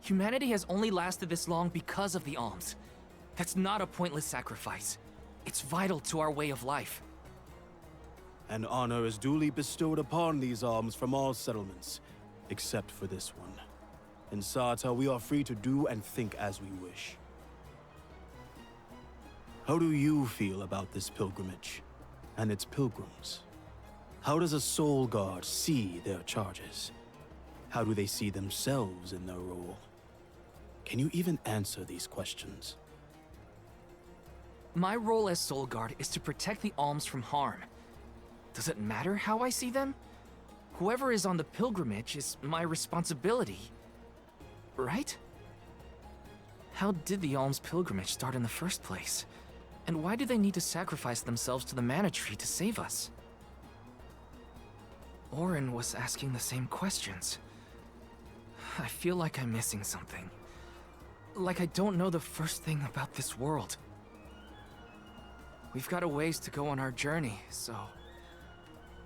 Humanity has only lasted this long because of the alms. That's not a pointless sacrifice. It's vital to our way of life. An honor is duly bestowed upon these alms from all settlements, except for this one. In Sata, we are free to do and think as we wish. How do you feel about this pilgrimage and its pilgrims? How does a soul guard see their charges? How do they see themselves in their role? Can you even answer these questions? My role as Soul Guard is to protect the alms from harm. Does it matter how I see them? Whoever is on the pilgrimage is my responsibility. Right? How did the alms pilgrimage start in the first place? And why do they need to sacrifice themselves to the Mana Tree to save us? Orin was asking the same questions. I feel like I'm missing something. Like I don't know the first thing about this world. We've got a ways to go on our journey, so...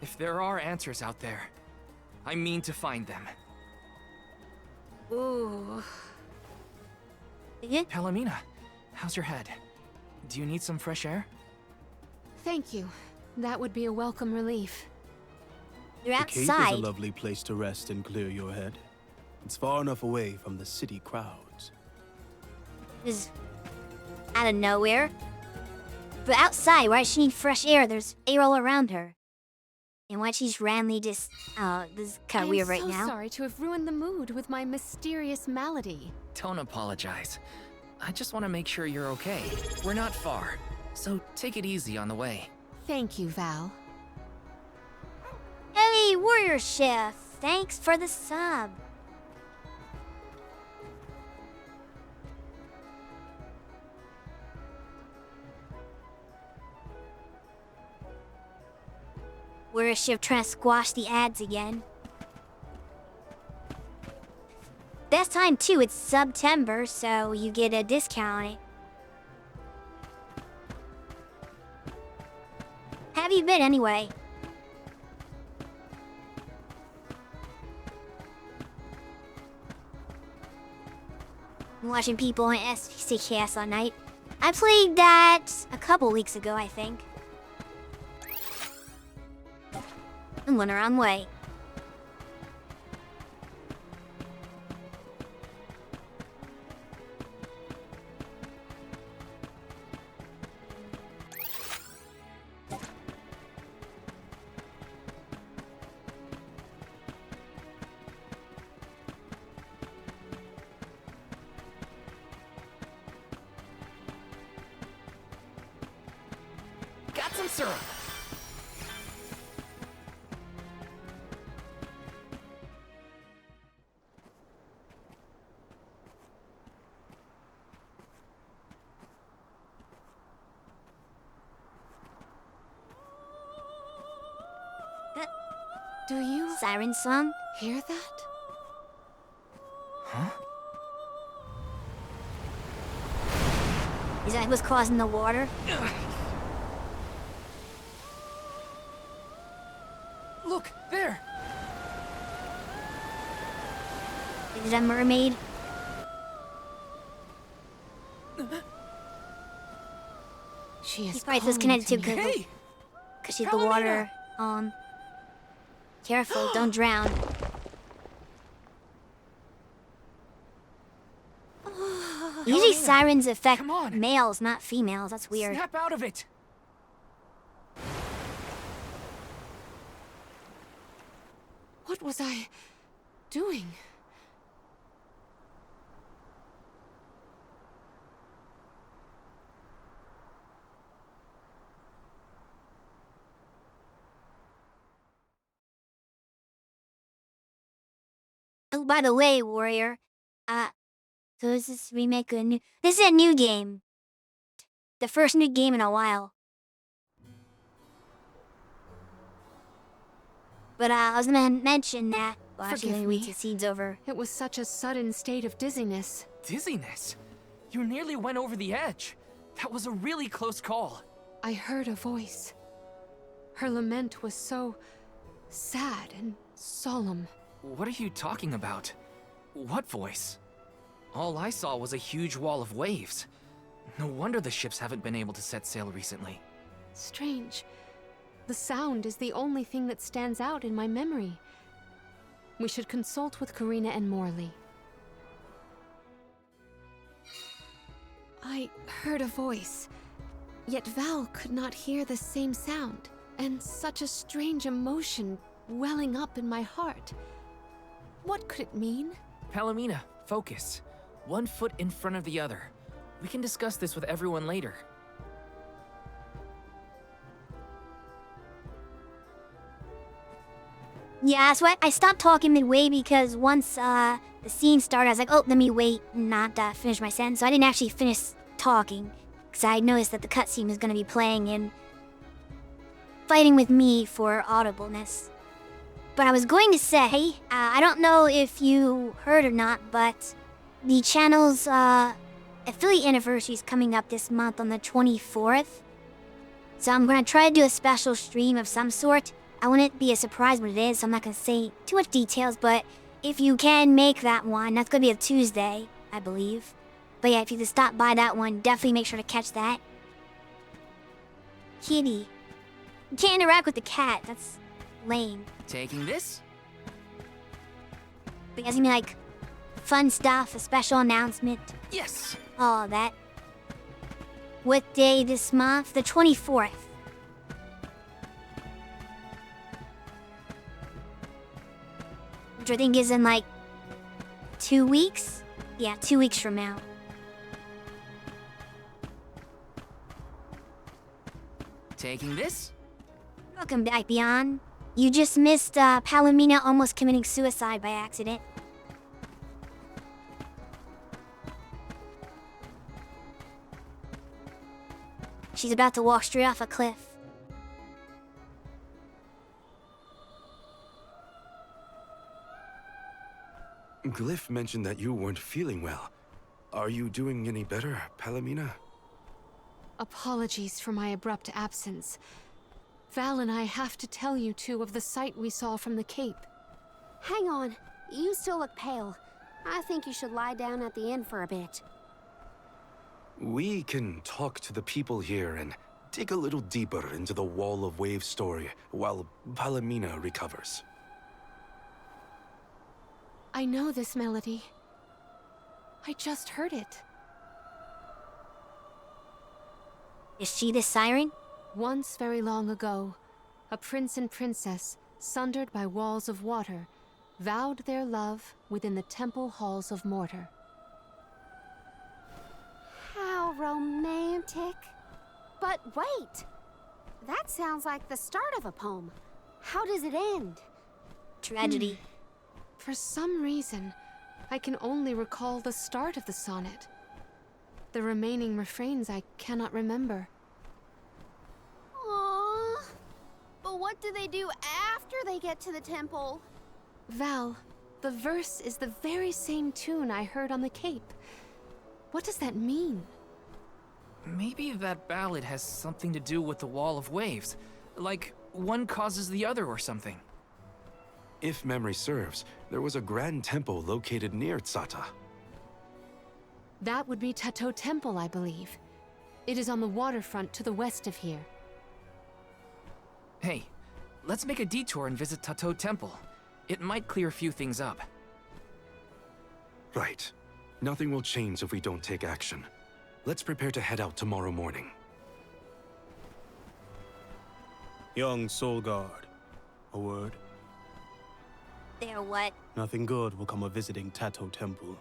if there are answers out there, I mean to find them. Ooh. Palomina, how's your head? Do you need some fresh air? Thank you. That would be a welcome relief. You're The cave is outside. a lovely place to rest and clear your head. It's far enough away from the city crowds. Just out of nowhere. But outside, why does she need fresh air? There's air all around her. And why she's randomly just... oh, this is kind of weird right I'm now. so sorry to have ruined the mood with my mysterious malady. Don't apologize. I just want to make sure you're okay. We're not far, so take it easy on the way. Thank you, Val. Hey, Warrior Chef, thanks for the sub. Warrior Chef trying to squash the ads again. This time too, it's September, so you get a discount on it. Have you been anyway? I'm watching people on SCCast all night. I played that a couple weeks ago, I think. I'm going the wrong way. Got some syrup. Do you Siren song? hear that? Huh? Is that what's causing the water? Look, there! Is that a mermaid? She is He's probably calling disconnected to too me. because she's the water on. Careful, don't drown. Usually sirens affect males, not females. That's weird. Snap out of it! What was I doing? Oh, by the way, Warrior, so this is remake a new. This is a new game. The first new game in a while. But I was gonna mention that. Well, actually, let Forgive me wait me. till Seed's over. It was such a sudden state of dizziness. Dizziness? You nearly went over the edge. That was a really close call. I heard a voice. Her lament was so sad and solemn. What are you talking about? What voice? All I saw was a huge wall of waves. No wonder the ships haven't been able to set sail recently. Strange. The sound is the only thing that stands out in my memory. We should consult with Karina and Morley. I heard a voice, yet Val could not hear the same sound, and such a strange emotion welling up in my heart. What could it mean? Palomina, focus. One foot in front of the other. We can discuss this with everyone later. Yeah, that's why I stopped talking midway because once the scene started, I was like, oh, let me wait and not finish my sentence. So I didn't actually finish talking because I noticed that the cutscene was going to be playing and fighting with me for audibleness. But I was going to say, I don't know if you heard or not, but the channel's affiliate anniversary is coming up this month on the 24th. So I'm going to try to do a special stream of some sort. I wouldn't be a surprise what it is, so I'm not going to say too much details, but if you can make that one, that's going to be a Tuesday, I believe. But yeah, if you could stop by that one, definitely make sure to catch that. Kitty. You can't interact with the cat, that's lame. Taking this? But it's gonna be like fun stuff, a special announcement. Yes! All of that. What day this month? The 24th. Which I think is in like 2 weeks? Yeah, 2 weeks from now. Taking this? Welcome back, Beyond. You just missed Palomina almost committing suicide by accident. She's about to walk straight off a cliff. Glyph mentioned that you weren't feeling well. Are you doing any better, Palomina? Apologies for my abrupt absence. Val and I have to tell you two of the sight we saw from the Cape. Hang on. You still look pale. I think you should lie down at the inn for a bit. We can talk to the people here and dig a little deeper into the Wall of Waves story while Palomina recovers. I know this melody. I just heard it. Is she the siren? Once very long ago, a prince and princess, sundered by walls of water, vowed their love within the temple halls of mortar. How romantic. But wait! That sounds like the start of a poem. How does it end? Tragedy. For some reason, I can only recall the start of the sonnet. The remaining refrains I cannot remember. Aww. But what do they do after they get to the temple? Val, the verse is the very same tune I heard on the Cape. What does that mean? Maybe that ballad has something to do with the Wall of Waves. Like, one causes the other or something. If memory serves, there was a grand temple located near Tsata. That would be Tato Temple, I believe. It is on the waterfront to the west of here. Hey, let's make a detour and visit Tato Temple. It might clear a few things up. Right. Nothing will change if we don't take action. Let's prepare to head out tomorrow morning. Young Soul Guard, a word? They're what? Nothing good will come of visiting Tato Temple.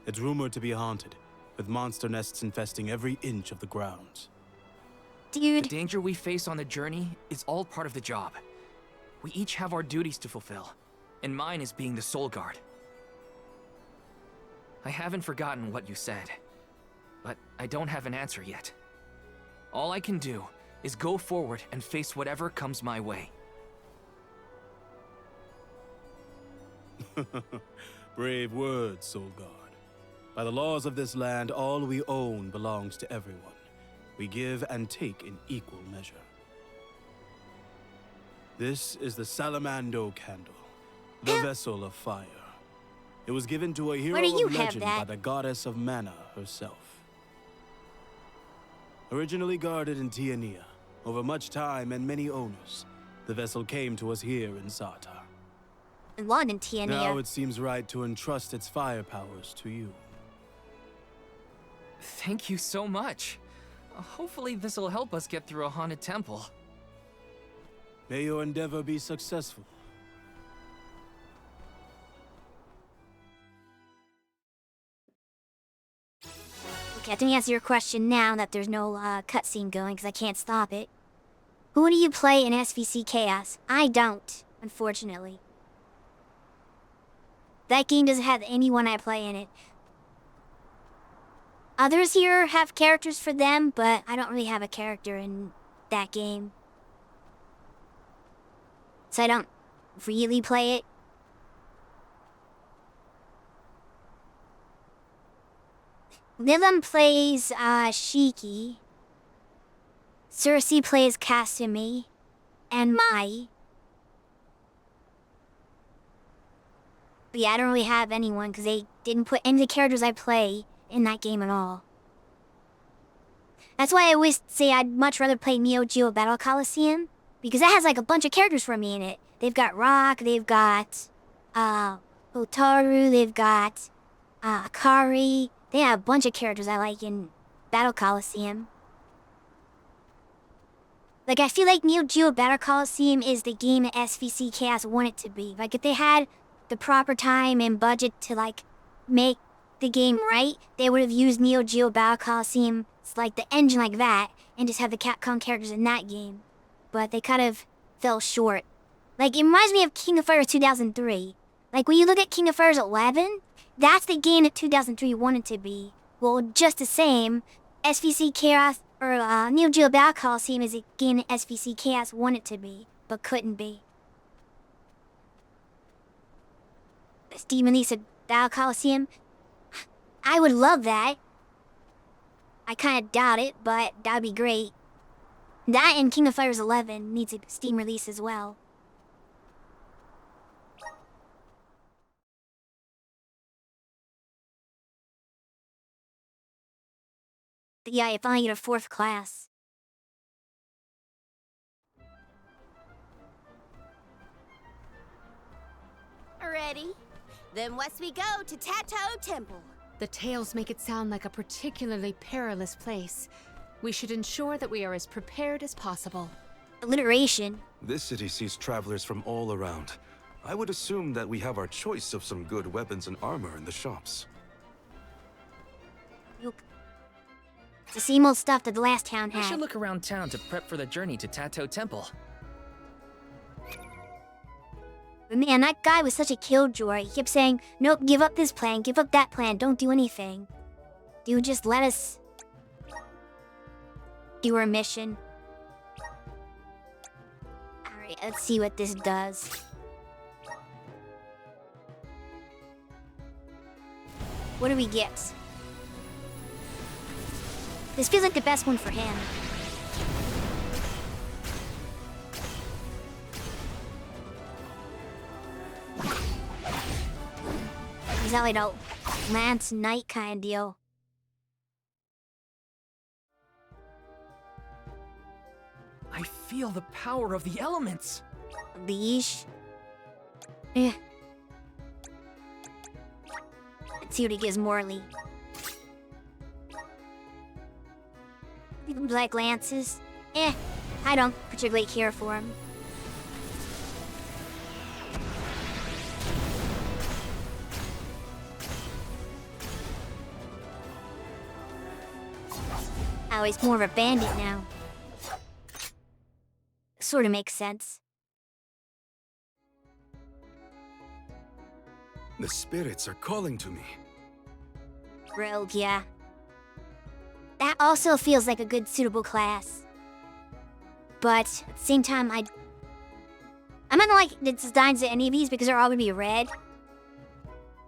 It's rumored to be haunted, with monster nests infesting every inch of the grounds. Dude. The danger we face on the journey is all part of the job. We each have our duties to fulfill, and mine is being the Soul Guard. I haven't forgotten what you said, but I don't have an answer yet. All I can do is go forward and face whatever comes my way. Brave words, Soul Guard. By the laws of this land, all we own belongs to everyone. We give and take in equal measure. This is the Salamando Candle, the vessel of fire. It was given to a hero of legend by the goddess of mana herself. Originally guarded in Tiania, over much time and many owners, the vessel came to us here in Zata. Long in Tiania. Now it seems right to entrust its fire powers to you. Thank you so much. Hopefully this'll help us get through a haunted temple. May your endeavor be successful. Okay, I think answer your question now that there's no cutscene going because I can't stop it. Who do you play in SVC Chaos? I don't, unfortunately. That game doesn't have anyone I play in it. Others here have characters for them, but I don't really have a character in that game. So I don't really play it. Nilam plays Shiki. Cersei plays Kasumi. And Mai. But yeah, I don't really have anyone because they didn't put any of the characters I play in that game at all. That's why I always say I'd much rather play Neo Geo Battle Coliseum, because that has like a bunch of characters for me in it. They've got Rock, they've got Hotaru, they've got Akari. They have a bunch of characters I like in Battle Coliseum. Like, I feel like Neo Geo Battle Coliseum is the game that SVC Chaos want it to be. Like, if they had the proper time and budget to, like, make the game right, they would have used Neo Geo Battle Coliseum, like the engine like that, and just have the Capcom characters in that game. But they kind of fell short. Like, it reminds me of King of Fighters 2003. Like, when you look at King of Fighters 11, that's the game that 2003 wanted to be. Well, just the same, SVC Chaos, or Neo Geo Battle Coliseum is a game that SVC Chaos wanted to be, but couldn't be. The Steam release of Battle Coliseum, I would love that. I kind of doubt it, but that'd be great. That and King of Fighters 11 needs a Steam release as well. Yeah, if I get a 4th class. Ready? Then west we go to Tato Temple. The tales make it sound like a particularly perilous place. We should ensure that we are as prepared as possible. Alliteration. This city sees travelers from all around. I would assume that we have our choice of some good weapons and armor in the shops. It's the same old stuff that the last town I had. should look around town to prep for the journey to Tato Temple. But man, that guy was such a killjoy. He kept saying, nope, give up this plan, give up that plan, don't do anything. Dude, just let us do our mission. Alright, let's see what this does. What do we get? This feels like the best one for him. Is that like a Lance Knight kind of deal? I feel the power of the elements. Leash? Eh. Let's see what he gives Morley. Black lances? Eh, I don't particularly care for him. Oh, he's more of a bandit now. Sort of makes sense. The spirits are calling to me. Rogue, yeah. That also feels like a good suitable class. But at the same time, I'm not like the designs of any of these because they're all gonna be red.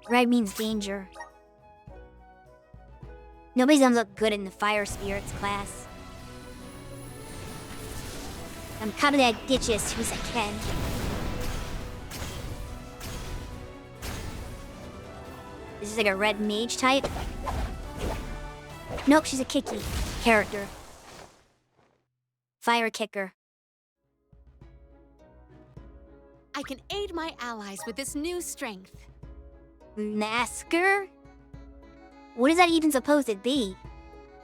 Red means danger. Nobody's gonna look good in the fire spirits class. I'm coming to ditches who's I can. This is like a red mage type. Nope, she's a kicky character. Fire kicker. I can aid my allies with this new strength. Masker? What is that even supposed to be?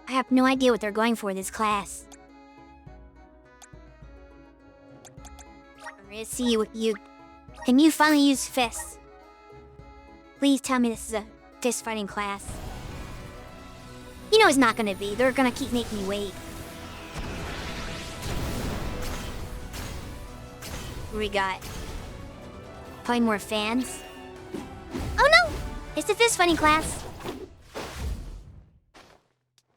I have no idea what they're going for this class. Let's see what you... Can you finally use fists? Please tell me this is a fist fighting class. You know it's not gonna be. They're gonna keep making me wait. What do we got? Probably more fans. Oh no! It's the fist fighting class.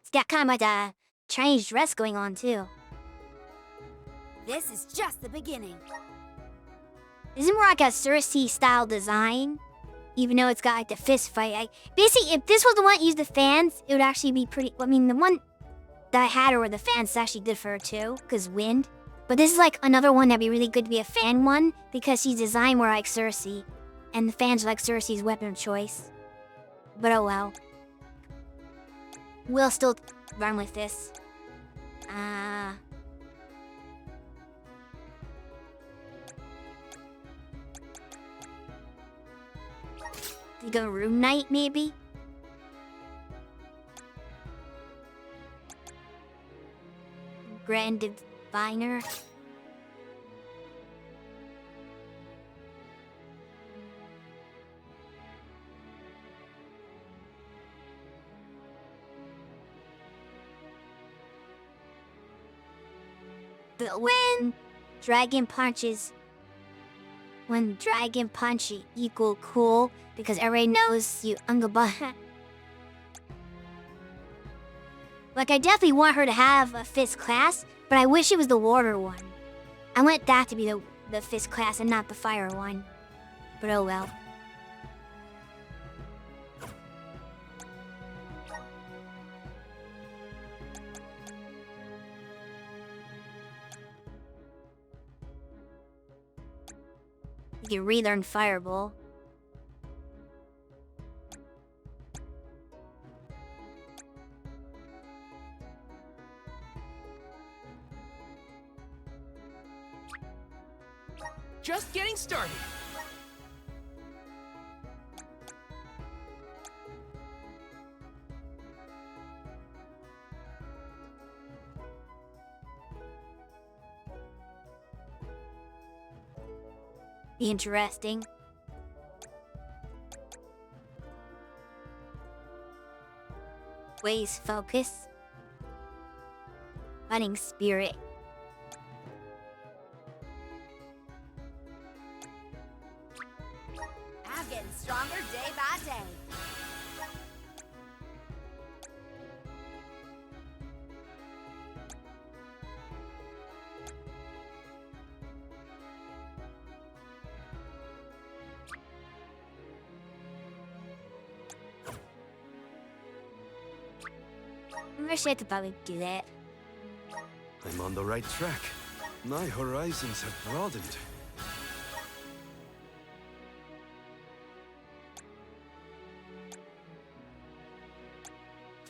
It's got kind of like a Chinese dress going on too. This is just the beginning. This is more like a Cersei style design. Even though it's got like the fist fight. Basically, if this was the one that used the fans, it would actually be pretty... I mean, the one that I had her where the fans is actually good for her too, because wind. But this is like another one that'd be really good to be a fan one, because she's designed more like Cersei. And the fans are like Cersei's weapon of choice. But oh well. We'll still run with this. You go Rune Knight, maybe? Grand Diviner? The wind! Dragon punches. When dragon punch equal cool because everybody knows you Ungaba. Like, I definitely want her to have a fifth class, but I wish it was the water one. I want that to be the fifth class and not the fire one. But oh well. You can relearn Fireball. Just getting started. Be interesting. Ways focus. Fighting spirit. I'm getting stronger day by day. I wish I could probably do that. I'm on the right track. My horizons have broadened.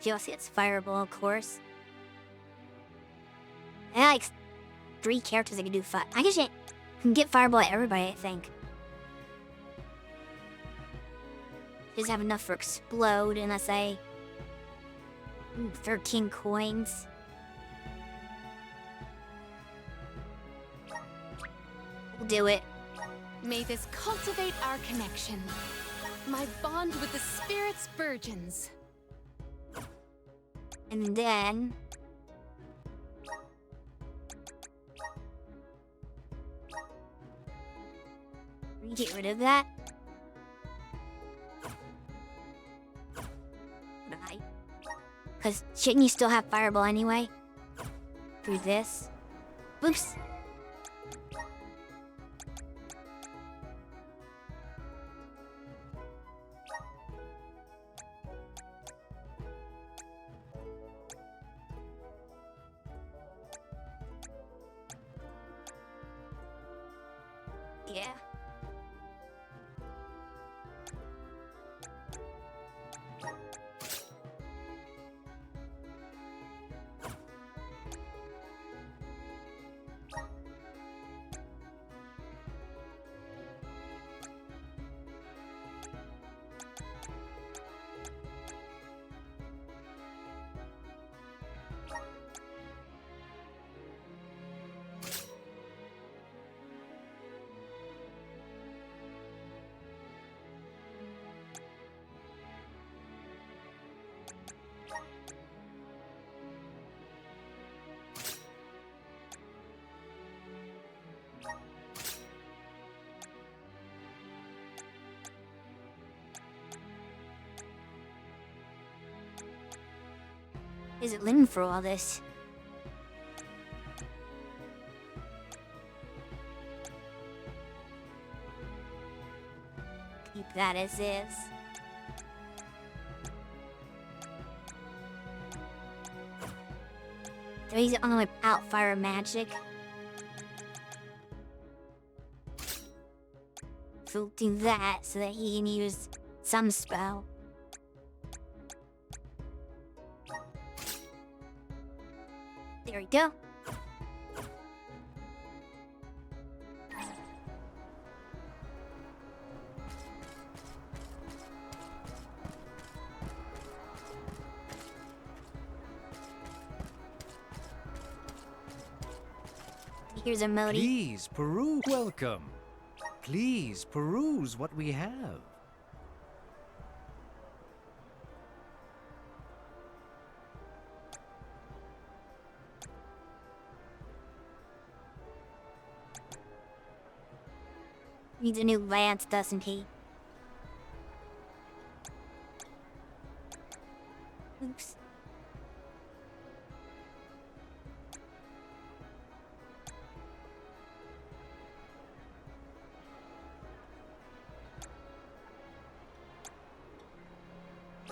Just gets Fireball, of course. I like 3 characters that can do fire. I guess I can get Fireball at everybody, I think. Just have enough for Explode unless I... Ooh, 13 coins. We'll do it. May this cultivate our connection. My bond with the spirit's virgins. And then... get rid of that. Right. Because shouldn't you still have Fireball anyway? Through this. Oops. Yeah. Is it Lynn for all this? Keep that as is. So he's on the way out fire magic. So we'll do that so that he can use some spell. There we go. Here's a Modi. Please peruse. Welcome. Please peruse what we have. Needs a new lance, doesn't he? Oops.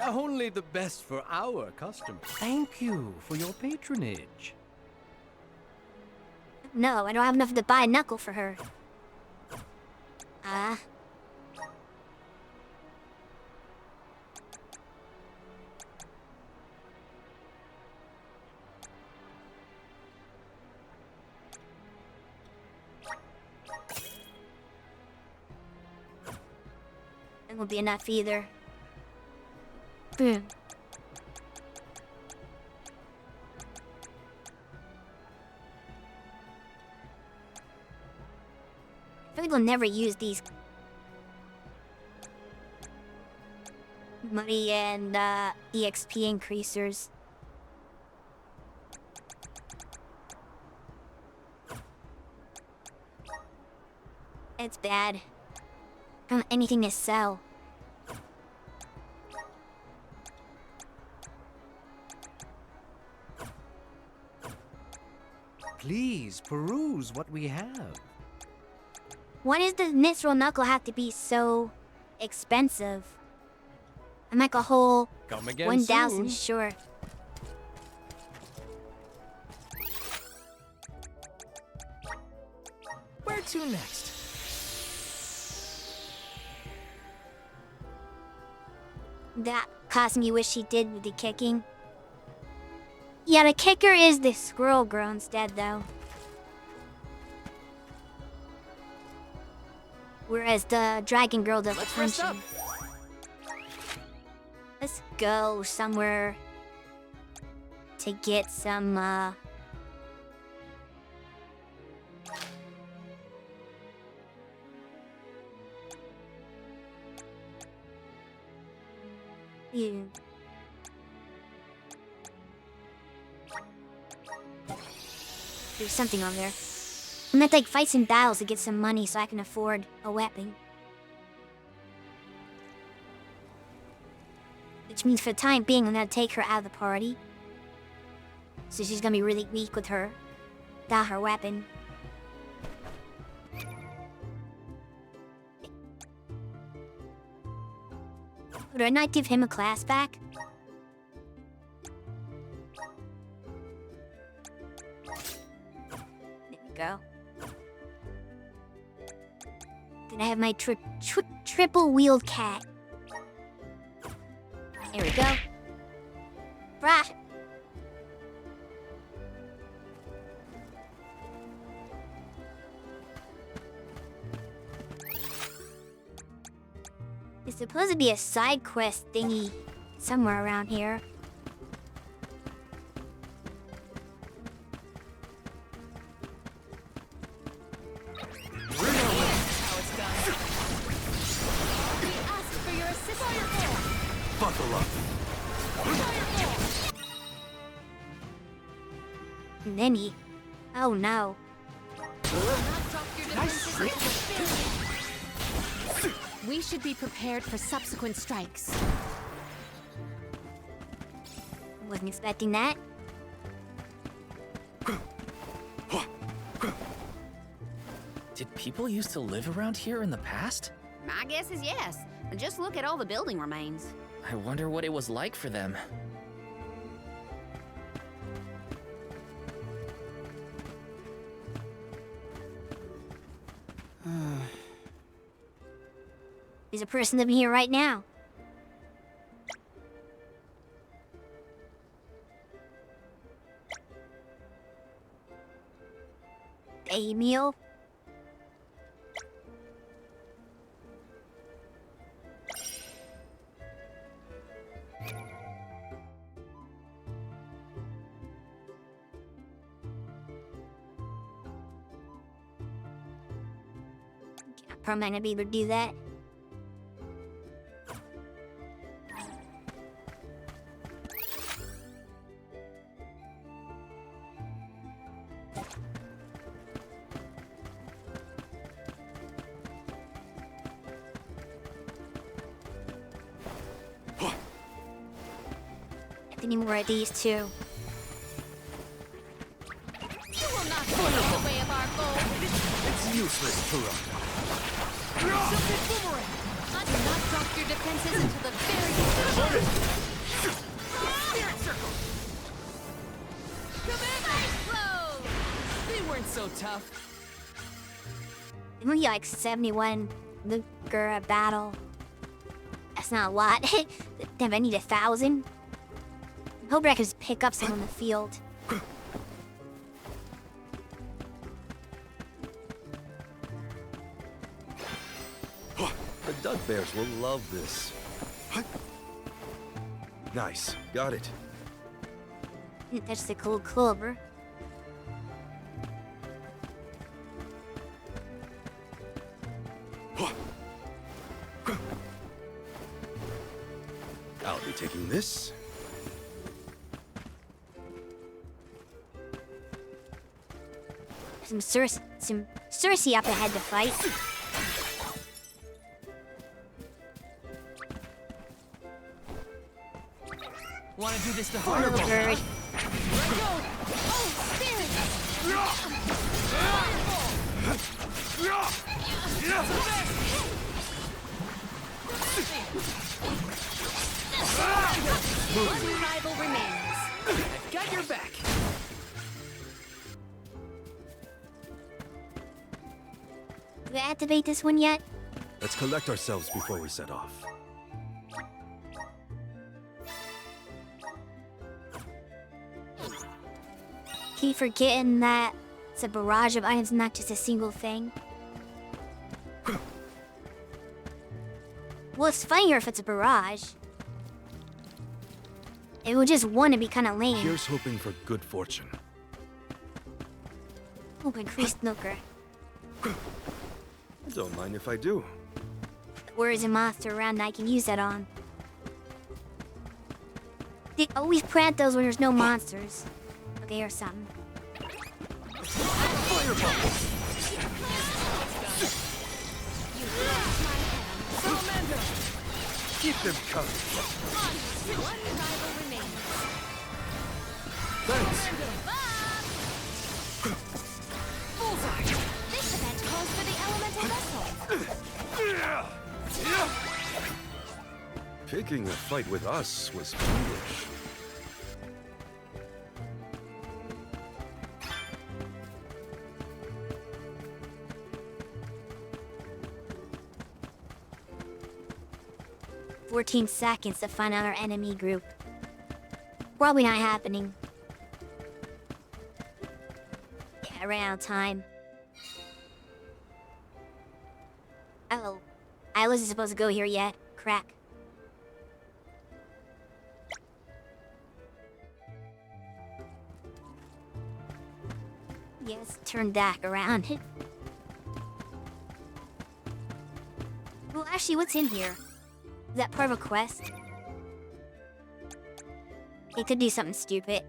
Only the best for our customers. Thank you for your patronage. No, I don't have enough to buy a knuckle for her. Ah. That won't be enough either. Boom. I feel like they'll never use these money and EXP increasers. It's bad. I don't have anything to sell. Please peruse what we have. Why does the Mithril Knuckle have to be so expensive? I'm like a whole Come again 1,000 soon. sure. Where to next? That costume you wish he did with the kicking. Yeah, the kicker is the squirrel girl instead, though. Whereas the dragon girl does the Let's rest punching. up. Let's go somewhere to get some, Ew. There's something on there. I'm gonna take fight some battles to get some money so I can afford a weapon. Which means for the time being, I'm gonna take her out of the party. So she's gonna be really weak with her. Without her weapon. Would I not give him a class back? There we go. Then I have my triple wheeled cat. There we go. Brah! There's supposed to be a side quest thingy somewhere around here. Buckle up. And then he... Oh no. We should be prepared for subsequent strikes. Wasn't expecting that. Did people used to live around here in the past? My guess is yes. Just look at all the building remains. I wonder what it was like for them. There's a person living here right now. A meal. Probably not gonna be able to do that. any more of these too. You will not stand in the way of our goal. It's useless to run. Do not drop your defenses until the very end. Spirit circle! They weren't so tough. It would be like 71 Luger a battle. That's not a lot. Damn, I need 1,000. I hope I can just pick up some on the field. The Dud Bears will love this. Nice. Got it. That's the cool clover. I'll be taking this. Some Cersei up ahead to fight. Want to do this the Little hard way? bird. One rival remains. I've got your back. Did we activate this one yet? Let's collect ourselves before we set off. Keep forgetting that it's a barrage of items, not just a single thing. Well, it's funnier if it's a barrage. It would just want to be kind of lame. Here's hoping for good fortune. Oh, increased snooker. Don't mind if I do. Where is a monster around I can use that on? They always plant those when there's no monsters. Okay, or something. Keep them coming. One rival remains. Thanks. Bullseye. This event calls for the elemental vessel. Picking a fight with us was foolish. "14 seconds to find out our enemy group." Probably not happening. Yeah, I ran out of time. Oh, I wasn't supposed to go here yet. Crack. Yes, turn back around. Well, actually, what's in here? Is that part of a quest? It could do something stupid.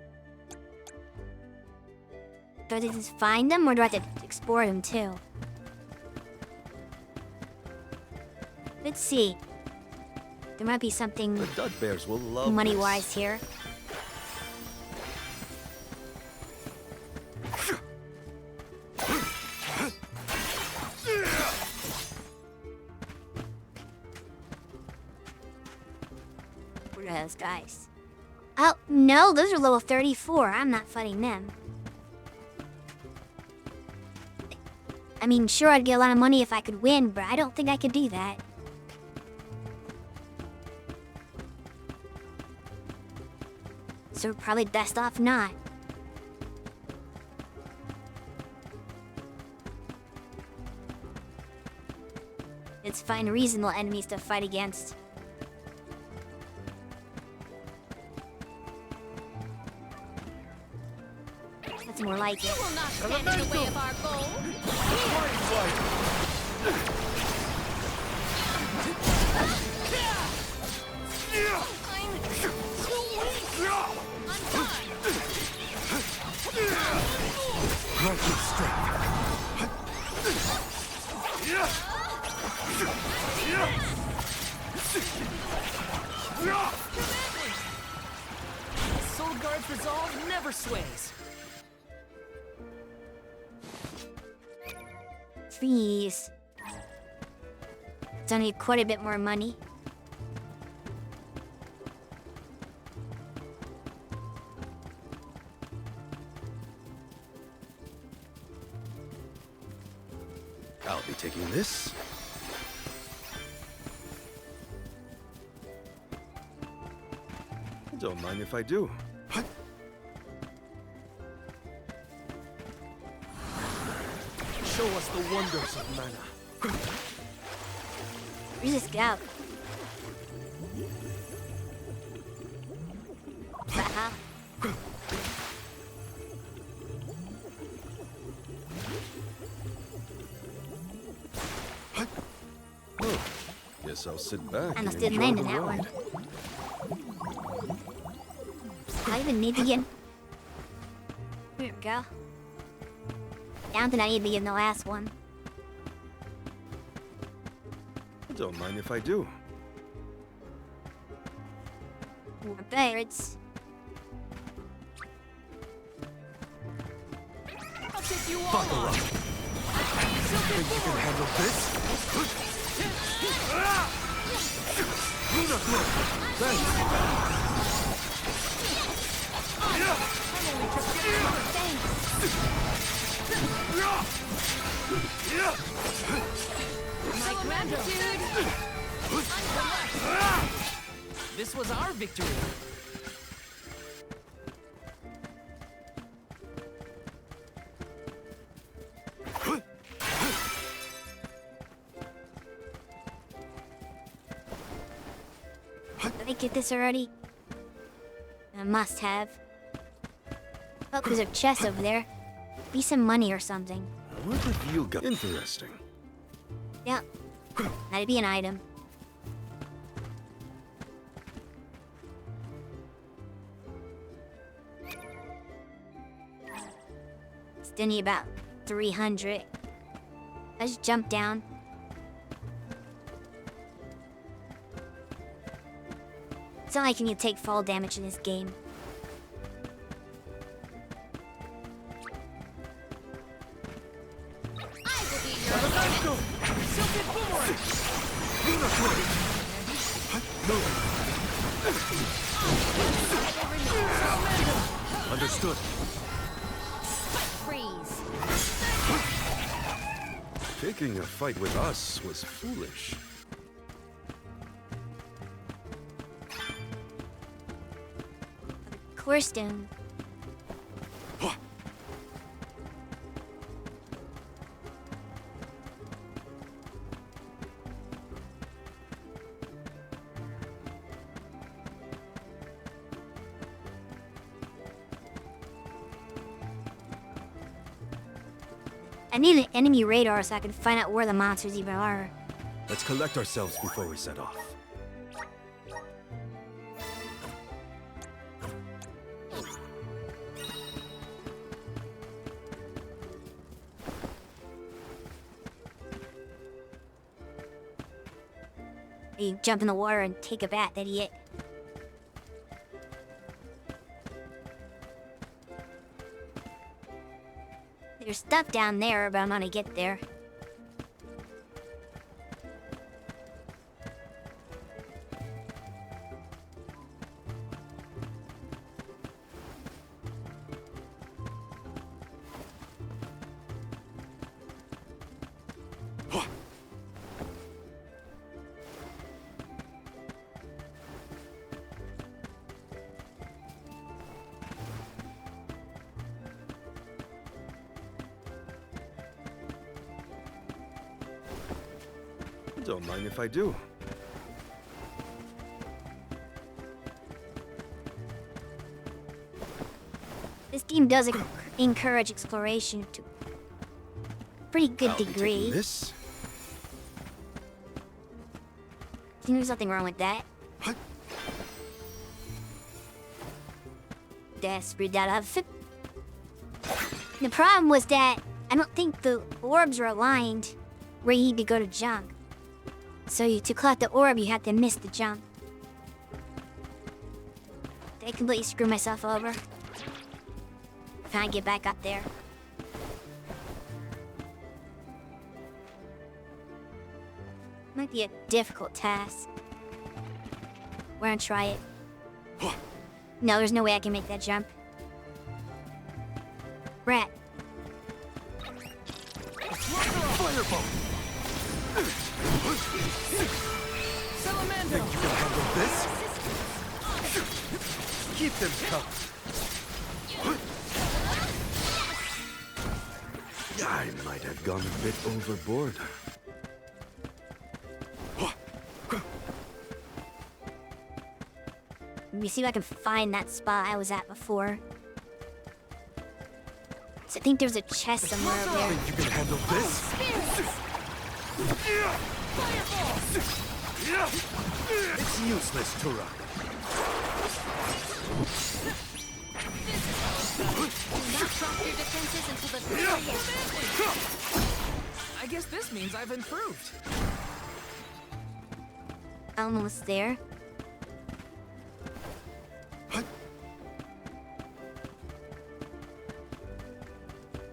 Do I have to just find them, or do I have to explore them too? Let's see. There might be something The Dud Bears will love money-wise this. here. What are those guys? Oh, no, those are level 34. I'm not fighting them. I mean, sure, I'd get a lot of money if I could win, but I don't think I could do that. So probably best off not. Let's find reasonable enemies to fight against. That's more like it. You will not stand in the way of our goal. Lightning strength. resolve never sways. Please. It's only quite a bit more money. I'll be taking this. Don't mind if I do. Show us the wonders of mana. Where's this go? Wow. Oh, guess I'll sit back I and almost didn't enjoy land the in that ride. one. I even need to get. There we go. Down to I need to get in the last one. Don't mind if I do. More birds. I'll take you all Buckle on. up. Think you can handle this? Luna Glow! Thanks! My gratitude. This was our victory. Did I get this already? I must have. Oh, there's a chest over there. Be some money or something. What have you got? Interesting. Yeah. That'd be an item. Still need about 300. Let's jump down. It's not like you need to take fall damage in this game. Understood. Freeze. Picking a fight with us was foolish. Core stone. I need an enemy radar so I can find out where the monsters even are. Let's collect ourselves before we set off. You jump in the water and take a bath, idiot. There's stuff down there, but I'm gonna get there. Don't mind if I do. This game does encourage exploration to a pretty good I'll be degree. taking this. There's nothing wrong with that. Desperate that outfit. The problem was that I don't think the orbs were aligned where you need to go to jump. So to collect the orb, you have to miss the jump. Did I completely screw myself over? Can I get back up there? Might be a difficult task. We're gonna try it. No, there's no way I can make that jump. Rat. Fireball! Salamander! Think you can handle this? Keep them covered. I might have gone a bit overboard. Let me see if I can find that spot I was at before. So I think there's a chest somewhere over there. Think you can handle this? It's useless to run. Not drop your defenses until the very I guess this means I've improved. Almost there.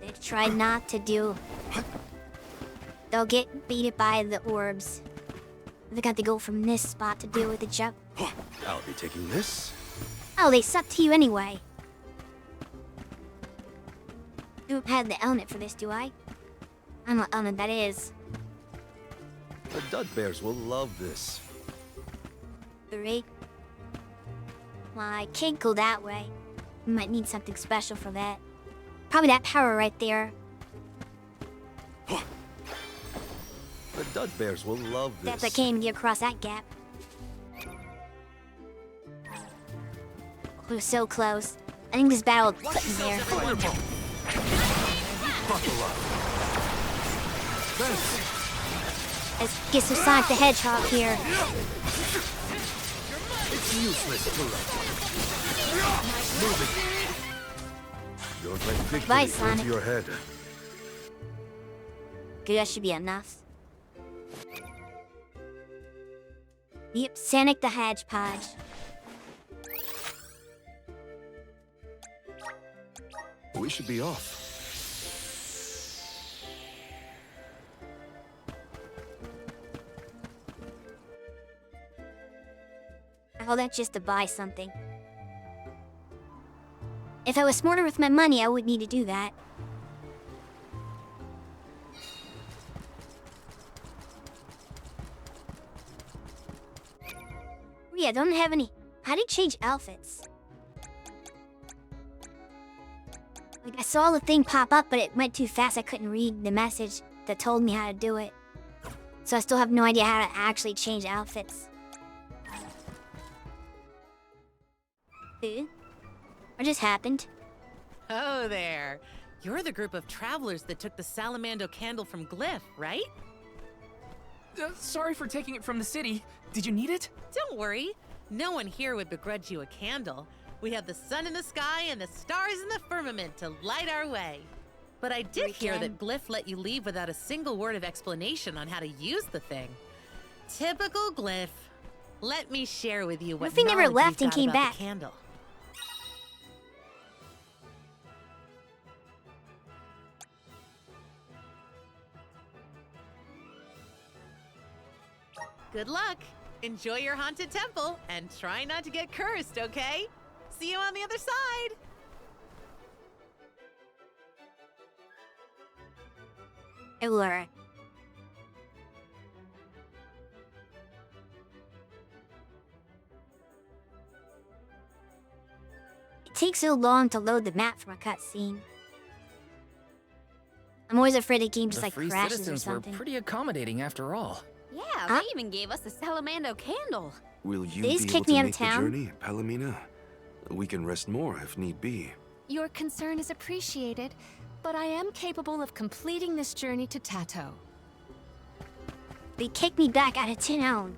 They try not to do. They'll get beaten by the orbs. They got to go from this spot to deal with the jump. I'll be taking this. Oh, they suck to you anyway. Don't have the element for this, do I? I don't know what element that is. The Dud Bears will love this. 3. Well, I can't go that way. We might need something special for that. Probably that power right there. The Dud Bears will love this. That's I can't even get across that gap. We're so close. I think this battle will put me there. Fireball! Buckle up. Thanks. Let's get some Sonic the Hedgehog here. It's useless to run. Move it. Don't let victory Bye, go Sonic. to your head. Good, that should be enough. Yep, Sonic the Hedgehog. We should be off. Oh, that's just to buy something. If I was smarter with my money, I would need to do that. Oh, yeah, don't have any. How do you change outfits? Like, I saw the thing pop up, but it went too fast. I couldn't read the message that told me how to do it. So I still have no idea how to actually change outfits. What just happened? Oh there. You're the group of travelers that took the Salamando candle from Glyph, right? Sorry for taking it from the city. Did you need it? Don't worry. No one here would begrudge you a candle. We have the sun in the sky and the stars in the firmament to light our way. But I did hear that Glyph let you leave without a single word of explanation on how to use the thing. Typical Glyph. Let me share with you what Luffy never knowledge left we've and got came about back. the candle. Good luck. Enjoy your haunted temple and try not to get cursed, okay? See you on the other side. Alright. It takes so long to load the map from a cutscene. I'm always afraid the game just The like free crashes or citizens were something. pretty accommodating after all. Yeah, they even gave us a Salamando candle. Will you They be just able kicked to me out of make the town? journey, Palomina? We can rest more if need be. Your concern is appreciated, but I am capable of completing this journey to Tato. They kicked me back out of town.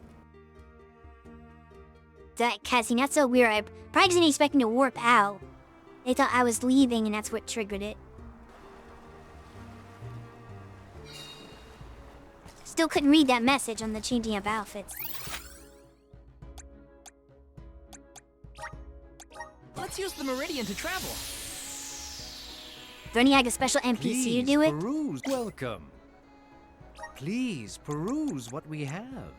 That cutscene, that's so weird. I probably wasn't expecting to warp out. They thought I was leaving and that's what triggered it. Still couldn't read that message on the changing of outfits. Let's use the Meridian to travel. Do I need like a special NPC to do it? Peruse. Welcome. Please peruse what we have.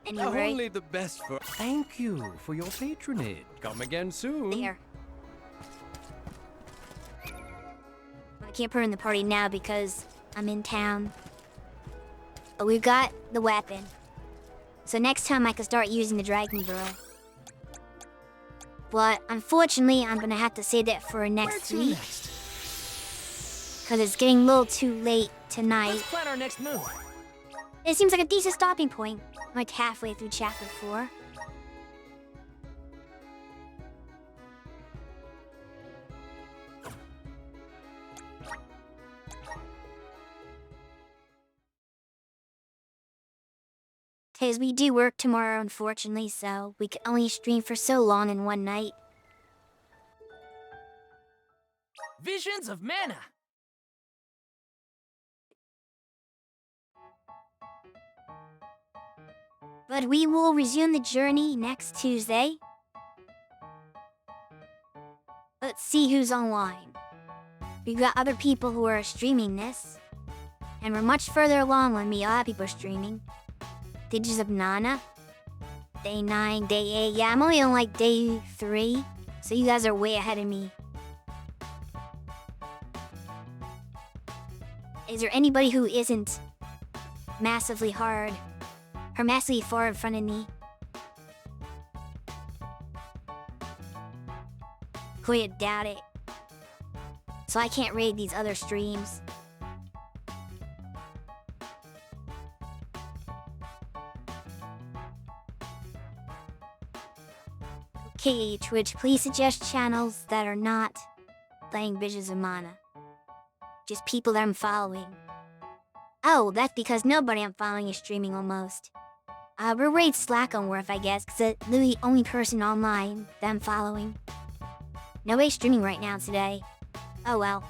Anyway. Only the best for. Thank you for your patronage. Come again soon. There. I can't put in the party now because I'm in town. But we've got the weapon. So next time I can start using the Dragon Girl. But unfortunately, I'm gonna have to save that for next week. Because it's getting a little too late tonight. Let's plan our next move. It seems like a decent stopping point. I'm like halfway through chapter 4. Because we do work tomorrow, unfortunately, so we can only stream for so long in one night. Visions of mana. But we will resume the journey next Tuesday. Let's see who's online. We've got other people who are streaming this. And we're much further along when me. A lot of people are streaming. Stages of Nana. Day 9, day 8. Yeah, I'm only on like day 3. So you guys are way ahead of me. Is there anybody who isn't massively hard? Or massively far in front of me? Quite doubt it. So I can't raid these other streams. Okay, Twitch, please suggest channels that are not playing Visions of Mana. Just people that I'm following. Oh, that's because nobody I'm following is streaming almost. We're raid Slack on Worth, I guess, because it's the only person online that I'm following. Nobody's streaming right now today. Oh well.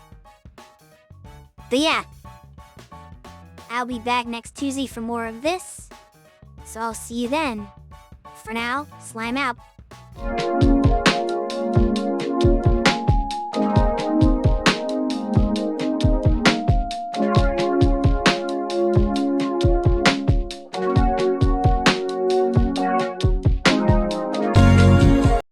But yeah. I'll be back next Tuesday for more of this. So I'll see you then. For now, slime out.